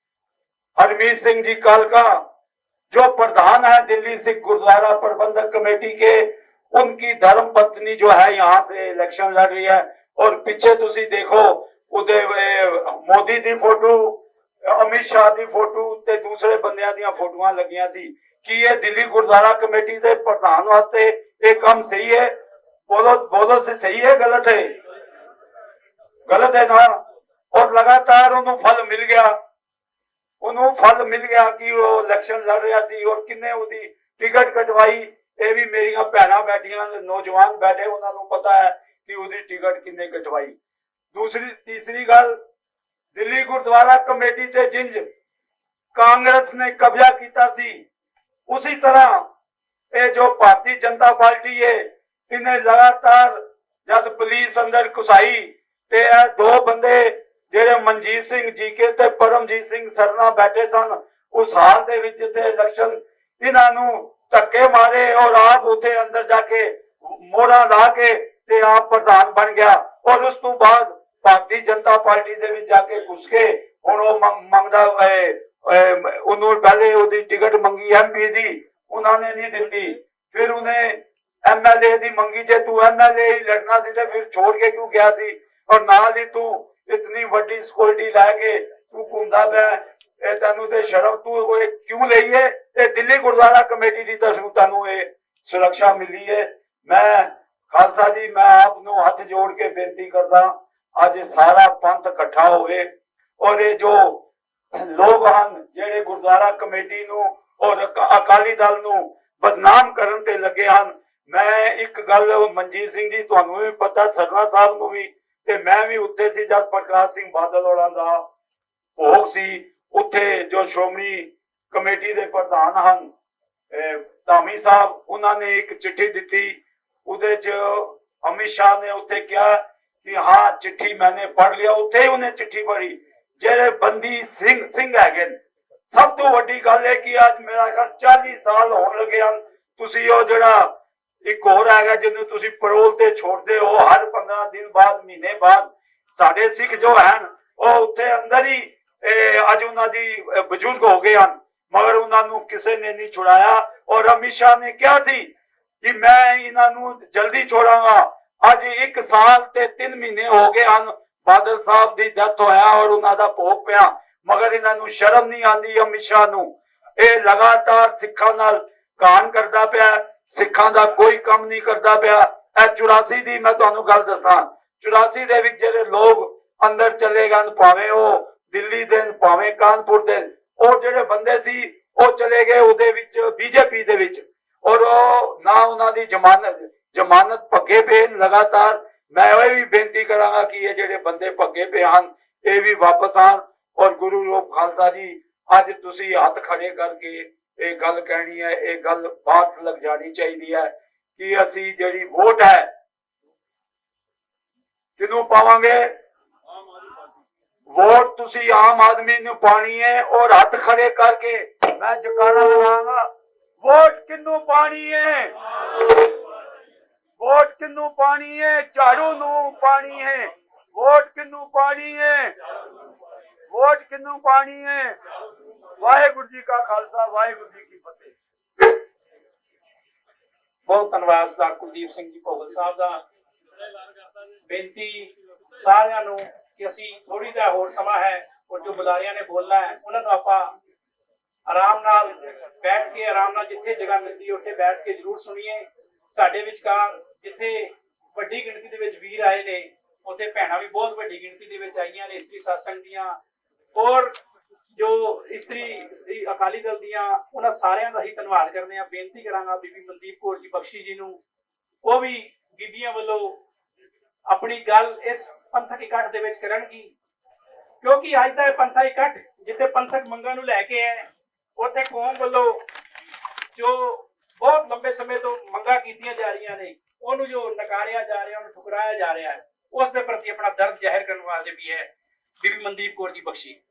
हरमीत सिंह जी कालका, जो प्रधान है दिल्ली सिख गुरुद्वारा प्रबंधक कमेटी के, उनकी धर्म पत्नी जो है यहाँ से इलेक्शन लड़ रही है। और पीछे तुसी देखो मोदी दी फोटो, अमित शाह दी फोटो ते दूसरे बंदियां दी फोटोआं लगियां सी। कि ये दिल्ली गुरुद्वारा कमेटी दे प्रधान वास्ते ये काम सही है? बोलो से सही है गलत है? गलत है ना। और लगातार उन्होंने फल मिल गया कि वो इलेक्शन लड़ रहा सी और किन्ने उदी टिकट कटवाई। ये भी मेरिया भैन बैठिया, नौजवान बैठे, उन्होंने पता है कि उदी टिकट किन्ने कटवाई। तीसरी गल, दिल्ली गुरुद्वारा कमेटी ते जिंज कांग्रेस ने कब्जा किया सी, उसी तरह ये जो भारतीय जनता पार्टी है, इन्हें लगातार जब पुलिस अंदर घुसाई ते 2 बंदे जेड़े मनजीत सिंह जीके ते परमजीत सिंह सरना बैठे सन, उस हाल दे विच जिथे इलेक्शन इन्हां धक्के मारे और आप उथे अंदर जाके मोड़ा ला के ते आप प्रधान बन गया। और उस तो बाद भारतीय जनता पार्टी दे विच जाके घुस के हुण ओह मंगदा उन्होंने पहले उहदी टिकट मंगी MP दी, उन्होंने नहीं दिती। फिर उन्हें MLA दी मंगी, जे तू MLA ही लड़ना सी ते फिर छोड़ के क्यों गया सी? और नाल ही तू इतनी वड्डी सिक्योरिटी लैके तू घूमदा पिया, तेनू ते शर्म तू क्यों लई है? दिल्ली गुरुद्वारा कमेटी की तरफों तेनू ये सुरक्षा मिली है। मैं खालसा जी, मैं आपनू हाथ जोड़ के बेनती करदा, अज सारा पंथ इकट्ठा होवे और ये जो लोग हैं जेड़े गुरुद्वारा कमेटी नू और अकाली दल नू बदनाम करन ते लगे हैं। मैं एक गल मनजीत सिंह जी, तुहानू भी पता, सरना साहब नू भी ਤੇ ਮੈਂ ਵੀ ਉੱਥੇ ਸੀ ਜਦ ਪ੍ਰਕਾਸ਼ ਸਿੰਘ ਬਾਦਲ ਹੋਰਾਂ ਦਾ ਭੋਗ ਸੀ। ਉੱਥੇ ਜੋ ਸ਼੍ਰੋਮਣੀ ਕਮੇਟੀ ਦੇ ਪ੍ਰਧਾਨ ਹਨ ਧਾਮੀ ਸਾਹਿਬ, ਉਹਨਾਂ ਨੇ ਇੱਕ ਚਿੱਠੀ ਦਿੱਤੀ। ਉਹਦੇ ਚ ਅਮਿਤ ਸ਼ਾਹ ਨੇ ਉੱਥੇ ਕਿਹਾ ਕਿ ਹਾਂ ਚਿੱਠੀ ਮੈਨੇ ਪੜ੍ਹ ਲਿਆ। ਉੱਥੇ ਹੀ ਉਹਨੇ ਚਿੱਠੀ ਪੜ੍ਹੀ। ਜਿਹੜੇ ਬੰਦੀ ਸਿੰਘ ਹੈਗੇ ਨੇ, ਸਭ ਤੋਂ ਵੱਡੀ ਗੱਲ ਹੈ ਕਿ ਅੱਜ ਮੇਰਾ ਖਿਆਲ 40 ਸਾਲ ਹੋਣ ਲੱਗੇ ਹਨ। ਤੁਸੀਂ ਉਹ ਜਿਹੜਾ ਇੱਕ ਹੋਰ ਹੈਗਾ ਜਿਹਨੂੰ ਤੁਸੀਂ ਪਰੋਲ ਤੇ ਛੋੜਦੇ ਹੋ ਹਰ 15 ਦਿਨ ਬਾਅਦ, ਮਹੀਨੇ ਬਾਅਦ, ਸਾਡੇ ਸਿੱਖ ਜੋ ਹਨ ਉਹ ਉੱਥੇ ਅੰਦਰ ਹੀ ਅੱਜ ਉਹਨਾਂ ਦੀ ਬਜ਼ੁਰਗ ਹੋ ਗਏ ਹਨ, ਮਗਰ ਉਹਨਾਂ ਨੂੰ ਕਿਸੇ ਨੇ ਨਹੀਂ ਛੁਡਾਇਆ। ਔਰ ਅਮਿਤ ਸ਼ਾਹ ਨੇ ਕਿਹਾ ਸੀ ਕਿ ਮੈਂ ਇਹਨਾਂ ਨੂੰ ਜਲਦੀ ਛੋੜਾਂਗਾ। ਅੱਜ 1 ਸਾਲ ਤੇ 3 ਮਹੀਨੇ ਹੋ ਗਏ ਹਨ ਬਾਦਲ ਸਾਹਿਬ ਦੀ ਡੈਥ ਹੋਇਆ ਔਰ ਉਹਨਾਂ ਦਾ ਭੋਗ ਪਿਆ, ਮਗਰ ਇਹਨਾਂ ਨੂੰ ਸ਼ਰਮ ਨਹੀਂ ਆਉਂਦੀ। ਅਮਿਤ ਸ਼ਾਹ ਨੂੰ ਇਹ ਲਗਾਤਾਰ ਸਿੱਖਾਂ ਨਾਲ ਕਾਨ ਕਰਦਾ ਪਿਆ, ਸਿੱਖਾਂ ਦਾ ਕੋਈ ਕੰਮ ਨਹੀਂ ਕਰਦਾ ਪਿਆ। ਇਹ 84 ਦੀ ਮੈਂ ਤੁਹਾਨੂੰ ਗੱਲ ਦੱਸਾਂ, 84 ਦੇ ਵਿੱਚ ਜਿਹੜੇ ਲੋਕ ਅੰਦਰ ਚਲੇ ਗਏ, ਭਾਵੇਂ ਉਹ ਦਿੱਲੀ ਦੇ ਭਾਵੇਂ ਕਾਨਪੁਰ ਦੇ, ਉਹ ਜਿਹੜੇ ਬੰਦੇ ਸੀ ਉਹ ਚਲੇ ਗਏ ਉਹਦੇ ਵਿੱਚ ਬੀਜੇਪੀ ਦੇ ਵਿੱਚ, ਔਰ ਉਹ ਨਾ ਉਹਨਾਂ ਦੀ ਜ਼ਮਾਨਤ ਭੱਗੇ ਪਏ ਲਗਾਤਾਰ। ਮੈਂ ਇਹ ਵੀ ਬੇਨਤੀ ਕਰਾਂਗਾ ਕਿ ਇਹ ਜਿਹੜੇ ਬੰਦੇ ਭੱਗੇ ਪਏ ਹਨ ਇਹ ਵੀ ਵਾਪਸ ਆਣ। ਔਰ ਗੁਰੂ ਰੂਪ ਖਾਲਸਾ ਜੀ, ਅੱਜ ਤੁਸੀਂ ਹੱਥ ਖੜੇ ਕਰਕੇ ਇਹ ਗੱਲ ਕਹਿਣੀ ਹੈ, ਇਹ ਗੱਲ ਬਾਤ ਲੱਗ ਜਾਣੀ ਚਾਹੀਦੀ ਹੈ ਕਿ ਅਸੀਂ ਜਿਹੜੀ ਵੋਟ ਹੈ ਕਿਹਨੂੰ ਪਾਵਾਂਗੇ? ਵੋਟ ਤੁਸੀਂ ਆਮ ਆਦਮੀ ਨੂੰ ਪਾਣੀ ਹੈ। ਔਰ ਹੱਥ ਖੜੇ ਕਰਕੇ ਮੈਂ ਜਕਾਰਾ ਲਗਾਵਾਂਗਾ, ਵੋਟ ਕਿਹਨੂੰ ਪਾਣੀ ਹੈ? ਵੋਟ ਕਿਹਨੂੰ ਪਾਣੀ ਹੈ? ਝਾੜੂ ਨੂੰ ਪਾਣੀ ਹੈ। ਵੋਟ ਕਿਹਨੂੰ ਪਾਣੀ ਹੈ? ਵੋਟ ਕਿਹਨੂੰ ਪਾਣੀ ਹੈ? ਵਾਹਿਗੁਰੂ ਜੀ ਕਾ ਖਾਲਸਾ, ਵਾਹਿਗੁਰੂ ਜੀ ਕੀ ਫਤਿਹ। ਬਹੁਤ ਧੰਨਵਾਦ ਸਰਦਾਰ ਕੁਲਦੀਪ ਸਿੰਘ ਜੀ ਭੋਗਲ ਸਾਹਿਬ ਦਾ। ਬੇਨਤੀ ਸਾਰਿਆਂ ਨੂੰ ਕਿ ਅਸੀਂ ਥੋੜੀ ਜਿਹਾ ਹੋਰ ਸਮਾਂ ਹੈ ਔਰ ਜੋ ਬੁਲਾਰਿਆਂ ਨੇ ਬੋਲਣਾ ਹੈ ਉਹਨਾਂ ਨੂੰ ਆਪਾਂ ਆਰਾਮ ਨਾਲ ਬੈਠ ਕੇ, ਆਰਾਮ ਨਾਲ ਜਿੱਥੇ ਜਗ੍ਹਾ ਮਿਲਦੀ ਹੈ ਉੱਥੇ ਬੈਠ ਕੇ ਜ਼ਰੂਰ ਸੁਣੀਏ। ਸਾਡੇ ਵਿਚਕਾਰ ਜਿੱਥੇ ਵੱਡੀ ਗਿਣਤੀ ਦੇ ਵਿੱਚ ਵੀਰ ਆਏ ਨੇ, ਉੱਥੇ ਭੈਣਾਂ ਵੀ ਬਹੁਤ ਵੱਡੀ ਗਿਣਤੀ ਦੇ ਵਿੱਚ ਆਈਆਂ ਨੇ ਇਸਤਰੀ ਸਤਸੰਗ ਦੀਆਂ, ਔਰ ਜੋ ਇਸਤਰੀ ਅਕਾਲੀ ਦਲ ਦੀਆਂ, ਉਹਨਾਂ ਸਾਰਿਆਂ ਦਾ ਹੀ ਧੰਨਵਾਦ ਕਰਦੇ ਹਾਂ। ਬੇਨਤੀ ਕਰਾਂਗਾ ਬੀਬੀ ਮਨਦੀਪ ਕੌਰ ਜੀ ਬਖਸ਼ੀ ਜੀ ਨੂੰ, ਉਹ ਵੀ ਬੀਬੀਆਂ ਵੱਲੋਂ ਆਪਣੀ ਗੱਲ ਇਸ ਪੰਥਕ ਇਕੱਠ ਦੇ ਵਿੱਚ ਕਰਨਗੀ, ਕਿਉਂਕਿ ਅੱਜ ਦਾ ਇਹ ਪੰਥਕ ਇਕੱਠ ਜਿੱਥੇ ਪੰਥਕ ਮੰਗਾਂ ਨੂੰ ਲੈ ਕੇ ਹੈ, ਉੱਥੇ ਕੌਮ ਵੱਲੋਂ ਜੋ ਬਹੁਤ ਲੰਬੇ ਸਮੇਂ ਤੋਂ ਮੰਗਾਂ ਕੀਤੀਆਂ ਜਾ ਰਹੀਆਂ ਨੇ ਉਹਨੂੰ ਜੋ ਨਕਾਰਿਆ ਜਾ ਰਿਹਾ, ਉਹਨੂੰ ਠੁਕਰਾਇਆ ਜਾ ਰਿਹਾ ਹੈ, ਉਸ ਦੇ ਪ੍ਰਤੀ ਆਪਣਾ ਦਰਦ ਜ਼ਾਹਿਰ ਕਰਨ ਵਾਸਤੇ ਵੀ ਹੈ ਬੀਬੀ ਮਨਦੀਪ ਕੌਰ ਜੀ ਬਖਸ਼ੀ।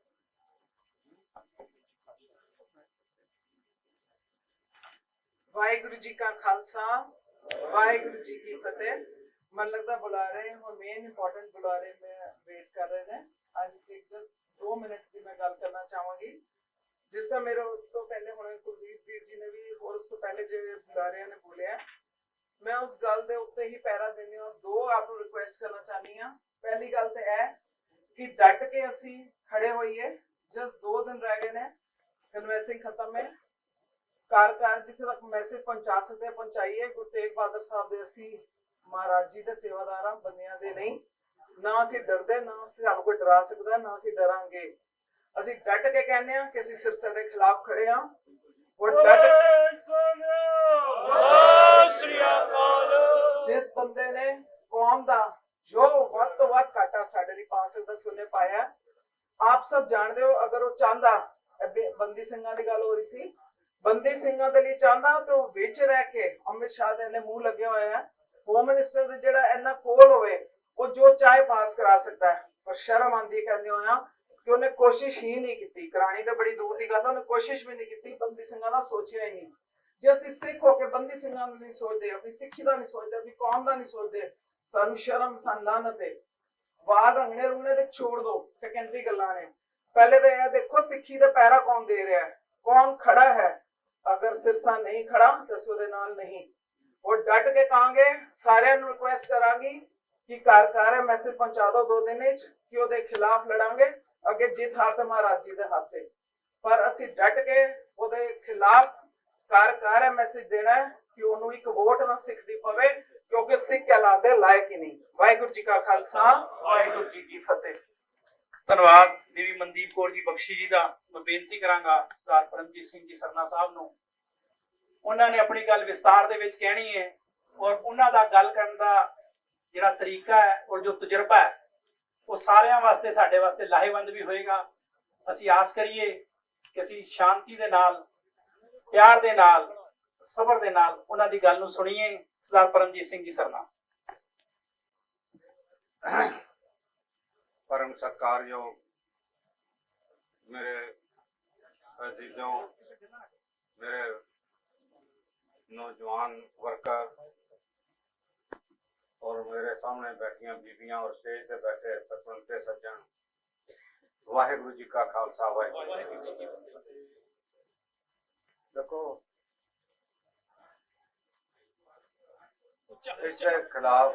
ਵਾਹਿਗੁਰੂ ਜੀ ਕਾ ਖਾਲਸਾ, ਵਾਹਿਗੁਰੂ ਜੀ ਕੀ ਫਤਿਹ। मन लगता बुला रहे हैं और मेन इंपॉर्टेंट बुलारे में वेट कर रहे हैं। आज जस्ट 2 मिनट की मैं गल करना चाहूंगी। जिस तरह मेरे तो पहले हुणे कुलदीप वीर जी ने भी और उस तो पहले जो बुलारिया ने बोलिया, मैं उस गल दे उत्ते ही पैरा देने और 2 आपको रिक्वेस्ट करना चाहनी हां। पहली गल तो है कि डट के असी खड़े होइए। जस्ट 2 दिन रह गए ने कन्वेंसिंग खत्म है। कार जिथे तक मैसेज पहुंचा सकते पहुंचाइए। गुरु तेग बहादुर साहब दे असी महाराज जी दे सेवादार हां, बंदियां दे नहीं। ना असी डरदे, ना सानू कोई डरा सकदा, ना असी डरांगे। असी डट के कहने हां कि असी सिरसा दे खिलाफ खड़े हां और जिस बंदे ने कौम दा जो वध तो वध घाटा साडे लई पा सकदा सी उन्हें पाया। आप सब जानदे हो, अगर वो चाहंदा, बंदी ਸਿੰਘਾਂ ਦੀ ਗੱਲ ਹੋ ਰਹੀ ਸੀ, बंदी ਸਿੰਘਾਂ ਦੇ ਲਈ ਚਾहंदा तो विच रह के अमित शाह दे ने मुंह लगे होए हैं। होम मिनिस्टर दे जेड़ा इन्ना कोल होवे वो जो चाहे पास करा सकता है, पर शर्म आंदी कहंदे होया कि उन्हें कोशिश ही नहीं की करानी। तो बड़ी दूर की गल, उन्हें कोशिश भी नहीं की, बंदी ਸਿੰਘਾਂ ਦਾ सोचिया ही नहीं। जे असीं सिख होके बंदी ਸਿੰਘਾਂ ਨੂੰ नहीं सोचते, अपनी सिक्खी दा नहीं सोचते, अपनी कौम दा नहीं सोचते, सानू शर्म सान लानत है। वाल रंगने रुंगने ते छोड़ दो, सेकेंडरी गल्लां ने। पहले तो यह देखो सिक्खी दा पैरा कौन दे रहा है, कौन खड़ा है। अगर सिरसा नहीं खड़ा तो उसदे नाल नहीं। और डट के कहांगे, सारिਆਂ ਨੂੰ रिक्वेस्ट करांगी कि घर मैसेज पहुंचा दो 2 दिन विच कि ਉਹਦੇ खिलाफ लड़ांगे। अगे जित हार ते महाराज जी दे हाथ है, पर ਅਸੀਂ डट के ਉਹਦੇ खिलाफ घर मैसेज देना है कि ਉਹਨੂੰ ਇੱਕ ਵੋਟ ਨਾ ਸਿੱਖ ਦੀ ਪਵੇ, ਕਿਉਂਕਿ ਸਿੱਖ ਕਹਿਲਾਉਂਦੇ ਲਾਇਕ ਹੀ ਨਹੀਂ। ਵਾਹਿਗੁਰੂ ਜੀ ਕਾ ਖਾਲਸਾ, ਵਾਹਿਗੁਰੂ ਜੀ ਕੀ ਫਤਿਹ। ਧੰਨਵਾਦ ਬੀਬੀ ਮਨਦੀਪ ਕੌਰ ਜੀ ਬਖਸ਼ੀ ਜੀ ਦਾ। ਮੈਂ ਬੇਨਤੀ ਕਰਾਂਗਾ ਸਰਦਾਰ ਪਰਮਜੀਤ ਸਿੰਘ ਜੀ ਸਰਨਾ ਸਾਹਿਬ ਨੂੰ, ਉਹਨਾਂ ਨੇ ਆਪਣੀ ਗੱਲ ਵਿਸਤਾਰ ਦੇ ਵਿੱਚ ਕਹਿਣੀ ਹੈ ਔਰ ਉਹਨਾਂ ਦਾ ਗੱਲ ਕਰਨ ਦਾ ਜਿਹੜਾ ਤਰੀਕਾ ਹੈ ਔਰ ਜੋ ਤਜਰਬਾ ਹੈ ਉਹ ਸਾਰਿਆਂ ਵਾਸਤੇ ਸਾਡੇ ਵਾਸਤੇ ਲਾਹੇਵੰਦ ਵੀ ਹੋਏਗਾ। ਅਸੀਂ ਆਸ ਕਰੀਏ ਕਿ ਅਸੀਂ ਸ਼ਾਂਤੀ ਦੇ ਨਾਲ, ਪਿਆਰ ਦੇ ਨਾਲ, ਸਬਰ ਦੇ ਨਾਲ ਉਹਨਾਂ ਦੀ ਗੱਲ ਨੂੰ ਸੁਣੀਏ। ਸਰਦਾਰ ਪਰਮਜੀਤ ਸਿੰਘ ਜੀ ਸਰਨਾ। परम सत्कारयोग मेरे अजीजों, मेरे नौजवान वर्कर और मेरे सामने बैठियां बीबियां और स्टेज पे बैठे सतवंते सज्जन, वाहिगुरु जी का खालसा वाहिगुरु जी की फतेह। देखो, इसके खिलाफ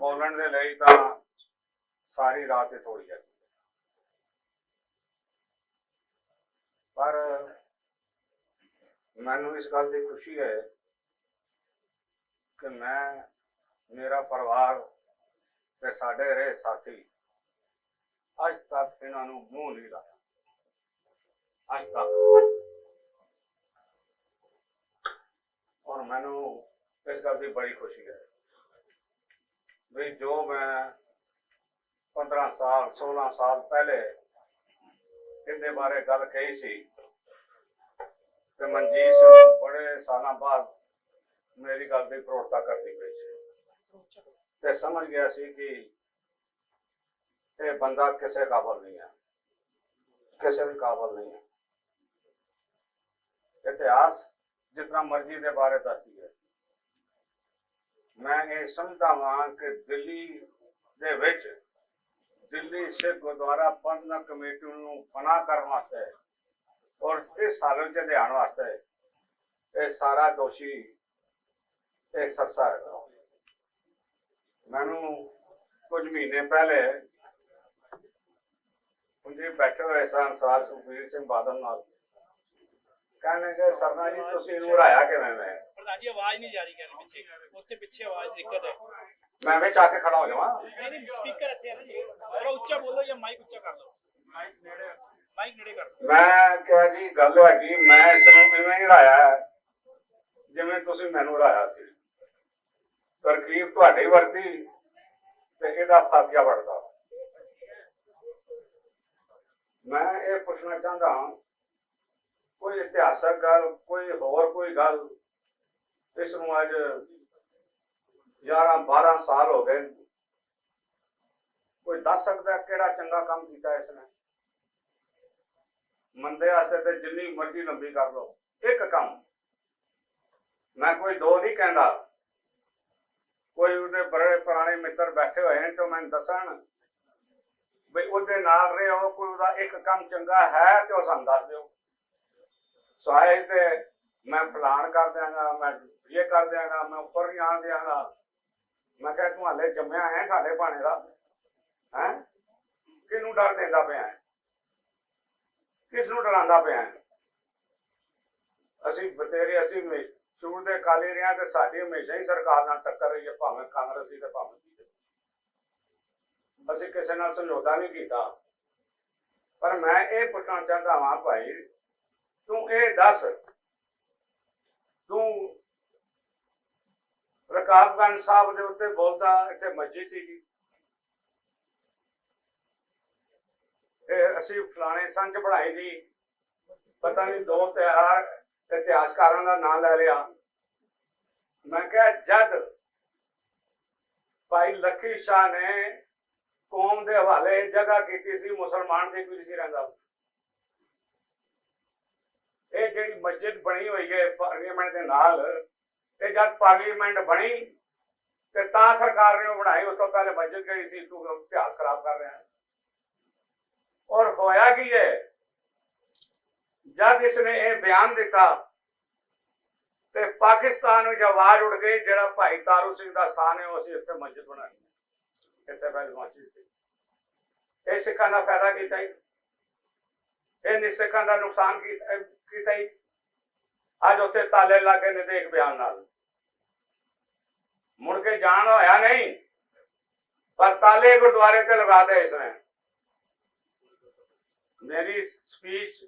बोलने ਦੇ ਲਈ ਤਾਂ ਸਾਰੀ ਰਾਤ ਹੀ ਥੋੜੀ ਹੈ, ਪਰ ਮੈਨੂੰ ਇਸ ਗੱਲ ਦੀ ਖੁਸ਼ੀ ਹੈ ਕਿ ਮੈਂ, ਮੇਰਾ ਪਰਿਵਾਰ ਤੇ ਸਾਡੇ ਰਹੇ ਸਾਥੀ ਅੱਜ ਤੱਕ ਇਹਨਾਂ ਨੂੰ ਮੂੰਹ ਨਹੀਂ ਲਾਇਆ। ਅੱਜ ਤੱਕ। और मैनू इस गल की बड़ी खुशी है भी जो मैं 15 साल 16 साल पहले इहदे बारे गल कही सी ते मनजीत सिंह बड़े साल बाद मेरी गल की प्रौढ़ता करती पई सी ते समझ गया सी कि यह बंदा किसी काबल नहीं है, किसी भी काबल नहीं है। इतिहास जितना मर्जी के बारे दसती है, मैं ये समझता हाँ कि दिल्ली दे विच दिल्ली सिख गुरुद्वारा प्रबंधक कमेटी नूं पनाह करने वास्ते और इस हालत च लियाउण वास्ते ये सारा दोषी ये सरसा है। मैनू कुछ महीने पहले जी बैठे हुए सन सरदार सुखबीर सिंह बादल नाल कहने के सरना जी तुसीं इहनूं हराया किवें मैं प्रधान जी आवाज नहीं जा रही कहने पीछे, उससे पीछे आवाज दिक्कत है। मैं विच आके खड़ा हो जावां? नहीं स्पीकर ਇੱਥੇ ਹੈ ਜੀ, थोड़ा ਉੱਚਾ ਬੋਲੋ ਜਾਂ ਮਾਈਕ ਉੱਚਾ ਕਰ ਲਓ। ਮਾਈਕ ਨੇੜੇ ਕਰ ਲਓ। मैं क्या जी गल हैगी, मैं इसनूं इवें ही हराया जिवें तुसीं मैनूं हराया सी। तरकीब तुहाडी वरती ते इहदा फातिहा बढ़दा। मैं ये पुछना चाहता हां कोई इतिहासक गल, कोई होर कोई गल, इस अज 11-12 साल हो गए, कोई दस सकता है केड़ा चंगा काम किया इसने? मंदे वास्ते ते जिन्नी मर्जी लंबी कर लो, एक काम मैं कोई दो नहीं कहता। कोई उहदे बड़े पुराने मित्र बैठे हुए हैं तो मैं दसन बई उहदे नाल रहे हो, कोई उहदा एक काम चंगा है तो सानूं दस दिओ। स्वाए ते मैं फलान कर देंगा, मैं ये कर देंगा, मैं ऊपर नहीं आन देंगा। मैं कह तू हाले जम्मिया है साडे भाणे दा है, किनू डर देंदा पिया है, किसनू डरांदा पिया है? असीं बतेरे असीं शुरू दे काली रहे ते साडी हमेशा ही सरकार नाल टक्कर रही है, भावें कांग्रेसी ते भावें असीं किसी नाल समझौता नहीं कीता। पर मैं ये पुछना चाहता हाँ भाई तू ये दस, तू रकाबगंज साहब के उत्ते बोलता इत्थे मस्जिद सी, असीं फलाने संच पढ़ाई दी, पता नहीं दो त्यार इतिहासकारों का नाम ले लिया। मैं क्या जद भाई लखी शाह ने कौम के हवाले जगह की सी, मुसलमान की कोई नहीं रहिंदा। ये जिहड़ी मस्जिद बनी हुई है पार्लीमेंट के नाल, ये जब पार्लीमेंट बनी ते तां सरकार ने बनाई, उस तो पहले मस्जिद गई थी। तू इतिहास खराब कर रहे हैं। और होया की है, जब इसने ये बयान दिता ते पाकिस्तान में आवाज उठ गई, जिहड़ा भाई तारू सिंह का स्थान है उसे इत्थे मस्जिद बनाई, इत्थे पहले मस्जिद थी। ये सिखां दा फायदा कीता ही, ये सिखां दा नुकसान कीता ही। अज उत्थे ताले लागे ने देख बयान नाल मुड़ के जान होया नहीं, पर ताले गुरुद्वारे ते लगा दे इसने। मेरी स्पीच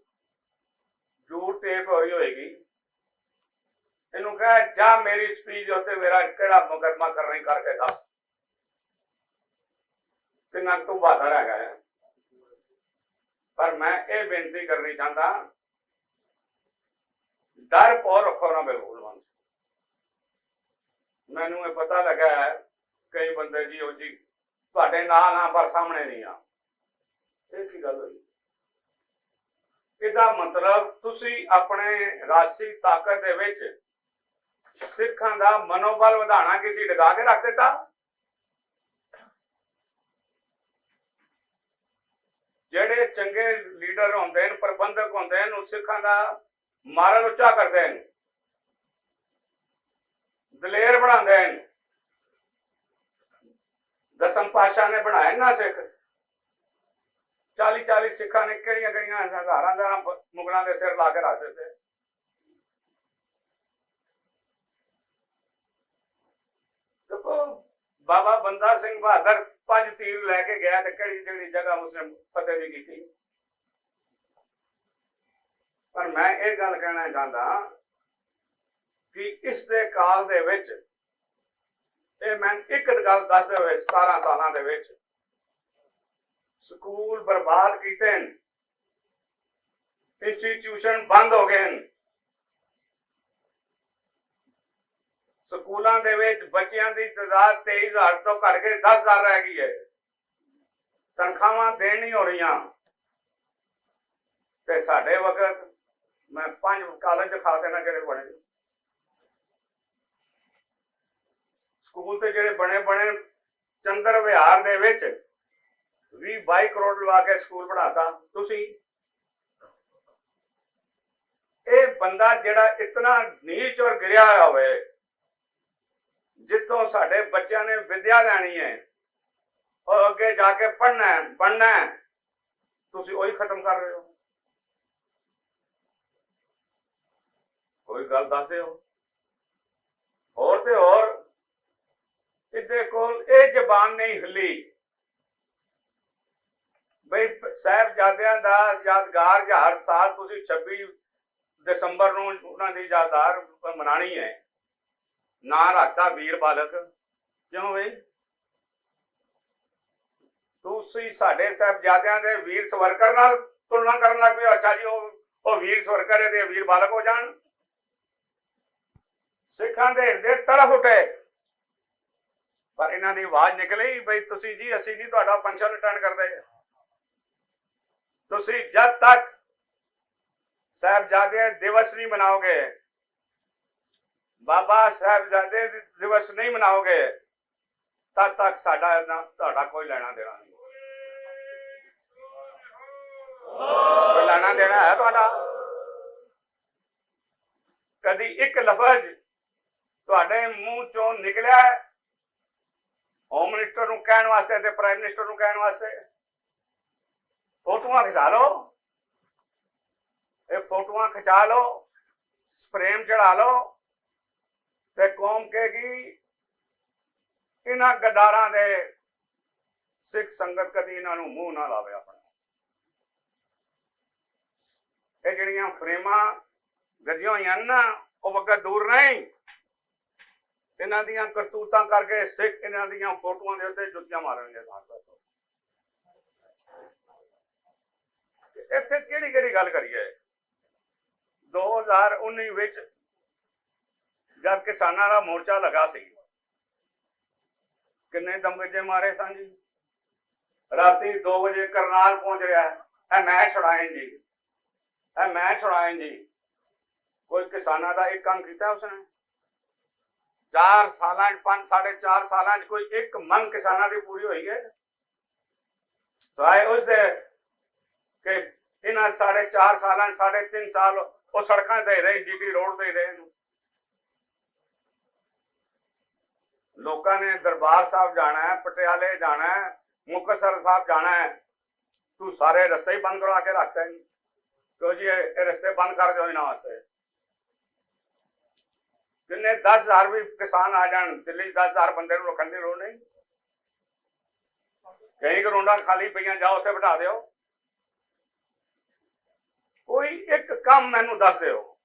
झूठ टेप हो रही होगी, इन्हों कहा जा मेरी स्पीच होते मेरा केड़ा मुकदमा करने करके दस। ਕਿੰਨਾ ਕੁ ਤੂੰ ਬਹਾਦਰ ਹੈਗਾ ਹੈ। ਪਰ ਮੈਂ ਇਹ ਬੇਨਤੀ ਕਰਨੀ ਚਾਹੁੰਦਾ, ਡਰ ਪੋ ਰੱਖੋ ਨਾ ਬਿਲਕੁਲ। ਮੈਨੂੰ ਇਹ ਪਤਾ ਲੱਗਾ ਹੈ ਕਈ ਬੰਦੇ ਜੀ ਉਹ ਜੀ ਤੁਹਾਡੇ ਨਾਲ ਆ ਪਰ ਸਾਹਮਣੇ ਨਹੀਂ ਆ। ਇਹ ਕੀ ਗੱਲ ਹੋਈ? ਇਹਦਾ ਮਤਲਬ ਤੁਸੀਂ ਆਪਣੇ ਰਾਸ਼ਟਰੀ ਤਾਕਤ ਦੇ ਵਿੱਚ ਸਿੱਖਾਂ ਦਾ ਮਨੋਬਲ ਵਧਾਉਣਾ ਕਿਸੇ ਡਗਾ ਕੇ ਰੱਖ ਦਿੱਤਾ। ਜਿਹੜੇ ਚੰਗੇ ਲੀਡਰ ਹੁੰਦੇ ਨੇ, ਪ੍ਰਬੰਧਕ ਹੁੰਦੇ ਨੇ, ਉਹ ਸਿੱਖਾਂ ਦਾ ਮਾਰਨ ਉੱਚਾ ਕਰਦੇ ਨੇ, ਦਲੇਰ ਬਣਾਉਂਦੇ ਨੇ। ਦਸਮ ਪਾਤਸ਼ਾਹ ਨੇ ਬਣਾਏ ਨਾ ਸਿੱਖ, 40 ਸਿੱਖਾਂ ਨੇ ਕਿਹੜੀਆਂ ਹਜ਼ਾਰਾਂ ਦਾ ਮੁਗਲਾਂ ਦੇ ਸਿਰ ਲਾ ਕੇ ਰੱਖ ਦਿੱਤੇ। ਦੇਖੋ ਬਾਬਾ ਬੰਦਾ ਸਿੰਘ ਬਹਾਦਰ 5 ਤੀਰ ਲੈ ਕੇ ਗਿਆ ਤੇ ਕਿਹੜੀ ਜਗ੍ਹਾ ਮੁਸਲਿਮ ਫਤਿਹ ਵੀ ਕੀਤੀ। ਪਰ ਮੈਂ ਇਹ ਗੱਲ ਕਹਿਣਾ ਚਾਹੁੰਦਾ ਕਿ ਇਸ ਦੇ ਕਾਲ ਦੇ ਵਿੱਚ ਇਹ ਮੈਂ ਇੱਕ ਗੱਲ ਦੱਸ ਦੇਵੇ, 17 ਸਾਲਾਂ ਦੇ ਵਿੱਚ ਸਕੂਲ ਬਰਬਾਦ ਕੀਤੇ ਨੇ, ਇੰਸਟੀਟਿਊਸ਼ਨ ਬੰਦ ਹੋ ਗਏ ਨੇ, ਸਕੂਲਾਂ ਦੇ ਵਿੱਚ ਬੱਚਿਆਂ ਦੀ ਤਾਦਾਦ 23,000 ਤੋਂ ਘੱਟ ਕੇ 10,000 ਰਹਿ ਗਈ ਹੈ, ਤਨਖਾਹਾਂ ਦੇਣ ਨਹੀਂ ਹੋ ਰਹੀਆਂ। ਤੇ ਸਾਡੇ ਵਕਤ ਮੈਂ 5 ਕਾਲਜ ਦਿਖਾ ਦੇਣਾ ਜਿਹੜੇ ਬਣੇ, ਸਕੂਲ ਤੇ ਜਿਹੜੇ ਬਣੇ ਚੰਦਰ ਵਿਹਾਰ ਦੇ ਵਿੱਚ 20-22 ਕਰੋੜ ਲਵਾ ਕੇ ਸਕੂਲ ਬਣਾਤਾ ਤੁਸੀਂ। ਇਹ ਬੰਦਾ ਜਿਹੜਾ ਇਤਨਾ ਨੀਚ ਔਰ ਗਿਰਿਆ ਹੋਇਆ ਹੋਵੇ, ਜਿੱਥੋਂ ਸਾਡੇ ਬੱਚਿਆਂ ਨੇ ਵਿਦਿਆ ਲੈਣੀ ਹੈ ਔਰ ਅੱਗੇ ਜਾ ਕੇ ਬਣਨਾ, ਤੁਸੀਂ ਉਹੀ ਖਤਮ ਕਰ ਰਹੇ ਹੋ। ਕੋਈ ਗੱਲ ਦੱਸ ਦਿਓ। ਹੋਰ ਤੇ ਹੋਰ ਇਹਦੇ ਕੋਲ ਇਹ ਜ਼ਬਾਨ ਨਹੀਂ ਹਿੱਲੀ ਬਈ ਸਾਹਿਬਜ਼ਾਦਿਆਂ ਦਾ ਯਾਦਗਾਰ ਹਰ ਸਾਲ ਤੁਸੀਂ 26 ਦਸੰਬਰ ਨੂੰ ਉਹਨਾਂ ਦੀ ਯਾਦਗਾਰ ਮਨਾਣੀ ਹੈ। ਨਾਂ ਰੱਖਤਾ ਵੀਰ ਬਾਲਕ, ਕਿਉਂ ਬਈ? ਤੁਸੀਂ ਸਾਡੇ ਸਾਹਿਬਜ਼ਾਦਿਆਂ ਦੇ ਵੀਰ ਸਵਰਕਰ ਨਾਲ ਤੁਲਨਾ ਕਰਨ ਲੱਗ ਪਏ। ਅੱਛਾ ਜੀ ਉਹ ਵੀਰ ਸਵਰਕਰ ਇਹਦੇ ਵੀਰ ਬਾਲਕ ਹੋ ਜਾਣ। ਸਿੱਖਾਂ ਦੇ ਹਿਰਦੇ ਤੜਫ ਉੱਠੇ, ਪਰ ਇਹਨਾਂ ਦੀ ਆਵਾਜ਼ ਨਿਕਲੀ ਬਈ ਤੁਸੀਂ ਜੀ ਅਸੀਂ ਨਹੀਂ ਤੁਹਾਡਾ ਫੰਕਸ਼ਨ ਅਟੈਂਡ ਕਰਦੇ। ਤੁਸੀਂ ਜਦ ਤੱਕ ਸਾਹਿਬਜ਼ਾਦੇ ਦਿਵਸ ਨਹੀਂ ਮਨਾਓਗੇ, ਬਾਬਾ ਸਾਹਿਬਜ਼ਾਦੇ ਦਿਵਸ ਨਹੀਂ ਮਨਾਓਗੇ, ਤਦ ਤੱਕ ਸਾਡਾ ਤੁਹਾਡਾ ਕੋਈ ਲੈਣਾ ਦੇਣਾ ਨਹੀਂ। ਕੋਈ ਲੈਣਾ ਦੇਣਾ ਹੈ ਤੁਹਾਡਾ? ਕਦੀ ਇੱਕ ਲਫ਼ਜ਼ ਤੁਹਾਡੇ ਮੂੰਹ ਚੋਂ ਨਿਕਲਿਆ ਹੋਮ ਮਿਨਿਸਟਰ ਨੂੰ ਕਹਿਣ ਵਾਸਤੇ ਤੇ ਪ੍ਰਾਈਮ ਮਿਨਿਸਟਰ ਨੂੰ ਕਹਿਣ ਵਾਸਤੇ? ਫੋਟੋਆਂ ਖਿਚਾ ਲਓ, ਇਹ ਫੋਟੋਆਂ ਖਿਚਾ ਲਓ, ਫਰੇਮ ਚੜਾ ਲਓ ਤੇ ਕੌਮ ਕਹੇਗੀ ਇਹਨਾਂ ਗਦਾਰਾਂ ਦੇ ਸਿੱਖ ਸੰਗਤ ਕਦੀ ਇਹਨਾਂ ਨੂੰ ਮੂੰਹ ਨਾ ਲਾਵੇ ਆਪਣਾ। ਇਹ ਜਿਹੜੀਆਂ ਫਰੇਮਾਂ ਗੱਜੀਆਂ ਹੋਈਆਂ ਨਾ, ਉਹ ਵਕਤ ਦੂਰ ਨਹੀਂ। ਇਹਨਾਂ ਦੀਆਂ ਕਰਤੂਤਾਂ ਕਰਕੇ ਸਿੱਖ ਇਹਨਾਂ ਦੀਆਂ ਫੋਟੋਆਂ ਦੇ ਉੱਤੇ ਜੁੱਤੀਆਂ ਮਾਰਨਗੇ। ਇੱਥੇ ਕਿਹੜੀ ਗੱਲ ਕਰੀਏ? 2019 ਵਿੱਚ ਜਦ ਕਿਸਾਨਾਂ ਦਾ ਮੋਰਚਾ ਲੱਗਾ ਸੀ, ਕਿੰਨੇ ਦਮਗਜੇ ਮਾਰੇ ਸਨ ਜੀ। ਰਾਤੀ 2 ਵਜੇ ਕਰਨਾਲ ਪਹੁੰਚ ਰਿਹਾ, ਇਹ ਮੈਂ ਛੁਡਾਏ ਜੀ, ਇਹ ਮੈਂ ਛੁਡਾਏ ਜੀ। ਕੋਈ ਕਿਸਾਨਾਂ ਦਾ ਇੱਕ ਕੰਮ ਕੀਤਾ ਉਸਨੇ? 4 ਸਾਲਾਂ 5 4.5 ਸਾਲਾਂ ਚ ਕੋਈ ਇੱਕ ਮੰਗ ਕਿਸਾਨਾਂ ਦੀ ਪੂਰੀ ਹੋਈ ਹੈ? ਸਵਾਏ ਉਸਦੇ ਕਿ ਇਹਨਾਂ 4.5 ਸਾਲਾਂ 3.5 ਸਾਲ ਉਹ ਸੜਕਾਂ ਤੇ ਰਹੇ, ਜੀਟੀ ਰੋਡ ਤੇ ਰਹੇ। ਲੋਕਾਂ ਨੇ ਦਰਬਾਰ ਸਾਹਿਬ ਜਾਣਾ ਹੈ, ਪਟਿਆਲੇ ਜਾਣਾ ਹੈ, ਮੁਕਤਸਰ ਸਾਹਿਬ ਜਾਣਾ ਹੈ, ਤੂੰ ਸਾਰੇ ਰਸਤੇ ਹੀ ਬੰਦ ਕਰਵਾ ਕੇ ਰੱਖਦਾ ਹੈ। ਕਿਉਂ ਜੀ? ਇਹ ਰਸਤੇ ਬੰਦ ਕਰ ਦਿਓ ਇਹਨਾਂ ਵਾਸਤੇ। ਕਿੰਨੇ 10,000 ਵੀ ਕਿਸਾਨ ਆ ਜਾਣ, ਦਿੱਲੀ 10,000 ਬੰਦੇ ਨੂੰ ਰੱਖਣ ਦੀ ਲੋੜ ਨਹੀਂ। ਕਈ ਗਰਾਊਂਡਾਂ ਖਾਲੀ ਪਈਆਂ, ਜਾਓ ਉੱਥੇ ਬਿਠਾ ਦਿਓ। ਕੋਈ ਇੱਕ ਕੰਮ ਮੈਨੂੰ ਦੱਸ ਦਿਓ,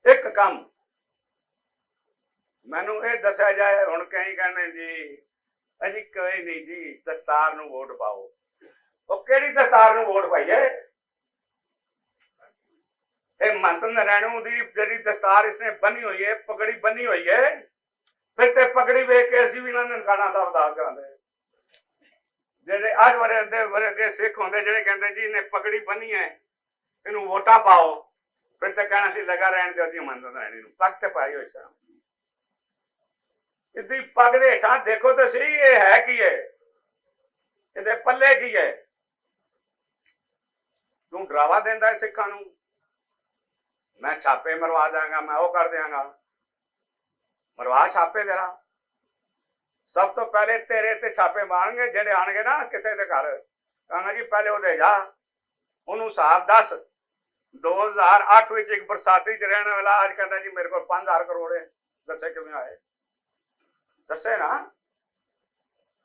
ਇੱਕ ਕੰਮ ਮੈਨੂੰ ਇਹ ਦੱਸਿਆ ਜਾਏ। ਹੁਣ ਕਈ ਕਹਿੰਦੇ ਜੀ ਅਜੀ ਕੋਈ ਨਹੀਂ ਜੀ, ਦਸਤਾਰ ਨੂੰ ਵੋਟ ਪਾਓ। ਉਹ ਕਿਹੜੀ ਦਸਤਾਰ ਨੂੰ ਵੋਟ ਪਾਈਏ? ਇਹ ਮੰਤ ਨਰੈਣੂ ਦੀ ਜਿਹੜੀ ਦਸਤਾਰ ਇਸਨੇ ਬੰਨੀ ਹੋਈ ਹੈ, ਪਗੜੀ ਬੰਨੀ ਹੋਈ ਹੈ, ਫਿਰ ਤੇ ਪਗੜੀ ਵੇਖ ਕੇ ਅਸੀਂ ਵੀ ਇਹਨਾਂ ਨਨਕਾਣਾ ਸਾਹਿਬ ਦਾਸ ਕਰਾਂਦੇ। ਜਿਹੜੇ ਅੱਜ ਵਰੇ ਸਿੱਖ ਹੁੰਦੇ ਜਿਹੜੇ ਕਹਿੰਦੇ ਜੀ ਇਹਨੇ ਪਗੜੀ ਬੰਨੀ ਹੈ, ਇਹਨੂੰ ਵੋਟਾਂ ਪਾਓ, ਫਿਰ ਤਾਂ ਕਹਿਣਾ ਸੀ ਲਗਾ ਰਹਿਣ ਦਿਓ ਜੀ ਮੰਤ ਨਰੈਣੀ ਨੂੰ। ਪੱਗ ਤੇ ਪਾਈ ਹੋਈ ਸਾਂ, ਇਹਦੀ ਪੱਗ ਦੇ ਹੇਠਾਂ ਦੇਖੋ ਤਾਂ ਸਹੀ ਇਹ ਹੈ ਕੀ ਹੈ, ਇਹਦੇ ਪੱਲੇ ਕੀ ਹੈ। ਤੂੰ ਡਰਾਵਾ ਦਿੰਦਾ ਹੈ ਸਿੱਖਾਂ ਨੂੰ, ਮੈਂ ਛਾਪੇ ਮਰਵਾ ਦਾਂਗਾ, ਮੈਂ ਉਹ ਕਰ ਦਿਆਂਗਾ। ਮਰਵਾ ਛਾਪੇ ਤੇਰਾ। ਸਭ ਤੋਂ ਪਹਿਲੇ ਤੇਰੇ ਤੇ ਛਾਪੇ ਮਾਰਨਗੇ ਜਿਹੜੇ ਆਣਗੇ ਨਾ ਕਿਸੇ ਦੇ ਘਰ, ਕਹਾਂਗਾ ਜੀ ਪਹਿਲੇ ਉਹਦੇ ਜਾ, ਉਹਨੂੰ ਹਿਸਾਬ ਦੱਸ। 2008 ਵਿੱਚ ਇੱਕ ਬਰਸਾਤੀ ਚ ਰਹਿਣ ਵਾਲਾ ਅੱਜ ਕਹਿੰਦਾ ਜੀ ਮੇਰੇ ਕੋਲ 5000 ਕਰੋੜ ਹੈ, ਦੱਸੇ ਕਿਵੇਂ ਆਏ? ਦੱਸੇ ਨਾ,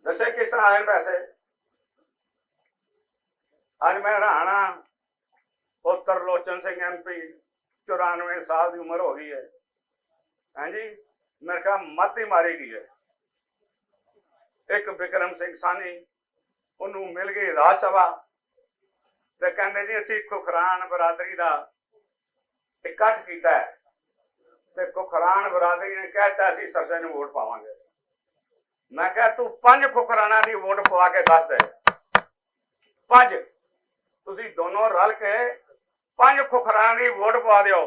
ਦੱਸੇ ਕਿਸ ਤਰ੍ਹਾਂ ਆਏ ਪੈਸੇ। ਅੱਜ ਮੈਂ ਰਾਣਾ ਪੁੱਤਰ ਲੋਚਨ ਸਿੰਘ MP 94 ਸਾਲ ਦੀ ਉਮਰ ਹੋ ਗਈ ਹੈ, ਹਾਂਜੀ, ਮੇਰੇ ਖਿਆਲ ਮੱਤ ਹੀ ਮਾਰੀ ਗਈ ਹੈ। ਇੱਕ ਬਿਕਰਮ ਸਿੰਘ ਸਾਨੀ, ਉਹਨੂੰ ਮਿਲ ਗਈ ਰਾਜ ਸਭਾ ਤੇ ਕਹਿੰਦੇ ਜੀ ਅਸੀਂ ਖੁਖਰਾਨ ਬਰਾਦਰੀ ਦਾ ਇਕੱਠ ਕੀਤਾ ਹੈ ਤੇ ਖੁਖਰਾਨ ਬਰਾਦਰੀ ਨੇ ਕਹਿਤਾ ਅਸੀਂ ਸਰਸੇ ਨੂੰ ਵੋਟ ਪਾਵਾਂਗੇ। ਮੈਂ ਕਿਹਾ ਤੂੰ 5 ਖੁਖਰਾਨਾਂ ਦੀ ਵੋਟ ਪਵਾ ਕੇ ਦੱਸ ਦੇ। 5 ਤੁਸੀਂ ਦੋਨੋਂ ਰਲ ਕੇ 5 ਖੁਖਰਾਨਾਂ ਦੀ ਵੋਟ ਪਵਾ ਦਿਓ,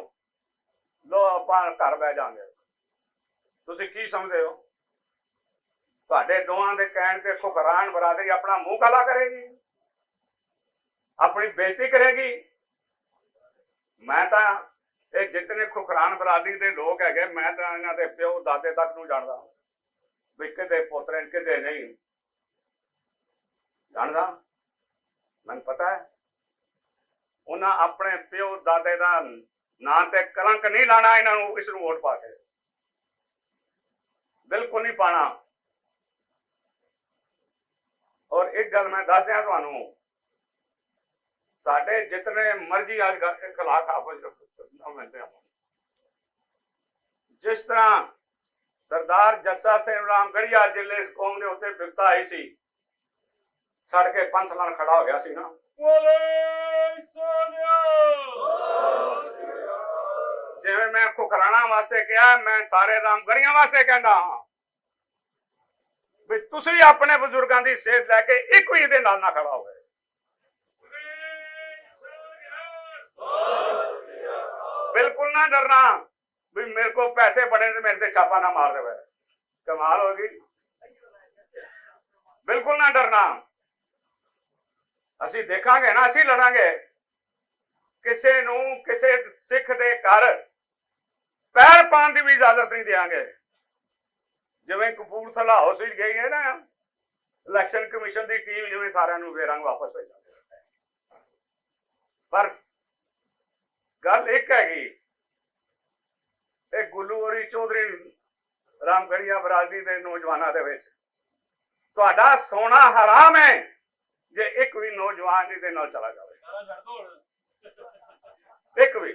ਲੋ ਆਪਾਂ ਘਰ ਬਹਿ ਜਾਾਂਗੇ। ਤੁਸੀਂ ਕੀ ਸਮਝਦੇ ਹੋ? ਤੁਹਾਡੇ ਦੋਵਾਂ ਦੇ ਕਹਿਣ ਤੇ ਖੁਖਰਾਨ ਬਰਾਦਰੀ ਆਪਣਾ ਮੂੰਹ ਕਾਲਾ ਕਰੇਗੀ, ਆਪਣੀ ਬੇਇੱਜ਼ਤੀ ਕਰੇਗੀ। ਮੈਂ ਤਾਂ ਇਹ ਜਿਤਨੇ ਖੁਖਰਾਨ ਬਰਾਦਰੀ ਦੇ ਲੋਕ ਹੈਗੇ, ਮੈਂ ਤਾਂ ਇਹਨਾਂ ਦੇ ਪਿਓ ਦਾਦੇ ਤੱਕ ਨੂੰ ਜਾਣਦਾ, ਵੀ ਕਿਤੇ ਪੋਤਰੇ ਕਿਤੇ ਨਹੀਂ ਜਾਣਦਾ। ਮੈਨੂੰ ਪਤਾ ਹੈ ਉਹਨਾਂ ਆਪਣੇ ਪਿਓ ਦਾਦੇ ਦਾ ਨਾਂ ਤੇ ਕਲੰਕ ਨਹੀਂ ਲਾਣਾ ਇਹਨਾਂ ਨੂੰ, ਇਸ ਨੂੰ ਵੋਟ ਪਾ ਕੇ ਬਿਲਕੁਲ ਨਹੀਂ ਪਾਣਾ। ਔਰ ਇੱਕ ਗੱਲ ਮੈਂ ਦੱਸ ਦਿਆਂ ਤੁਹਾਨੂੰ, ਸਾਡੇ ਜਿਤਨੇ ਮਰਜ਼ੀ ਅੱਜ ਖਿਲਾਫ ਆਪਸ ਜਿਸ ਤਰ੍ਹਾਂ ਸਰਦਾਰ ਜੱਸਾ ਸਿੰਘ ਰਾਮਗੜੀਆ ਜ਼ਿਲ੍ਹੇ ਇਸ ਕੌਮ ਦੇ ਉੱਤੇ ਵਿਪਤਾ ਆਈ ਸੀ, ਛੱਡ ਕੇ ਪੰਥ ਨਾਲ ਖੜਾ ਹੋ ਗਿਆ ਸੀ ਨਾ। ਜਿਵੇਂ ਮੈਂ ਖੁਖਰਾਣਾ ਵਾਸਤੇ ਕਿਹਾ, ਮੈਂ ਸਾਰੇ ਰਾਮਗੜੀਆਂ ਵਾਸਤੇ ਕਹਿੰਦਾ ਹਾਂ ਵੀ ਤੁਸੀਂ ਆਪਣੇ ਬਜ਼ੁਰਗਾਂ ਦੀ ਸੇਧ ਲੈ ਕੇ ਇੱਕ ਵੀ ਇਹਦੇ ਨਾਲ ਨਾ ਖੜਾ ਹੋਵੇ। ਬਿਲਕੁਲ ਨਾ ਡਰਨਾ ਵੀ ਮੇਰੇ ਕੋਲ ਪੈਸੇ ਬੜੇ ਤੇ ਮੇਰੇ ਤੇ ਛਾਪਾ ਨਾ ਮਾਰ ਦੇਵੇ, ਕਮਾਲ ਹੋ ਗਈ। ਬਿਲਕੁਲ ਨਾ ਡਰਨਾ, ਅਸੀਂ ਦੇਖਾਂਗੇ ਨਾ, ਅਸੀਂ ਲੜਾਂਗੇ। ਕਿਸੇ ਨੂੰ ਕਿਸੇ ਸਿੱਖ ਦੇ ਘਰ ਪੈਰ ਪਾਉਣ ਦੀ ਵੀ ਇਜਾਜ਼ਤ ਨਹੀਂ ਦੇਵਾਂਗੇ। ਜਿਵੇਂ ਕਪੂਰਥਲਾ ਹਾਊਸ ਵਿੱਚ ਗਈ ਹੈ ਨਾ ਇਲੈਕਸ਼ਨ ਕਮਿਸ਼ਨ ਦੀ ਟੀਮ, ਜਿਵੇਂ ਸਾਰਿਆਂ ਨੂੰ ਬੇਰੰਗ ਵਾਪਸ ਭੇਜਾਂਗੇ। ਪਰ ਗੱਲ ਇੱਕ ਹੈਗੀ, ਇਹ ਗੁੱਲੂ ਔਰੀ ਚੌਧਰੀ ਰਾਮਗੜੀਆ ਬਰਾਦਰੀ ਦੇ ਨੌਜਵਾਨਾਂ ਦੇ ਵਿੱਚ ਤੁਹਾਡਾ ਸੋਨਾ ਹਰਾਮ ਹੈ ਜੇ ਇੱਕ ਵੀ ਨੌਜਵਾਨ ਇਹਦੇ ਨਾਲ ਚਲਾ ਜਾਵੇ। ਇੱਕ ਵੀ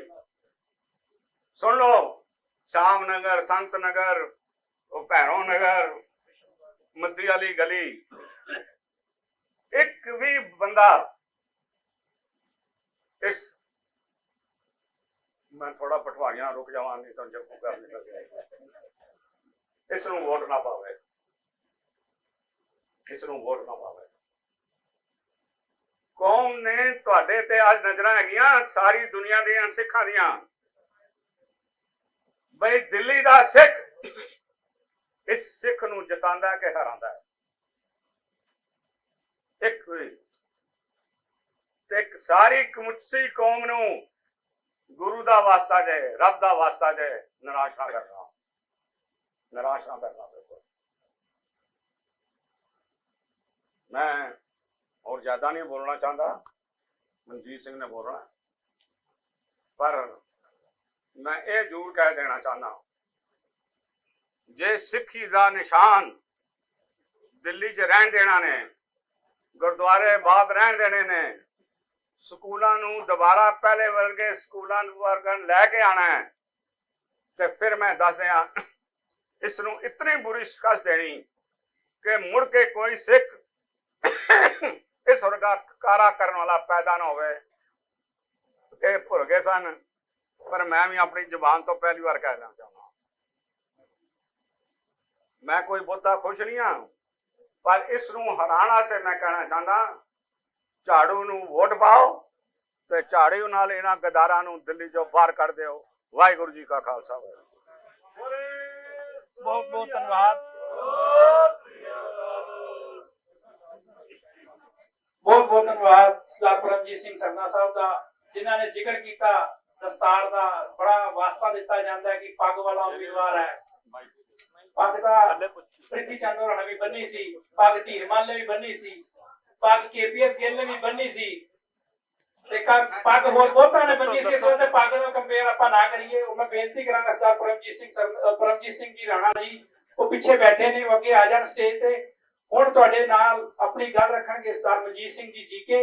ਸੁਣ ਲਓ, ਸ਼ਾਮ ਨਗਰ, ਸੰਤ ਨਗਰ, ਉਹ ਭੈਰੋ ਨਗਰ, ਮੱਦੀ ਵਾਲੀ ਗਲੀ, ਇੱਕ ਵੀ ਬੰਦਾ ਇਸ ਮੈਂ ਥੋੜਾ ਪਟਵਾਰੀਆਂ ਰੁਕ ਜਾਵਾਂ, ਨਹੀਂ ਤਾਂ ਜੱਫੂ ਕਰ ਨਿਕਲ ਇਸ ਨੂੰ ਵੋਟ ਨਾ ਪਾਵੇ, ਇਸ ਨੂੰ ਵੋਟ ਨਾ ਪਾਵੇ। ਕੌਮ ਨੇ ਤੁਹਾਡੇ ਤੇ ਅੱਜ ਨਜ਼ਰਾਂ ਹੈਗੀਆਂ ਸਾਰੀ ਦੁਨੀਆ ਦੀਆਂ ਸਿੱਖਾਂ ਦੀਆਂ, ਬਈ ਦਿੱਲੀ ਦਾ ਸਿੱਖ ਇਸ ਸਿੱਖ ਨੂੰ ਜਿਤਾਉਂਦਾ ਕਿ ਹਰਾਉਂਦਾ ਹੈ। ਇੱਕ ਸਾਰੀ ਕਮੁੱਚੀ ਕੌਮ ਨੂੰ ਗੁਰੂ ਦਾ ਵਾਸਤਾ ਜੇ, ਰੱਬ ਦਾ ਵਾਸਤਾ ਜੇ, ਨਿਰਾਸ਼ ਨਾ ਕਰਨਾ, ਨਿਰਾਸ਼ ਨਾ ਕਰਨਾ। ਬਿਲਕੁਲ ਮੈਂ और ज्यादा नहीं बोलना चाहता, मनजीत सिंह ने बोलना, पर मैं ये जरूर कह देना चाहना, जे सिखी का निशान दिल्ली च रहन देना ने, गुरुद्वारे बाद रहन देने ने, स्कूलों नूं दोबारा पहले वर्गे स्कूलों वर्गन लैके आना है, तो फिर मैं दस दिया इस नूं इतनी बुरी शिकस्त देनी ਕਿ ਮੁੜ ਕੇ ਕੋਈ ਸਿੱਖ ਇਸ ਵਰਗਾ ਕਰਨ ਵਾਲਾ ਪੈਦਾ ਨਾ ਹੋਵੇ। ਇਹ ਭੁੱਲ ਗਏ ਸਨ, ਪਰ ਮੈਂ ਵੀ ਆਪਣੀ ਜ਼ੁਬਾਨ ਤੋਂ ਪਹਿਲੀ ਵਾਰ ਕਹਿ ਦੇਣਾ ਚਾਹੁੰਦਾ, ਮੈਂ ਕੋਈ ਬਹੁਤਾ ਖੁਸ਼ ਨਹੀਂ ਹਾਂ, ਪਰ ਇਸ ਨੂੰ ਹਰਾਉਣ ਵਾਸਤੇ ਮੈਂ ਕਹਿਣਾ ਚਾਹੁੰਦਾ, ਝਾੜੂ ਨੂੰ ਵੋਟ ਪਾਓ ਤੇ ਝਾੜੂ ਨਾਲ ਇਹਨਾਂ ਗਦਾਰਾਂ ਨੂੰ ਦਿੱਲੀ ਚੋਂ ਬਾਹਰ ਕੱਢ ਦਿਓ। ਵਾਹਿਗੁਰੂ ਜੀ ਕਾ ਖਾਲਸਾ। ਬਹੁਤ ਬਹੁਤ ਧੰਨਵਾਦ। ਬਹੁਤ ਬਹੁਤ ਧੰਨਵਾਦ ਸਰਦਾਰ ਪਰਮਜੀਤ ਸਿੰਘ ਸਰਨਾ ਸਾਹਿਬ ਦਾ, ਜਿਨ੍ਹਾਂ ਨੇ ਜ਼ਿਕਰ ਕੀਤਾ ਦਸਤਾਰ ਦਾ। ਬੜਾ ਵਾਸਤਾ ਦਿੱਤਾ ਜਾਂਦਾ ਹੈ ਕਿ ਪੱਗ ਵਾਲਾ ਉਮੀਦਵਾਰ ਹੈ। ਪੱਗ ਤਾਂ ਪ੍ਰਿਥੀ ਚੰਦ ਹੋਰਾਂ ਨੇ ਵੀ ਬੰਨੀ ਸੀ, ਪੱਗ ਧੀਰਮਲ ਨੇ ਵੀ ਬੰਨੀ ਸੀ, ਪੱਗ ਕੇਪੀਐਸ ਗਿੱਲ ਨੇ ਵੀ ਬੰਨੀ ਸੀ, ਤੇ ਪੱਗ ਹੋਰ ਬਹੁਤਾਂ ਨੇ ਬੰਨੀ ਸੀ। ਇਸ ਵੇਲੇ ਪੱਗ ਦਾ ਕੰਪੇਅਰ ਆਪਾਂ ਨਾ ਕਰੀਏ। ਉਹ ਮੈਂ ਬੇਨਤੀ ਕਰਾਂਗਾ ਸਰਦਾਰ ਪਰਮਜੀਤ ਸਿੰਘ ਜੀ ਰਾਣਾ ਜੀ, ਉਹ ਪਿੱਛੇ ਬੈਠੇ ਨੇ, ਉਹ ਅੱਗੇ ਆ ਜਾਣ ਸਟੇਜ ਤੇ। ਹੁਣ ਤੁਹਾਡੇ ਨਾਲ ਆਪਣੀ ਗੱਲ ਰੱਖਣਗੇ ਸਰਦਾਰ ਮਨਜੀਤ ਸਿੰਘ ਜੀ ਜੀਕੇ,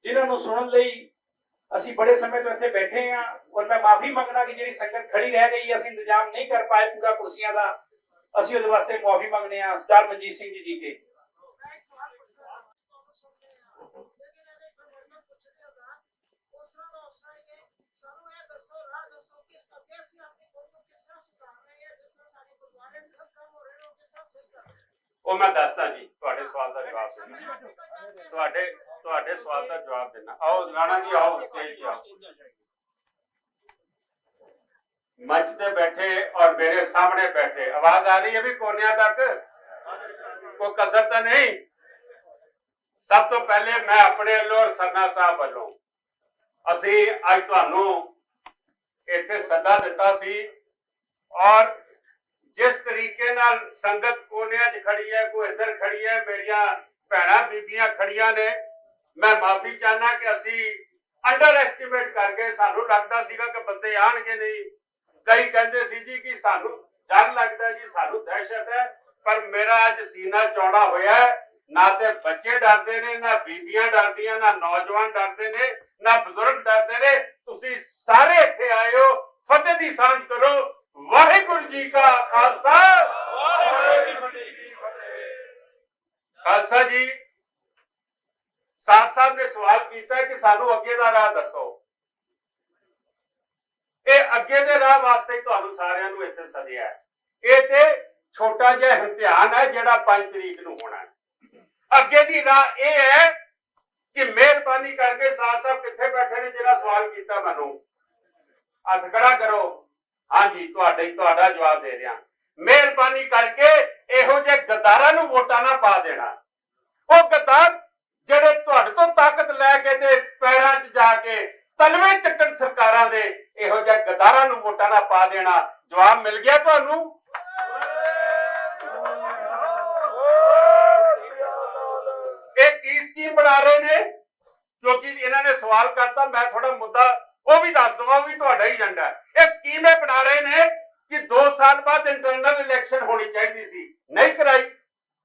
ਜਿਨ੍ਹਾਂ ਨੂੰ ਸੁਣਨ ਲਈ ਅਸੀਂ ਬੜੇ ਸਮੇਂ ਤੋਂ ਇੱਥੇ ਬੈਠੇ ਹਾਂ। ਔਰ ਮੈਂ ਮਾਫੀ ਮੰਗਣਾ ਕਿ ਜਿਹੜੀ ਸੰਗਤ ਖੜੀ ਰਹਿ ਗਈ, ਅਸੀਂ ਇੰਤਜ਼ਾਮ ਨਹੀਂ ਕਰ ਪਾਏ ਪੂਰਾ ਕੁਰਸੀਆਂ ਦਾ, ਅਸੀਂ ਉਹਦੇ ਵਾਸਤੇ ਮਾਫੀ ਮੰਗਦੇ ਹਾਂ। ਸਰਦਾਰ ਮਨਜੀਤ ਸਿੰਘ ਜੀ ਜੀਕੇ। ਉਹ ਮੈਂ ਦੱਸਦਾ ਜੀ, ਤੁਹਾਡੇ ਸਵਾਲ ਦਾ ਜਵਾਬ ਦੇਣਾ, ਤੁਹਾਡੇ ਸਵਾਲ ਦਾ ਜਵਾਬ ਦੇਣਾ। ਆਓ ਰਾਣਾ ਜੀ, ਆਓ ਸਟੇਜ ਤੇ ਆਓ। मंच पे बैठे और मेरे सामने बैठे, आवाज आ रही है भी कोनिया तक? कोई कसर तो नहीं? सब तो पहले मैं अपने वालों और सरना साहब वालों ਅਸੀਂ ਅੱਜ ਤੁਹਾਨੂੰ ਇੱਥੇ ਸੱਦਾ ਦਿੱਤਾ ਸੀ, ਔਰ ਜਿਸ ਤਰੀਕੇ ਨਾਲ ਸੰਗਤ ਕੋਨਿਆਂ 'ਚ ਖੜੀ ਹੈ, ਕੋਈ ਇੱਧਰ ਖੜੀ ਹੈ, ਮੇਰੀਆਂ ਭੈਣਾਂ ਬੀਬੀਆਂ ਖੜੀਆਂ ਨੇ, ਮੈਂ ਮਾਫੀ ਚਾਹਨਾ ਕਿ ਅਸੀਂ ਅੰਡਰ ਐਸਟੀਮੇਟ ਕਰ ਗਏ। ਸਾਨੂੰ ਲੱਗਦਾ ਸੀਗਾ ਕਿ ਬੰਦੇ ਆਣਗੇ ਨਹੀਂ। ਕਈ ਕਹਿੰਦੇ ਸੀ ਜੀ ਕਿ ਸਾਨੂੰ ਡਰ ਲੱਗਦਾ ਜੀ, ਸਾਨੂੰ ਦਹਿਸ਼ਤ ਹੈ, ਪਰ ਮੇਰਾ ਅੱਜ ਸੀਨਾ ਚੌੜਾ ਹੋਇਆ। ਨਾ ਤੇ ਬੱਚੇ ਡਰਦੇ ਨੇ, ਨਾ ਬੀਬੀਆਂ ਡਰਦੀਆਂ, ਨਾ ਨੌਜਵਾਨ ਡਰਦੇ ਨੇ, ਨਾ ਬਜ਼ੁਰਗ ਡਰਦੇ ਨੇ। ਤੁਸੀਂ ਸਾਰੇ ਇੱਥੇ ਆਏ ਹੋ, ਫਤਿਹ ਦੀ ਸਾਂਝ ਕਰੋ। ਵਾਹਿਗੁਰੂ ਜੀ ਕਾ ਖਾਲਸਾ, ਵਾਹਿਗੁਰੂ ਜੀ ਕੀ ਫਤਿਹ। ਖਾਲਸਾ ਜੀ, ਸਾਧ ਸਾਹਿਬ ਨੇ ਸਵਾਲ ਕੀਤਾ ਕਿ ਸਾਨੂੰ ਅੱਗੇ ਦਾ ਰਾਹ ਦੱਸੋ। ਇਹ ਅੱਗੇ ਦੇ ਰਾਹ ਵਾਸਤੇ ਤੁਹਾਨੂੰ ਸਾਰਿਆਂ ਨੂੰ ਇੱਥੇ ਸੱਦਿਆ ਹੈ। ਇਹ ਤੇ ਛੋਟਾ ਜਿਹਾ ਇਮਤਿਹਾਨ ਹੈ ਜਿਹੜਾ 5 ਤਰੀਕ ਨੂੰ ਹੋਣਾ ਹੈ। ਅੱਗੇ ਦੀ ਰਾਹ ਇਹ ਹੈ ਕਿ ਮਿਹਰਬਾਨੀ ਕਰਕੇ ਸਾਧ ਸਾਹਿਬ ਕਿੱਥੇ ਬੈਠੇ ਨੇ, ਜਿਹੜਾ ਸਵਾਲ ਕੀਤਾ ਮੈਨੂੰ ਹੱਥ ਖੜਾ ਕਰੋ। ਹਾਂਜੀ, ਤੁਹਾਡਾ ਜਵਾਬ ਦੇ ਰਿਹਾ। ਮਿਹਰਬਾਨੀ ਕਰਕੇ ਇਹੋ ਜਿਹੇ ਗਦਾਰਾਂ ਨੂੰ ਵੋਟਾਂ ਨਾ ਪਾ ਦੇਣਾ। ਉਹ ਗਦਾਰ ਜਿਹੜੇ ਤੁਹਾਡੇ ਤੋਂ ਤਾਕਤ ਲੈ ਕੇ ਤੇ ਪੈਰਾਂ 'ਚ ਜਾ ਕੇ ਤਲਵੇ ਚੱਕਣ ਸਰਕਾਰਾਂ ਦੇ, ਇਹੋ ਜਿਹੇ ਗਦਾਰਾਂ ਨੂੰ ਵੋਟਾਂ ਨਾ ਪਾ ਦੇਣਾ। ਜਵਾਬ ਮਿਲ ਗਿਆ ਤੁਹਾਨੂੰ? ਇਹ ਕੀ ਸਕੀਮ ਬਣਾ ਰਹੇ ਨੇ? ਕਿਉਂਕਿ ਇਹਨਾਂ ਨੇ ਸਵਾਲ ਕਰਤਾ, ਮੈਂ ਥੋੜਾ ਮੁੱਦਾ ਉਹ ਵੀ ਦੱਸ ਦਵਾਂ, ਉਹ ਵੀ ਤੁਹਾਡਾ ਹੀ ਏਜੰਡਾ ਹੈ। ਇਹ ਸਕੀਮ ਇਹ ਬਣਾ ਰਹੇ ਨੇ ਕਿ 2 ਸਾਲ ਬਾਅਦ ਇੰਟਰਨਲ ਇਲੈਕਸ਼ਨ ਹੋਣੀ ਚਾਹੀਦੀ ਸੀ, ਨਹੀਂ ਕਰਾਈ।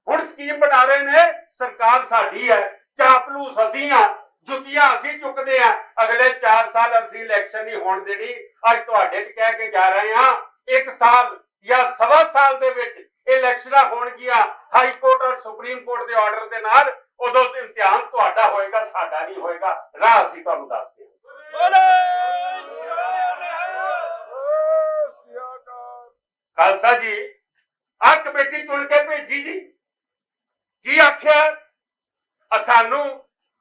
ਹੁਣ ਸਕੀਮ ਬਣਾ ਰਹੇ ਨੇ, ਸਰਕਾਰ ਸਾਡੀ ਹੈ, ਚਾਪਲੂਸ ਅਸੀਂ ਆ, ਜੁੱਤੀਆਂ ਅਸੀਂ ਚੁੱਕਦੇ ਆ, ਅਗਲੇ 4 ਸਾਲ ਅਸੀਂ ਇਲੈਕਸ਼ਨ ਨਹੀਂ ਹੋਣ ਦੇਣੀ। ਅੱਜ ਤੁਹਾਡੇ 'ਚ ਕਹਿ ਕੇ ਜਾ ਰਹੇ ਹਾਂ, 1 ਸਾਲ ਜਾਂ 1.25 ਸਾਲ ਦੇ ਵਿੱਚ ਇਲੈਕਸ਼ਨਾਂ ਹੋਣਗੀਆਂ ਹਾਈ ਕੋਰਟ ਔਰ ਸੁਪਰੀਮ ਕੋਰਟ ਦੇ ਆਰਡਰ ਦੇ ਨਾਲ। ਉਦੋਂ ਇਮਤਿਹਾਨ ਤੁਹਾਡਾ ਹੋਏਗਾ, ਸਾਡਾ ਨਹੀਂ ਹੋਏਗਾ। ਰਾਹ ਅਸੀਂ ਤੁਹਾਨੂੰ ਦੱਸਦੇ ਹਾਂ। ਖਾਲਸਾ ਜੀ, ਆ ਕਮੇਟੀ ਚੁਣ ਕੇ ਭੇਜੀ ਜੀ, ਕੀ ਆਖਿਆ ਸਾਨੂੰ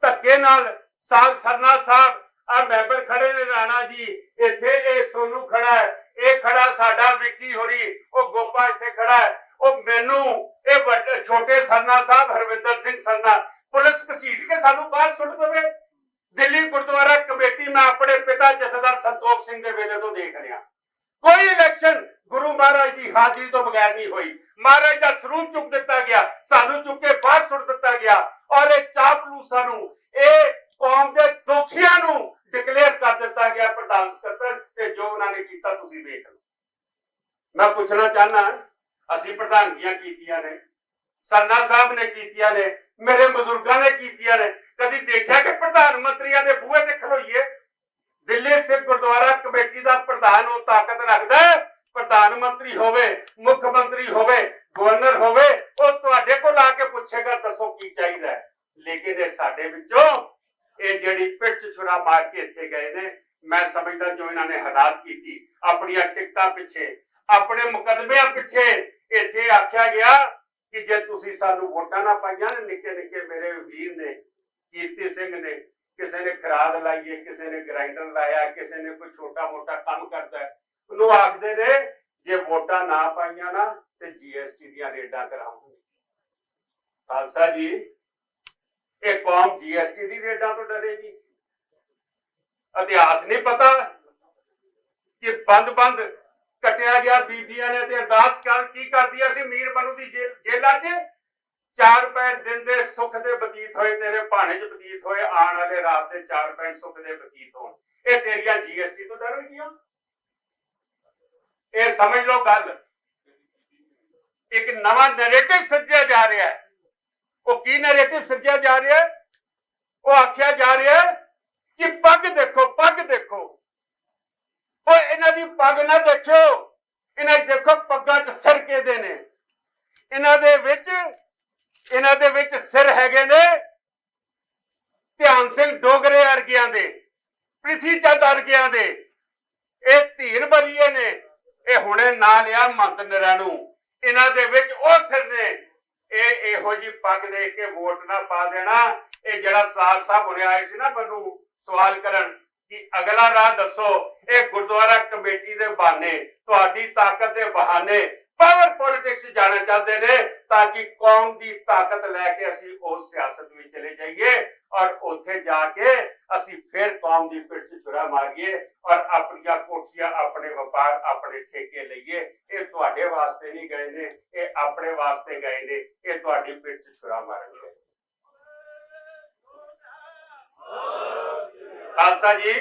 ਧੱਕੇ ਨਾਲ? ਸਾਧ ਸਰਨਾ ਸਾਹਿਬ, ਆ ਮੈਂਬਰ ਖੜੇ ਨੇ, ਰਾਣਾ ਜੀ ਇੱਥੇ, ਇਹ ਸੋਨੂ ਖੜਾ ਹੈ, ਇਹ ਖੜਾ ਸਾਡਾ ਵਿੱਕੀ ਹੋਰੀ, ਉਹ ਗੋਪਾ ਇੱਥੇ ਖੜਾ ਹੈ। ਉਹ ਮੈਨੂੰ ਇਹ ਵੱਡੇ ਛੋਟੇ ਸਰਨਾ ਸਾਹਿਬ ਹਰਵਿੰਦਰ ਸਿੰਘ ਸਰਨਾ ਪੁਲਿਸ ਘਸੀਟ ਕੇ ਸਾਨੂੰ ਬਾਹਰ ਸੁੱਟ ਦੇਵੇ। ਦਿੱਲੀ ਗੁਰਦੁਆਰਾ ਕਮੇਟੀ ਮੈਂ ਆਪਣੇ ਪਿਤਾ ਜਥੇਦਾਰ ਸੰਤੋਖ ਸਿੰਘ ਦੇ ਵੇਲੇ ਤੋਂ ਦੇਖ ਰਿਹਾ, ਕੋਈ ਇਲੈਕਸ਼ਨ ਗੁਰੂ ਮਹਾਰਾਜ ਦੀ ਹਾਜ਼ਰੀ ਤੋਂ ਬਗੈਰ ਨਹੀਂ ਹੋਈ। ਮਹਾਰਾਜ ਦਾ ਸਰੂਪ ਚੁੱਕ ਦਿੱਤਾ ਗਿਆ, ਸਾਨੂੰ ਚੁੱਕ ਕੇ ਬਾਹਰ ਸੁੱਟ ਦਿੱਤਾ ਗਿਆ, ਔਰ ਇਹ ਚਾਪਲੂਸਾਂ ਨੂੰ, ਇਹ ਕੌਮ ਦੇ ਦੋਖੀਆਂ ਨੂੰ ਡਿਕਲੇਅਰ ਕਰ ਦਿੱਤਾ ਗਿਆ ਪ੍ਰਧਾਨ ਸਕੱਤਰ। ਤੇ ਜੋ ਉਹਨਾਂ ਨੇ ਕੀਤਾ ਤੁਸੀਂ ਵੇਖ ਲਓ। ਮੈਂ ਪੁੱਛਣਾ ਚਾਹਨਾ, ਅਸੀਂ ਪ੍ਰਧਾਨਗੀਆਂ ਕੀਤੀਆਂ ਨੇ, ਸਰਨਾ ਸਾਹਿਬ ਨੇ ਕੀਤੀਆਂ ਨੇ, ਮੇਰੇ ਬਜ਼ੁਰਗਾਂ ਨੇ ਕੀਤੀਆਂ ਨੇ। ਕਦੀ ਦੇਖਿਆ ਕਿ ਪ੍ਰਧਾਨ ਮੰਤਰੀਆਂ ਦੇ ਬੂਹੇ ਤੇ ਖਲੋਈਏ? ਦਿੱਲੀ ਸਿੱਖ ਗੁਰਦੁਆਰਾ ਕਮੇਟੀ ਦਾ ਪ੍ਰਧਾਨ ਉਹ ਤਾਕਤ ਰੱਖਦਾ ਹੈ, ਪ੍ਰਧਾਨ ਮੰਤਰੀ ਹੋਵੇ, ਮੁੱਖ ਮੰਤਰੀ ਹੋਵੇ, ਗਵਰਨਰ ਹੋਵੇ ਉਹ ਤੁਹਾਡੇ ਕੋਲ ਆ ਕੇ ਪੁੱਛੇਗਾ ਦੱਸੋ ਕੀ ਚਾਹੀਦਾ ਹੈ। ਲੇਕਿਨ ਇਹ ਸਾਡੇ ਵਿੱਚੋਂ ਇਹ ਜਿਹੜੀ ਪਿੱਠ ਛੁਰਾ ਮਾਰ ਕੇ ਇੱਥੇ ਗਏ ਨੇ, ਮੈਂ ਸਮਝਦਾ ਜੋ ਇਹਨਾਂ ਨੇ ਹਾਲਾਤ ਕੀਤੀ ਆਪਣੀਆਂ ਟਿਕਟਾਂ ਪਿੱਛੇ, ਆਪਣੇ ਮੁਕੱਦਮਿਆਂ ਪਿੱਛੇ, ਇੱਥੇ ਆਖਿਆ ਗਿਆ ਕਿ ਜੇ ਤੁਸੀਂ ਸਾਨੂੰ ਵੋਟਾਂ ਨਾ ਪਾਈਆਂ, ਨਿੱਕੇ ਨਿੱਕੇ ਮੇਰੇ ਵੀਰ ਨੇ, ਕੀਰਤੀ ਸਿੰਘ ਨੇ, ਕਿਸੇ ਨੇ ਖਰਾਦ ਲਾਈ ਹੈ, ਕਿਸੇ ਨੇ ਗ੍ਰਾਈਂਡਰ ਲਾਇਆ, ਕਿਸੇ ਨੇ ਕੋਈ ਛੋਟਾ ਮੋਟਾ ਕੰਮ ਕਰਦਾ ਹੈ, ਉਹਨੂੰ ਆਖਦੇ ਨੇ ਜੇ ਵੋਟਾਂ ਨਾ ਪਾਈਆਂ ਨਾ ਤੇ GST ਦੀਆਂ ਰੇਡਾਂ ਕਰਾਉਂਗੇ। ਖਾਲਸਾ ਜੀ, ਇਹ ਕੌਮ GST ਦੀ ਰੇਡਾਂ ਤੋਂ ਡਰੇਗੀ? ਇਤਿਹਾਸ ਨਹੀਂ ਪਤਾ ਕਿ ਬੰਦ ਕੱਟਿਆ ਗਿਆ ਬੀਬੀਆਂ ਨੇ ਤੇ ਅਰਦਾਸ ਕੀ ਕਰਦੀਆਂ ਸੀ ਮੀਰ ਬਨੂ ਦੀ ਜੇਲਾਂ 'ਚ? 4 ਪੈਰ ਦਿਨ ਦੇ ਸੁੱਖ ਦੇ ਬਤੀਤ ਹੋਏ, ਤੇਰੇ ਭਾਣੇ 'ਚ ਬਤੀਤ ਹੋਏ, ਆਉਣ ਵਾਲੇ ਰਾਤ ਦੇ 4 ਪੈਰ ਸੁੱਖ ਦੇ ਬਤੀਤ ਹੋਣ। ਇਹ ਤੇਰੀਆਂ GST ਤੋਂ ਡਰਨਗੀਆਂ? ਇਹ ਸਮਝ ਲਓ ਗੱਲ। ਇੱਕ ਨਵਾਂ ਨੈਰੇਟਿਵ ਸਿਰਜਿਆ ਜਾ ਰਿਹਾ ਹੈ। ਉਹ ਕੀ ਨੈਰੇਟਿਵ ਸਿਰਜਿਆ ਜਾ ਰਿਹਾ ਹੈ? ਉਹ ਆਖਿਆ ਜਾ ਰਿਹਾ ਹੈ ਕਿ ਪੱਗ ਦੇਖੋ, ਪੱਗ ਦੇਖੋ। ਉਹ ਇਹਨਾਂ ਦੀ ਪੱਗ ਨਾ ਦੇਖਿਓ, ਇਹਨਾਂ ਦੀ ਦੇਖੋ ਪੱਗਾਂ 'ਚ ਸਿਰ ਕਿਹਦੇ ਨੇ। ਇਹਨਾਂ ਦੇ ਵਿੱਚ ਸਿਰ ਹੈਗੇ ਨੇ ਧਿਆਨ ਸਿੰਘ ਡੋਗਰੇ ਵਰਗਿਆਂ ਦੇ, ਪ੍ਰਿਥੀ ਚੰਦ ਵਰਗਿਆਂ ਦੇ। ਇਹ ਧੀਰ ਬਲੀਏ ਨੇ, ਇਹ ਹੁਣੇ ਨਾਂ ਲਿਆ ਮਹੰਤ ਨਰੈਣੂ। ਇਹਨਾਂ ਦੇ ਵਿੱਚ ਉਹ ਸਿਰ ਨੇ। ਇਹ ਇਹੋ ਜੀ ਪੱਗ ਦੇਖ ਕੇ ਵੋਟ ਨਾ ਪਾ ਦੇਣਾ। ਇਹ ਜਿਹੜਾ ਸਾਲ ਸਾਹਿਬ ਹੁਣੇ ਆਏ ਸੀ ਨਾ ਮੈਨੂੰ ਸਵਾਲ ਕਰਨ ਕਿ ਅਗਲਾ ਰਾਹ ਦੱਸੋ, ਇਹ ਗੁਰਦੁਆਰਾ ਕਮੇਟੀ ਦੇ ਬਹਾਨੇ, ਤੁਹਾਡੀ ਤਾਕਤ ਦੇ ਬਹਾਨੇ ਪਾਵਰ ਪੋਲਿਟਿਕਸ ਜਾਣਾ ਚਾਹते ਨੇ ਤਾਂ ਕਿ ਕੌਮ ਦੀ ਤਾਕਤ ਲੈ ਕੇ ਅਸੀਂ ਉਸ ਸਿਆਸਤ ਵਿੱਚ ਚਲੇ ਜਾਈਏ ਔਰ ਉੱਥੇ ਜਾ ਕੇ ਅਸੀਂ ਫਿਰ ਕੌਮ ਦੀ ਪਿੱਠ 'ਚ ਛੁਰਾ ਮਾਰੀਏ ਔਰ ਆਪਣੀਆਂ ਕੋਠੀਆਂ, ਆਪਣੇ ਵਪਾਰ, ਆਪਣੇ ਠੇਕੇ ਲਈਏ। ਇਹ ਤੁਹਾਡੇ ਵਾਸਤੇ ਨਹੀਂ ਗਏ ਨੇ, ਇਹ ਆਪਣੇ ਵਾਸਤੇ ਗਏ ਨੇ। ਇਹ ਤੁਹਾਡੀ ਪਿੱਠ 'ਚ ਛੁਰਾ ਮਾਰਨਗੇ। ਖਾਲਸਾ ਜੀ,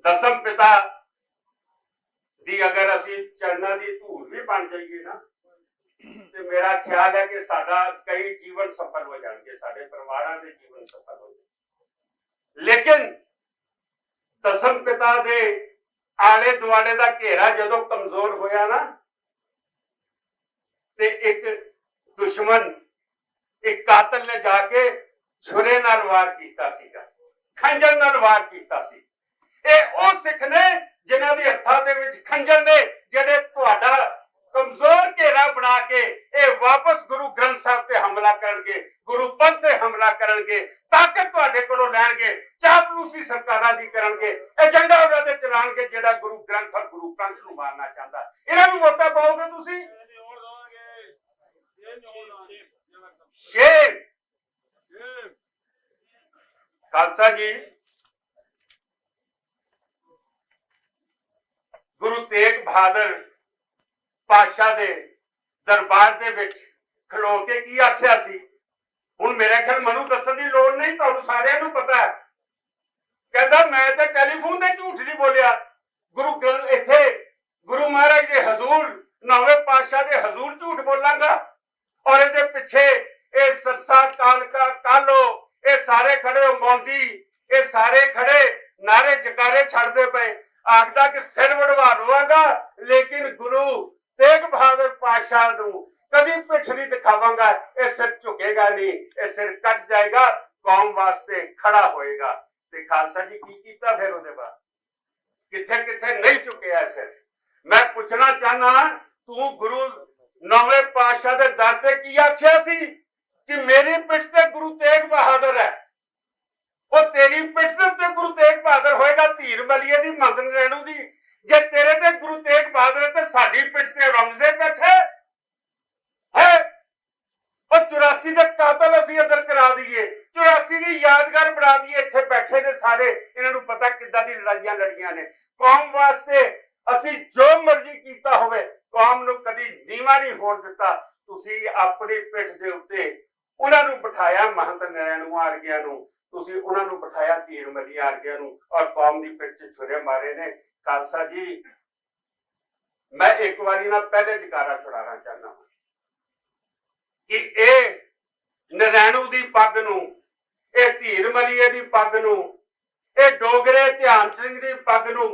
ਦਸਮ ਪਿਤਾ ਦੀ ਅਗਰ ਅਸੀਂ ਚਰਨਾਂ ਦੀ ਧੂੜ ਵੀ ਬਣ ਜਾਈਏ ਨਾ ਤੇ ਮੇਰਾ ਖਿਆਲ ਹੈ ਕਿ ਸਾਡਾ ਕਈ ਜੀਵਨ ਸਫਲ ਹੋ ਜਾਣਗੇ, ਸਾਡੇ ਪਰਿਵਾਰਾਂ ਦੇ ਜੀਵਨ ਸਫਲ ਹੋ ਜਾਣਗੇ। ਲੇਕਿਨ ਦਸਮ ਪਿਤਾ ਦੇ ਆਲੇ ਦੁਆਲੇ ਦਾ ਘੇਰਾ ਜਦੋਂ ਕਮਜ਼ੋਰ ਹੋਇਆ ਨਾ ਤੇ ਇੱਕ ਦੁਸ਼ਮਨ, ਇੱਕ ਕਾਤਲ ਨੇ ਜਾ ਕੇ ਛੁਰੇ ਨਾਲ ਵਾਰ ਕੀਤਾ ਸੀਗਾ, ਖੰਜਰ ਨਾਲ ਵਾਰ ਕੀਤਾ ਸੀ। ਇਹ ਉਹ ਸਿੱਖ ਨੇ ਜਿਨ੍ਹਾਂ ਦੇ ਹੱਥਾਂ ਦੇ ਵਿੱਚ ਖੰਜਰ ਨੇ, ਜਿਹੜੇ ਤੁਹਾਡਾ ਕਮਜ਼ੋਰ ਘੇਰਾ ਬਣਾ ਕੇ ਇਹ ਵਾਪਸ ਗੁਰੂ ਗ੍ਰੰਥ ਸਾਹਿਬ ਤੇ ਹਮਲਾ ਕਰਨਗੇ, ਗੁਰੂ ਪੰਥ ਤੇ ਹਮਲਾ ਕਰਨਗੇ, ਤਾਕਤ ਤੁਹਾਡੇ ਕੋਲੋਂ ਲੈਣਗੇ, ਚਾਪਲੂਸੀ ਸਰਕਾਰਾਂ ਦੀ ਕਰਨਗੇ, ਏਜੰਡਾ ਉਹਨਾਂ ਦੇ ਚਲਾਣਗੇ ਜਿਹੜਾ ਗੁਰੂ ਗ੍ਰੰਥ ਔਰ ਗੁਰੂ ਪੰਥ ਨੂੰ ਮਾਰਨਾ ਚਾਹੁੰਦਾ। ਇਹਨਾਂ ਨੂੰ ਵੋਟਾਂ ਪਾਓਗੇ ਤੁਸੀਂ? ਸ਼ੇਰ ਖਾਲਸਾ ਜੀ, ਗੁਰੂ ਤੇਗ ਬਹਾਦਰ ਪਾਤਸ਼ਾਹ ਦੇ ਦਰਬਾਰ ਦੇ ਵਿੱਚ ਖਲੋ ਕੇ ਕੀ ਆਖਿਆ ਸੀ? ਹੁਣ ਮੇਰੇ ਖਿਆਲ ਮੈਨੂੰ ਦੱਸਣ ਦੀ ਲੋੜ ਨਹੀਂ, ਤੁਹਾਨੂੰ ਸਾਰਿਆਂ ਨੂੰ ਪਤਾ ਹੈ। ਕਹਿੰਦਾ ਮੈਂ ਤਾਂ ਟੈਲੀਫੋਨ ਤੇ ਝੂਠ ਨਹੀਂ ਬੋਲਿਆ, ਗੁਰੂ ਗ੍ਰੰਥ ਇੱਥੇ ਗੁਰੂ ਮਹਾਰਾਜ ਦੇ ਹਜ਼ੂਰ, ਨੌਵੇਂ ਪਾਤਸ਼ਾਹ ਦੇ ਹਜ਼ੂਰ ਝੂਠ ਬੋਲਾਂਗਾ। ਔਰ ਇਹਦੇ ਪਿੱਛੇ ਇਹ ਸਰਸਾ, ਕਾਲਕਾ, ਕਾਲੋ, ਇਹ ਸਾਰੇ ਖੜੇ ਹੋ, ਮੌਂਦੀ, ਇਹ ਸਾਰੇ ਖੜੇ ਨਾਰੇ ਜਕਾਰੇ ਛੱਡਦੇ ਪਏ। ਆਖਦਾ ਕਿ ਸਿਰ ਵੜਵਾ ਲਵਾਂਗਾ ਲੇਕਿਨ ਗੁਰੂ ਤੇਗ ਬਹਾਦਰ ਪਾਤਸ਼ਾਹ ਨੂੰ ਕਦੀ ਪਿੱਠ ਨਹੀਂ ਦਿਖਾਵਾਂਗਾ। ਇਹ ਸਿਰ ਝੁਕੇਗਾ ਨਹੀਂ, ਇਹ ਸਿਰ ਕੱਟ ਜਾਏਗਾ, ਕੌਮ ਵਾਸਤੇ ਖੜਾ ਹੋਏਗਾ। ਤੇ ਖਾਲਸਾ ਜੀ ਕੀ ਕੀਤਾ ਫਿਰ ਉਹਦੇ ਬਾਅਦ? ਕਿੱਥੇ ਕਿੱਥੇ ਨਹੀਂ ਝੁਕਿਆ ਸਿਰ। ਮੈਂ ਪੁੱਛਣਾ ਚਾਹਨਾ, ਤੂੰ ਗੁਰੂ ਨੌਵੇਂ ਪਾਤਸ਼ਾਹ ਦੇ ਦਰ ਤੇ ਕੀ ਆਖਿਆ ਸੀ ਕਿ ਮੇਰੀ ਪਿੱਠ ਤੇ ਗੁਰੂ ਤੇਗ ਬਹਾਦਰ ਹੈ? ਉਹ ਤੇਰੀ ਪਿੱਠ ਦੇ ਉੱਤੇ ਗੁਰੂ ਤੇਗ ਬਹਾਦਰ ਹੋਏਗਾ, ਧੀਰ ਬਲੀਏ ਦੀ, ਮਹੰਤ ਨਰੈਣੂ ਦੀ। ਜੇ ਤੇਰੇ ਤੇ ਗੁਰੂ ਤੇਗ ਬਹਾਦਰ ਹੈ ਤੇ ਸਾਡੀ ਪਿੱਠ ਤੇ ਔਰੰਗਜ਼ੇਬ ਬੈਠੇ ਹੈ। ਉਹ 84 ਦੇ ਕਾਤਲ ਅਸੀਂ ਅੰਦਰ ਕਰਾ ਦਈਏ, 84 ਦੀ ਯਾਦਗਾਰ ਬਣਾ ਦਈਏ। ਇੱਥੇ ਬੈਠੇ ਨੇ ਸਾਰੇ, ਇਹਨਾਂ ਨੂੰ ਪਤਾ ਕਿੱਦਾਂ ਦੀ ਲੜਾਈਆਂ ਲੜੀਆਂ ਨੇ ਕੌਮ ਵਾਸਤੇ। ਅਸੀਂ ਜੋ ਮਰਜ਼ੀ ਕੀਤਾ ਹੋਵੇ, ਕੌਮ ਨੂੰ ਕਦੀ ਨੀਵਾਂ ਨਹੀਂ ਹੋਣ ਦਿੱਤਾ। ਤੁਸੀਂ ਆਪਣੀ ਪਿੱਠ ਦੇ ਉੱਤੇ ਉਹਨਾਂ ਨੂੰ ਬਿਠਾਇਆ, ਮਹੰਤ ਨਰੈਣੂ ਵਰਗਿਆਂ ਨੂੰ, ਤੁਸੀਂ ਉਹਨਾਂ ਨੂੰ ਬਿਠਾਇਆ, ਧੀਰ ਮਲੀਆਂ ਵਰਗਿਆਂ ਨੂੰ, ਔਰ ਕੌਮ ਦੀ ਪਿੱਠ 'ਚ ਛੁਰੇ ਮਾਰੇ ਨੇ। ਖਾਲਸਾ ਜੀ, ਮੈਂ ਇੱਕ ਵਾਰੀ ਨਾ ਪਹਿਲੇ ਜਕਾਰਾ ਛੁਡਾਉਣਾ ਚਾਹੁੰਦਾ ਕਿ ਇਹ ਨਰੈਣੂ ਦੀ ਪੱਗ ਨੂੰ, ਇਹ ਧੀਰ ਮਲੀਏ ਦੀ ਪੱਗ ਨੂੰ, ਇਹ ਡੋਗਰੇ ਧਿਆਨ ਸਿੰਘ ਦੀ ਪੱਗ ਨੂੰ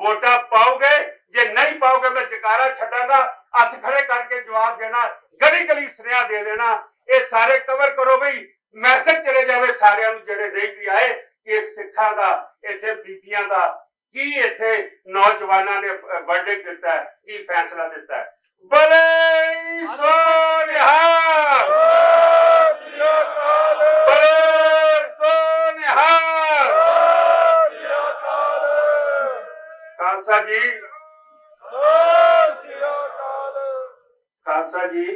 ਵੋਟਾਂ ਪਾਓਗੇ? ਜੇ ਨਹੀਂ ਪਾਓਗੇ ਮੈਂ ਜਕਾਰਾ ਛੱਡਾਂਗਾ। ਆ ਹੱਥ ਖੜੇ ਕਰਕੇ ਜਵਾਬ ਦੇਣਾ, ਗਲੀ ਗਲੀ ਸੁਨੇਹਾ ਦੇ ਦੇਣਾ। ਇਹ ਸਾਰੇ ਕਵਰ ਕਰੋ ਬਈ, ਮੈਸੇਜ ਚਲੇ ਜਾਵੇ ਸਾਰਿਆਂ ਨੂੰ ਜਿਹੜੇ ਨਹੀਂ ਵੀ ਆਏ ਕਿ ਸਿੱਖਾਂ ਦਾ, ਇੱਥੇ ਬੀਬੀਆਂ ਦਾ ਕੀ, ਇੱਥੇ ਨੌਜਵਾਨਾਂ ਨੇ ਵਰਡਿਕਟ ਦਿੱਤਾ ਹੈ, ਕੀ ਫੈਸਲਾ ਦਿੱਤਾ ਹੈ। ਬਲੇ ਸੋ ਨਿਹਾਲ, ਬਲੇ ਸੋ ਨਿਹਾਲ। ਖਾਲਸਾ ਜੀ, ਖਾਲਸਾ ਜੀ,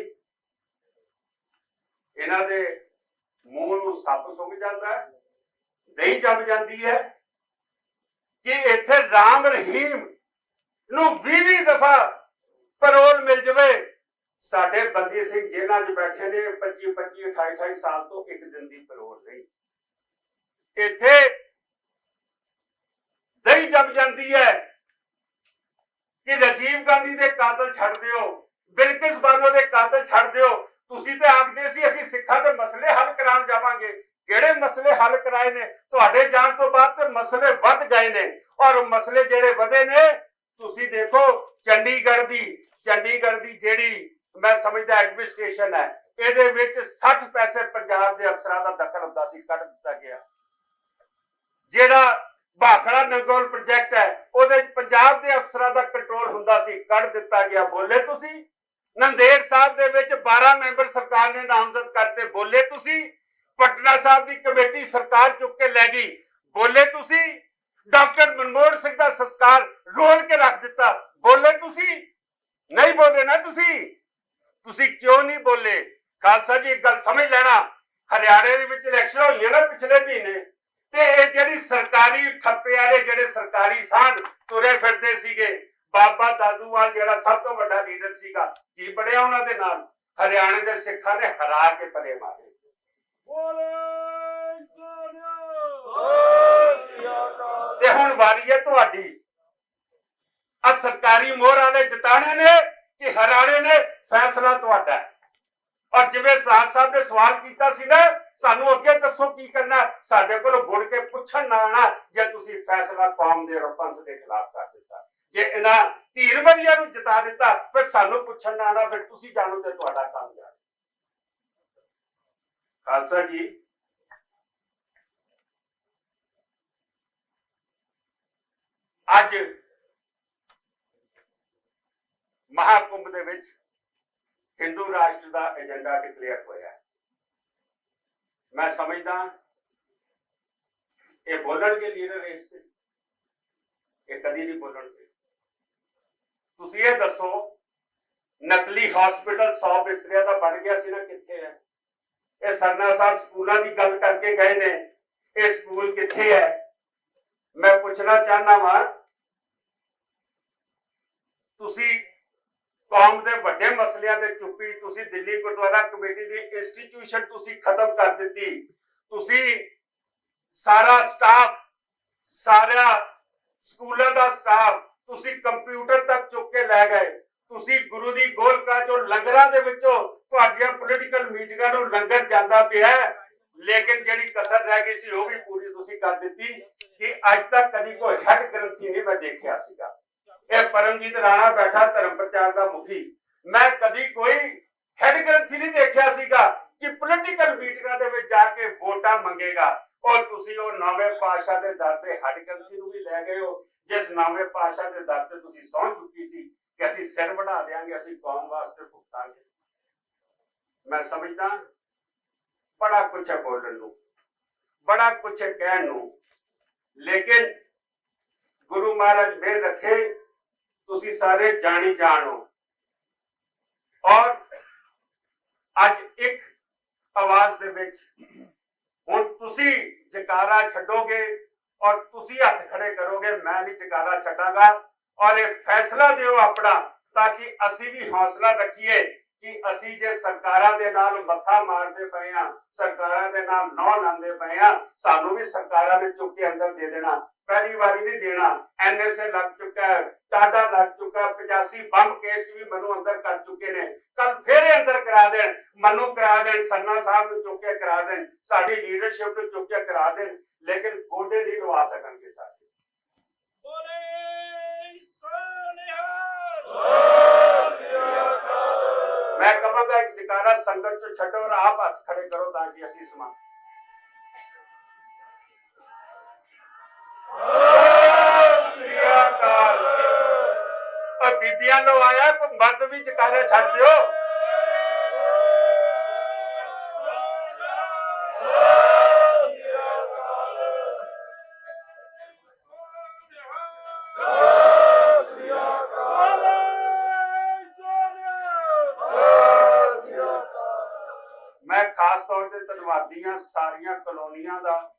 ਇਹਨਾਂ ਦੇ ਮੂੰਹ ਨੂੰ ਸੱਪ ਸੁੰਘ ਜਾਂਦਾ ਹੈ, ਦਹੀਂ ਜੰਮ ਜਾਂਦੀ ਹੈ ਕਿ ਇੱਥੇ ਰਾਮ ਰਹੀਮ ਨੂੰ 20 ਦਫਾ ਪਰੋਲ ਮਿਲ ਜਾਵੇ। ਸਾਡੇ ਬੰਦੀ ਸਿੰਘ ਜੇਲ੍ਹਾਂ 'ਚ ਬੈਠੇ ਨੇ 25 28 ਸਾਲ ਤੋਂ ਇੱਕ ਦਿਨ ਦੀ ਪਰੋਲ ਨਹੀਂ। ਇੱਥੇ ਦਹੀਂ ਜੰਮ ਜਾਂਦੀ ਹੈ ਕਿ ਰਾਜੀਵ ਗਾਂਧੀ ਦੇ ਕਾਤਲ ਛੱਡ ਦਿਓ, ਬਿਲਕਿਸ ਬਾਨੋ ਦੇ ਕਾਤਲ ਛੱਡ ਦਿਓ। ਤੁਸੀਂ ਤੇ ਆਖਦੇ ਸੀ ਅਸੀਂ ਸਿੱਖਾਂ ਦੇ ਮਸਲੇ ਹੱਲ ਕਰਾਉਣ ਜਾਵਾਂਗੇ। ਕਿਹੜੇ ਮਸਲੇ ਹੱਲ ਕਰਾਏ ਨੇ? ਤੁਹਾਡੇ ਜਾਣ ਤੋਂ ਬਾਅਦ ਤੇ ਮਸਲੇ ਵੱਧ ਗਏ ਨੇ, ਔਰ ਮਸਲੇ ਜਿਹੜੇ ਵਧੇ ਨੇ, ਤੁਸੀਂ ਦੇਖੋ ਚੰਡੀਗੜ੍ਹ ਦੀ ਜਿਹੜੀ ਮੈਂ ਸਮਝਦਾ ਐਡਮਿਨਿਸਟ੍ਰੇਸ਼ਨ ਹੈ, ਇਹਦੇ ਵਿੱਚ 60 ਪੈਸੇ ਪੰਜਾਬ ਦੇ ਅਫਸਰਾਂ ਦਾ ਦਖਲ ਹੁੰਦਾ ਸੀ, ਕੱਢ ਦਿੱਤਾ ਗਿਆ। ਜਿਹੜਾ ਭਾਖੜਾ ਨੰਗੋਲ ਪ੍ਰੋਜੈਕਟ ਹੈ, ਉਹਦੇ ਪੰਜਾਬ ਦੇ ਅਫਸਰਾਂ ਦਾ ਕੰਟਰੋਲ ਹੁੰਦਾ ਸੀ, ਕੱਢ ਦਿੱਤਾ ਗਿਆ। ਬੋਲੇ ਤੁਸੀਂ। ਨੰਦੇੜ ਸਾਹਿਬ ਦੇ ਵਿੱਚ 12 ਮੈਂਬਰ ਸਰਕਾਰ ਨੇ ਨਾਮਜ਼ਦ ਕਰਤੇ, ਬੋਲੇ ਤੁਸੀਂ। ਪਟਨਾ ਸਾਹਿਬ ਦੀ ਕਮੇਟੀ ਸਰਕਾਰ ਚੁੱਕ ਕੇ ਲੈ ਗਈ, ਬੋਲੇ ਤੁਸੀਂ। ਡਾਕਟਰ ਮਨਮੋਹਨ ਸਿੰਘ ਦਾ ਸੰਸਕਾਰ ਰੋਲ ਕੇ ਰੱਖ ਦਿੱਤਾ, ਬੋਲੇ ਤੁਸੀਂ। ਨਹੀਂ ਬੋਲੇ ਨਾ ਤੁਸੀਂ ਕਿਉਂ ਨਹੀਂ ਬੋਲੇ? ਖਾਲਸਾ ਜੀ, ਇੱਕ ਗੱਲ ਸਮਝ ਲੈਣਾ, ਹਰਿਆਣੇ ਦੇ ਵਿੱਚ ਇਲੈਕਸ਼ਨ ਹੋਈਆਂ ਨਾ ਪਿਛਲੇ ਮਹੀਨੇ, ਤੇ ਇਹ ਜਿਹੜੀ ਸਰਕਾਰੀ ਠੱਪੇ ਵਾਲੇ ਜਿਹੜੇ ਸਰਕਾਰੀ ਸਾਧ ਤੁਰੇ ਫਿਰਦੇ ਸੀਗੇ, ਬਾਬਾ ਦਾਦੂਵਾਲ ਜਿਹੜਾ ਸਭ ਤੋਂ ਵੱਡਾ ਲੀਡਰ ਸੀਗਾ, ਕੀ ਬਣਿਆ ਉਹਨਾਂ ਦੇ ਨਾਲ? ਹਰਿਆਣੇ ਦੇ ਸਿੱਖਾਂ ਨੇ ਹਰਾ ਕੇ ਪਰੇ ਮਾਰੇ। ਤੇ ਹੁਣ ਵਾਰੀ ਹੈ ਤੁਹਾਡੀ। ਆ ਸਰਕਾਰੀ ਮੋਹਰ ਵਾਲੇ ਜਿਤਾਣੇ ਨੇ ਕਿ ਹਰਿਆਣੇ ਨੇ? ਫੈਸਲਾ ਤੁਹਾਡਾ ਹੈ। ਔਰ ਜਿਵੇਂ ਸਾਧ ਸਾਹਿਬ ਨੇ ਸਵਾਲ ਕੀਤਾ ਸੀ ਨਾ, ਸਾਨੂੰ ਅੱਗੇ ਦੱਸੋ ਕੀ ਕਰਨਾ। ਸਾਡੇ ਕੋਲ ਮੁੜ ਕੇ ਪੁੱਛਣ ਨਾ ਆਣਾ ਜੇ ਤੁਸੀਂ ਫੈਸਲਾ ਕੌਮ ਦੇ ਪੰਥ ਦੇ ਖਿਲਾਫ ਕਰ ਦਿੱਤਾ, ਜੇ ਇਹਨਾਂ ਧੀਰ ਬਰੀਆਂ ਨੂੰ ਜਿਤਾ ਦਿੱਤਾ, ਫਿਰ ਸਾਨੂੰ ਪੁੱਛਣ ਨਾ ਆਣਾ, ਫਿਰ ਤੁਸੀਂ ਜਾਣੋ ਤੇ ਤੁਹਾਡਾ ਕੰਮ ਜਾਣੇ। ਖਾਲਸਾ ਜੀ, ਅੱਜ ਮਹਾਕੁੰਭ ਦੇ ਵਿੱਚ ਹਿੰਦੂ ਰਾਸ਼ਟਰ ਦਾ ਏਜੰਡਾ ਡਿਕਲੇਅਰ ਹੋਇਆ। ਮੈਂ ਸਮਝਦਾ ਇਹ ਬੋਲਣਗੇ ਲੀਡਰ ਇਸ ਤੇ, ਇਹ ਕਦੀ ਨਹੀਂ ਬੋਲਣਗੇ। ਤੁਸੀਂ ਇਹ ਦੱਸੋ, ਨਕਲੀ ਹਸਪੀਟਲ 100 ਬਿਸਤਰਿਆਂ ਦਾ ਬਣ ਗਿਆ ਸੀ ਨਾ, ਕਿੱਥੇ ਹੈ? ਇਹ ਸਰਨਾ ਸਾਹਿਬ ਸਕੂਲਾਂ ਦੀ ਗੱਲ ਕਰਕੇ ਗਏ ਨੇ, ਇਹ ਸਕੂਲ ਕਿੱਥੇ ਹੈ? ਮੈਂ ਪੁੱਛਣਾ ਚਾਹਨਾ ਵਾਂ, ਤੁਸੀਂ ਕੌਮ ਦੇ ਵੱਡੇ ਮਸਲਿਆਂ ਤੇ ਚੁੱਪੀ, ਤੁਸੀਂ ਦਿੱਲੀ ਗੁਰਦੁਆਰਾ ਕਮੇਟੀ ਦੀ ਇੰਸਟੀਟਿਊਸ਼ਨ ਤੁਸੀਂ ਖਤਮ ਕਰ ਦਿੱਤੀ, ਤੁਸੀਂ ਸਾਰਾ ਸਟਾਫ, ਸਾਰਾ ਸਕੂਲਾਂ ਦਾ ਸਟਾਫ ਤੁਸੀਂ ਕੰਪਿਊਟਰ ਤੱਕ ਚੁੱਕ ਕੇ ਲੈ ਗਏ, ਤੁਸੀਂ ਗੁਰੂ ਦੀ ਗੋਲਕਾ ਚੋਂ ਲੰਗਰਾਂ ਦੇ ਵਿੱਚੋਂ ਤੁਹਾਡੀਆਂ ਪੋਲੀਟੀਕਲ ਮੀਟਿੰਗਾਂ ਨੂੰ ਲੰਗਰ ਜਾਂਦਾ ਪਿਆ, ਲੇਕਿਨ ਜਿਹੜੀ ਕਸਰ ਰਹਿ ਗਈ ਸੀ ਉਹ ਵੀ ਪੂਰੀ ਤੁਸੀਂ ਕਰ ਦਿੱਤੀ। ਕਿ ਅੱਜ ਤੱਕ ਕਦੀ ਕੋਈ ਹੈਡ ਗ੍ਰੰਥੀ ਨਹੀਂ ਮੈਂ ਦੇਖਿਆ ਸੀਗਾ। ਇਹ ਪਰਮਜੀਤ ਰਾਣਾ ਬੈਠਾ ਧਰਮ ਪ੍ਰਚਾਰ ਦਾ ਮੁਖੀ, ਮੈਂ ਕਦੀ ਕੋਈ ਹੈਡ ਗ੍ਰੰਥੀ ਨਹੀਂ ਦੇਖਿਆ ਸੀਗਾ ਕਿ ਪੋਲੀਟੀਕਲ ਮੀਟਿੰਗਾਂ ਦੇ ਵਿੱਚ ਜਾ ਕੇ ਵੋਟਾਂ ਮੰਗੇਗਾ। ਔਰ ਤੁਸੀਂ ਉਹ ਨਵੇਂ ਪਾਤਸ਼ਾਹ ਦੇ ਦਰ ਤੇ ਹੈਡ ਗ੍ਰੰਥੀ ਨੂੰ ਵੀ ਲੈ ਗਏ ਹੋ, ਜਿਸ ਨਵੇਂ ਪਾਤਸ਼ਾਹ ਦੇ ਦਰ ਤੇ ਤੁਸੀਂ ਸਹੁੰ ਚੁੱਕੀ ਸੀ ਕਿ ਅਸੀਂ ਸਿਰ ਵਢਾ ਦੇਾਂਗੇ, ਅਸੀਂ ਕੌਮ ਵਾਸਤੇ ਭੁਗਤਾਂਗੇ। ਮੈਂ ਸਮਝਦਾ ਬੜਾ ਕੁਛ ਹੈ ਬੋਲਣ ਨੂੰ, ਬੜਾ ਕੁਛ ਹੈ ਕਹਿਣ ਨੂੰ, ਲੇਕਿਨ ਗੁਰੂ ਮਹਾਰਾਜ ਮਿਹਰ ਰੱਖੇ ਤੁਸੀਂ ਸਾਰੇ ਜਾਣੀ ਜਾਣੋ। ਔਰ ਅੱਜ ਇੱਕ ਆਵਾਜ਼ ਦੇ ਵਿੱਚ ਹੁਣ ਤੁਸੀਂ ਜਕਾਰਾ ਛੱਡੋਗੇ ਔਰ ਤੁਸੀਂ ਹੱਥ ਖੜੇ ਕਰੋਗੇ, ਮੈਂ ਨਹੀਂ ਜਕਾਰਾ ਛੱਡਾਂਗਾ। ਔਰ ਇਹ ਫੈਸਲਾ ਦਿਓ ਆਪਣਾ, ਤਾਂ ਕਿ ਅਸੀਂ ਵੀ ਹੌਸਲਾ ਰੱਖੀਏ ਕਿ ਅਸੀਂ ਜੇ ਸਰਕਾਰਾਂ ਦੇ ਨਾਲ ਮੱਥਾ ਮਾਰਦੇ ਪਏ ਆ, ਸਰਕਾਰਾਂ ਦੇ ਨਾਲ ਨੌ ਲਾਉਂਦੇ ਪਏ ਆ, ਸਾਨੂੰ ਵੀ ਸਰਕਾਰਾਂ ਨੇ ਚੁੱਕ ਕੇ ਅੰਦਰ ਦੇ ਦੇਣਾ। ਪਹਿਲੀ ਵਾਰੀ ਨਹੀਂ ਦੇਣਾ, NSA ਲੱਗ ਚੁੱਕਾ ਹੈ, ਟਾਡਾ ਲੱਗ ਚੁੱਕਾ, 85 ਬੰਬ ਕੇਸ ਵੀ ਮੈਨੂੰ ਅੰਦਰ ਕਰ ਚੁੱਕੇ ਨੇ, ਕੱਲ ਫੇਰ ਅੰਦਰ ਕਰਾ ਦੇਣ, ਮੈਨੂੰ ਕਰਾ ਦੇਣ, ਸਰਨਾ ਸਾਹਿਬ ਨੂੰ ਚੁੱਕ ਕੇ ਕਰਾ ਦੇਣ, ਸਾਡੀ ਲੀਡਰਸ਼ਿਪ ਨੂੰ ਚੁੱਕ ਕੇ ਕਰਾ ਦੇਣ, ਲੇਕਿਨ ਗੋਡੇ ਨਹੀਂ ਲਵਾ ਸਕਣਗੇ ਸਾਡੇ। ਬੋਲੇ ਸੋ ਨਿਹਾਲ। ਜਕਾਰਾ ਸੰਗਤ ਚੋਂ ਛੱਡੋ ਔਰ ਆਪ ਹੱਥ ਖੜੇ ਕਰੋ ਤਾਂ ਕਿ ਅਸੀਂ ਸਮਾਂ ਸਤਿ ਸ੍ਰੀ ਅਕਾਲ। ਔਰ ਬੀਬੀਆਂ ਨੂੰ ਆਇਆ ਕੋਈ ਮਰਦ ਵੀ ਜਕਾਰੇ ਛੱਡ ਦਿਓ। ਮੈਂ ਖਾਸ ਤੌਰ ਤੇ ਧੰਨਵਾਦੀ ਹਾਂ ਸਾਰੀਆਂ ਕਲੋਨੀਆਂ ਦਾ।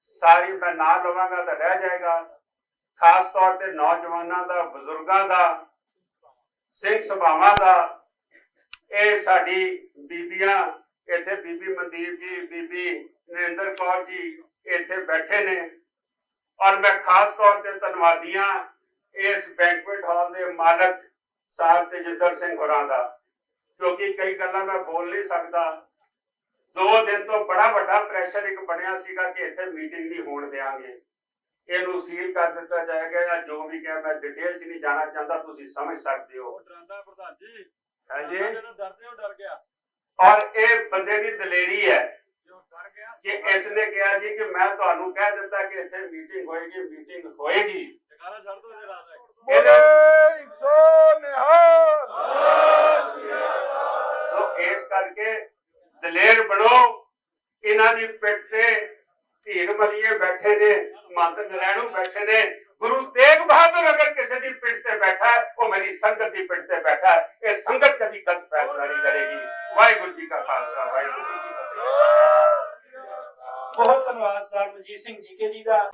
ਸਾਰੀ ਮੈਂ ਨਾਂ ਲਵਾਂਗਾ ਤਾਂ ਰਹਿ ਜਾਏਗਾ। ਖਾਸ ਤੌਰ ਤੇ ਨੌਜਵਾਨਾਂ ਦਾ, ਬਜ਼ੁਰਗਾਂ ਦਾ, ਸਿੰਘ ਸਭਾਵਾਂ ਦਾ। ਇਹ ਸਾਡੀ ਬੀਬੀਆਂ ਇੱਥੇ, ਬੀਬੀ ਮਨਦੀਪ ਜੀ, ਬੀਬੀ ਨਰਿੰਦਰ ਕੌਰ ਜੀ ਇੱਥੇ ਬੈਠੇ ਨੇ। ਔਰ ਮੈਂ ਖਾਸ ਤੌਰ ਤੇ ਧੰਨਵਾਦੀ ਹਾਂ ਇਸ ਬੈਂਕੁਏਟ ਹਾਲ ਦੇ ਮਾਲਕ ਸਾਹਿਬ ਤੇਜਿੰਦਰ ਸਿੰਘ ਹੋਰਾਂ ਦਾ, ਕਿਉਂਕਿ ਕਈ ਗੱਲਾਂ ਮੈਂ ਬੋਲ ਨਹੀਂ ਸਕਦਾ। 2 ਦਿਨ ਤੋਂ ਬੜਾ ਵੱਡਾ ਪ੍ਰੈਸ਼ਰ ਇੱਕ ਬਣਿਆ ਸੀਗਾ ਕਿ ਇੱਥੇ ਮੀਟਿੰਗ ਨਹੀਂ ਹੋਣ ਦੇਵਾਂਗੇ, ਇਹਨੂੰ ਸੀਲ ਕਰ ਦਿੱਤਾ ਜਾਏਗਾ ਜਾਂ ਜੋ ਵੀ ਕਿਹਾ। ਮੈਂ ਡਿਟੇਲ 'ਚ ਨਹੀਂ ਜਾਣਾ ਚਾਹੁੰਦਾ, ਤੁਸੀਂ ਸਮਝ ਸਕਦੇ ਹੋ। ਡਰਾਂਦਾ ਪ੍ਰਧਾਨ ਜੀ, ਹਾਂਜੀ, ਡਰਦੇ ਹੋ, ਡਰ ਗਿਆ। ਔਰ ਇਹ ਬੰਦੇ ਦੀ ਦਲੇਰੀ ਹੈ ਜੋ ਡਰ ਗਿਆ ਕਿ ਇਸ ਨੇ ਕਿਹਾ ਜੀ ਕਿ ਮੈਂ ਤੁਹਾਨੂੰ ਕਹਿ ਦਿੱਤਾ ਕਿ ਇੱਥੇ ਮੀਟਿੰਗ ਹੋਏਗੀ, ਮੀਟਿੰਗ ਹੋਏਗੀ। ਜਗਾਰਾ ਛੱਡ ਦੋ, ਇਹਦੇ ਰਾਤ ਸੋ ਇਸ ਕਰਕੇ ਦਲੇਰ ਬਣੋ। ਇਹਨਾਂ ਦੀ ਪਿੱਠ ਤੇ ਧੀਰ ਮਲੀਏ ਬੈਠੇ ਨੇ, ਮੰਤ ਨਰੈਣੂ ਬੈਠੇ ਨੇ। ਗੁਰੂ ਤੇਗ ਬਹਾਦਰ ਅਗਰ ਕਿਸੇ ਦੀ ਪਿੱਠ ਤੇ ਬੈਠਾ ਹੈ, ਉਹ ਮੇਰੀ ਸੰਗਤ ਦੀ ਪਿੱਠ ਤੇ ਬੈਠਾ ਹੈ। ਇਹ ਸੰਗਤ ਕਦੀ ਗਲਤ ਫੈਸਲਾ ਨਹੀਂ ਕਰੇਗੀ। ਵਾਹਿਗੁਰੂ ਜੀ ਕਾ ਖਾਲਸਾ, ਵਾਹਿਗੁਰੂ ਜੀ ਕੀ ਫਤਿਹ। ਬਹੁਤ ਧੰਨਵਾਦ ਸਰਦਾਰ ਮਨਜੀਤ ਸਿੰਘ ਜੀਕੇ ਜੀ ਦਾ।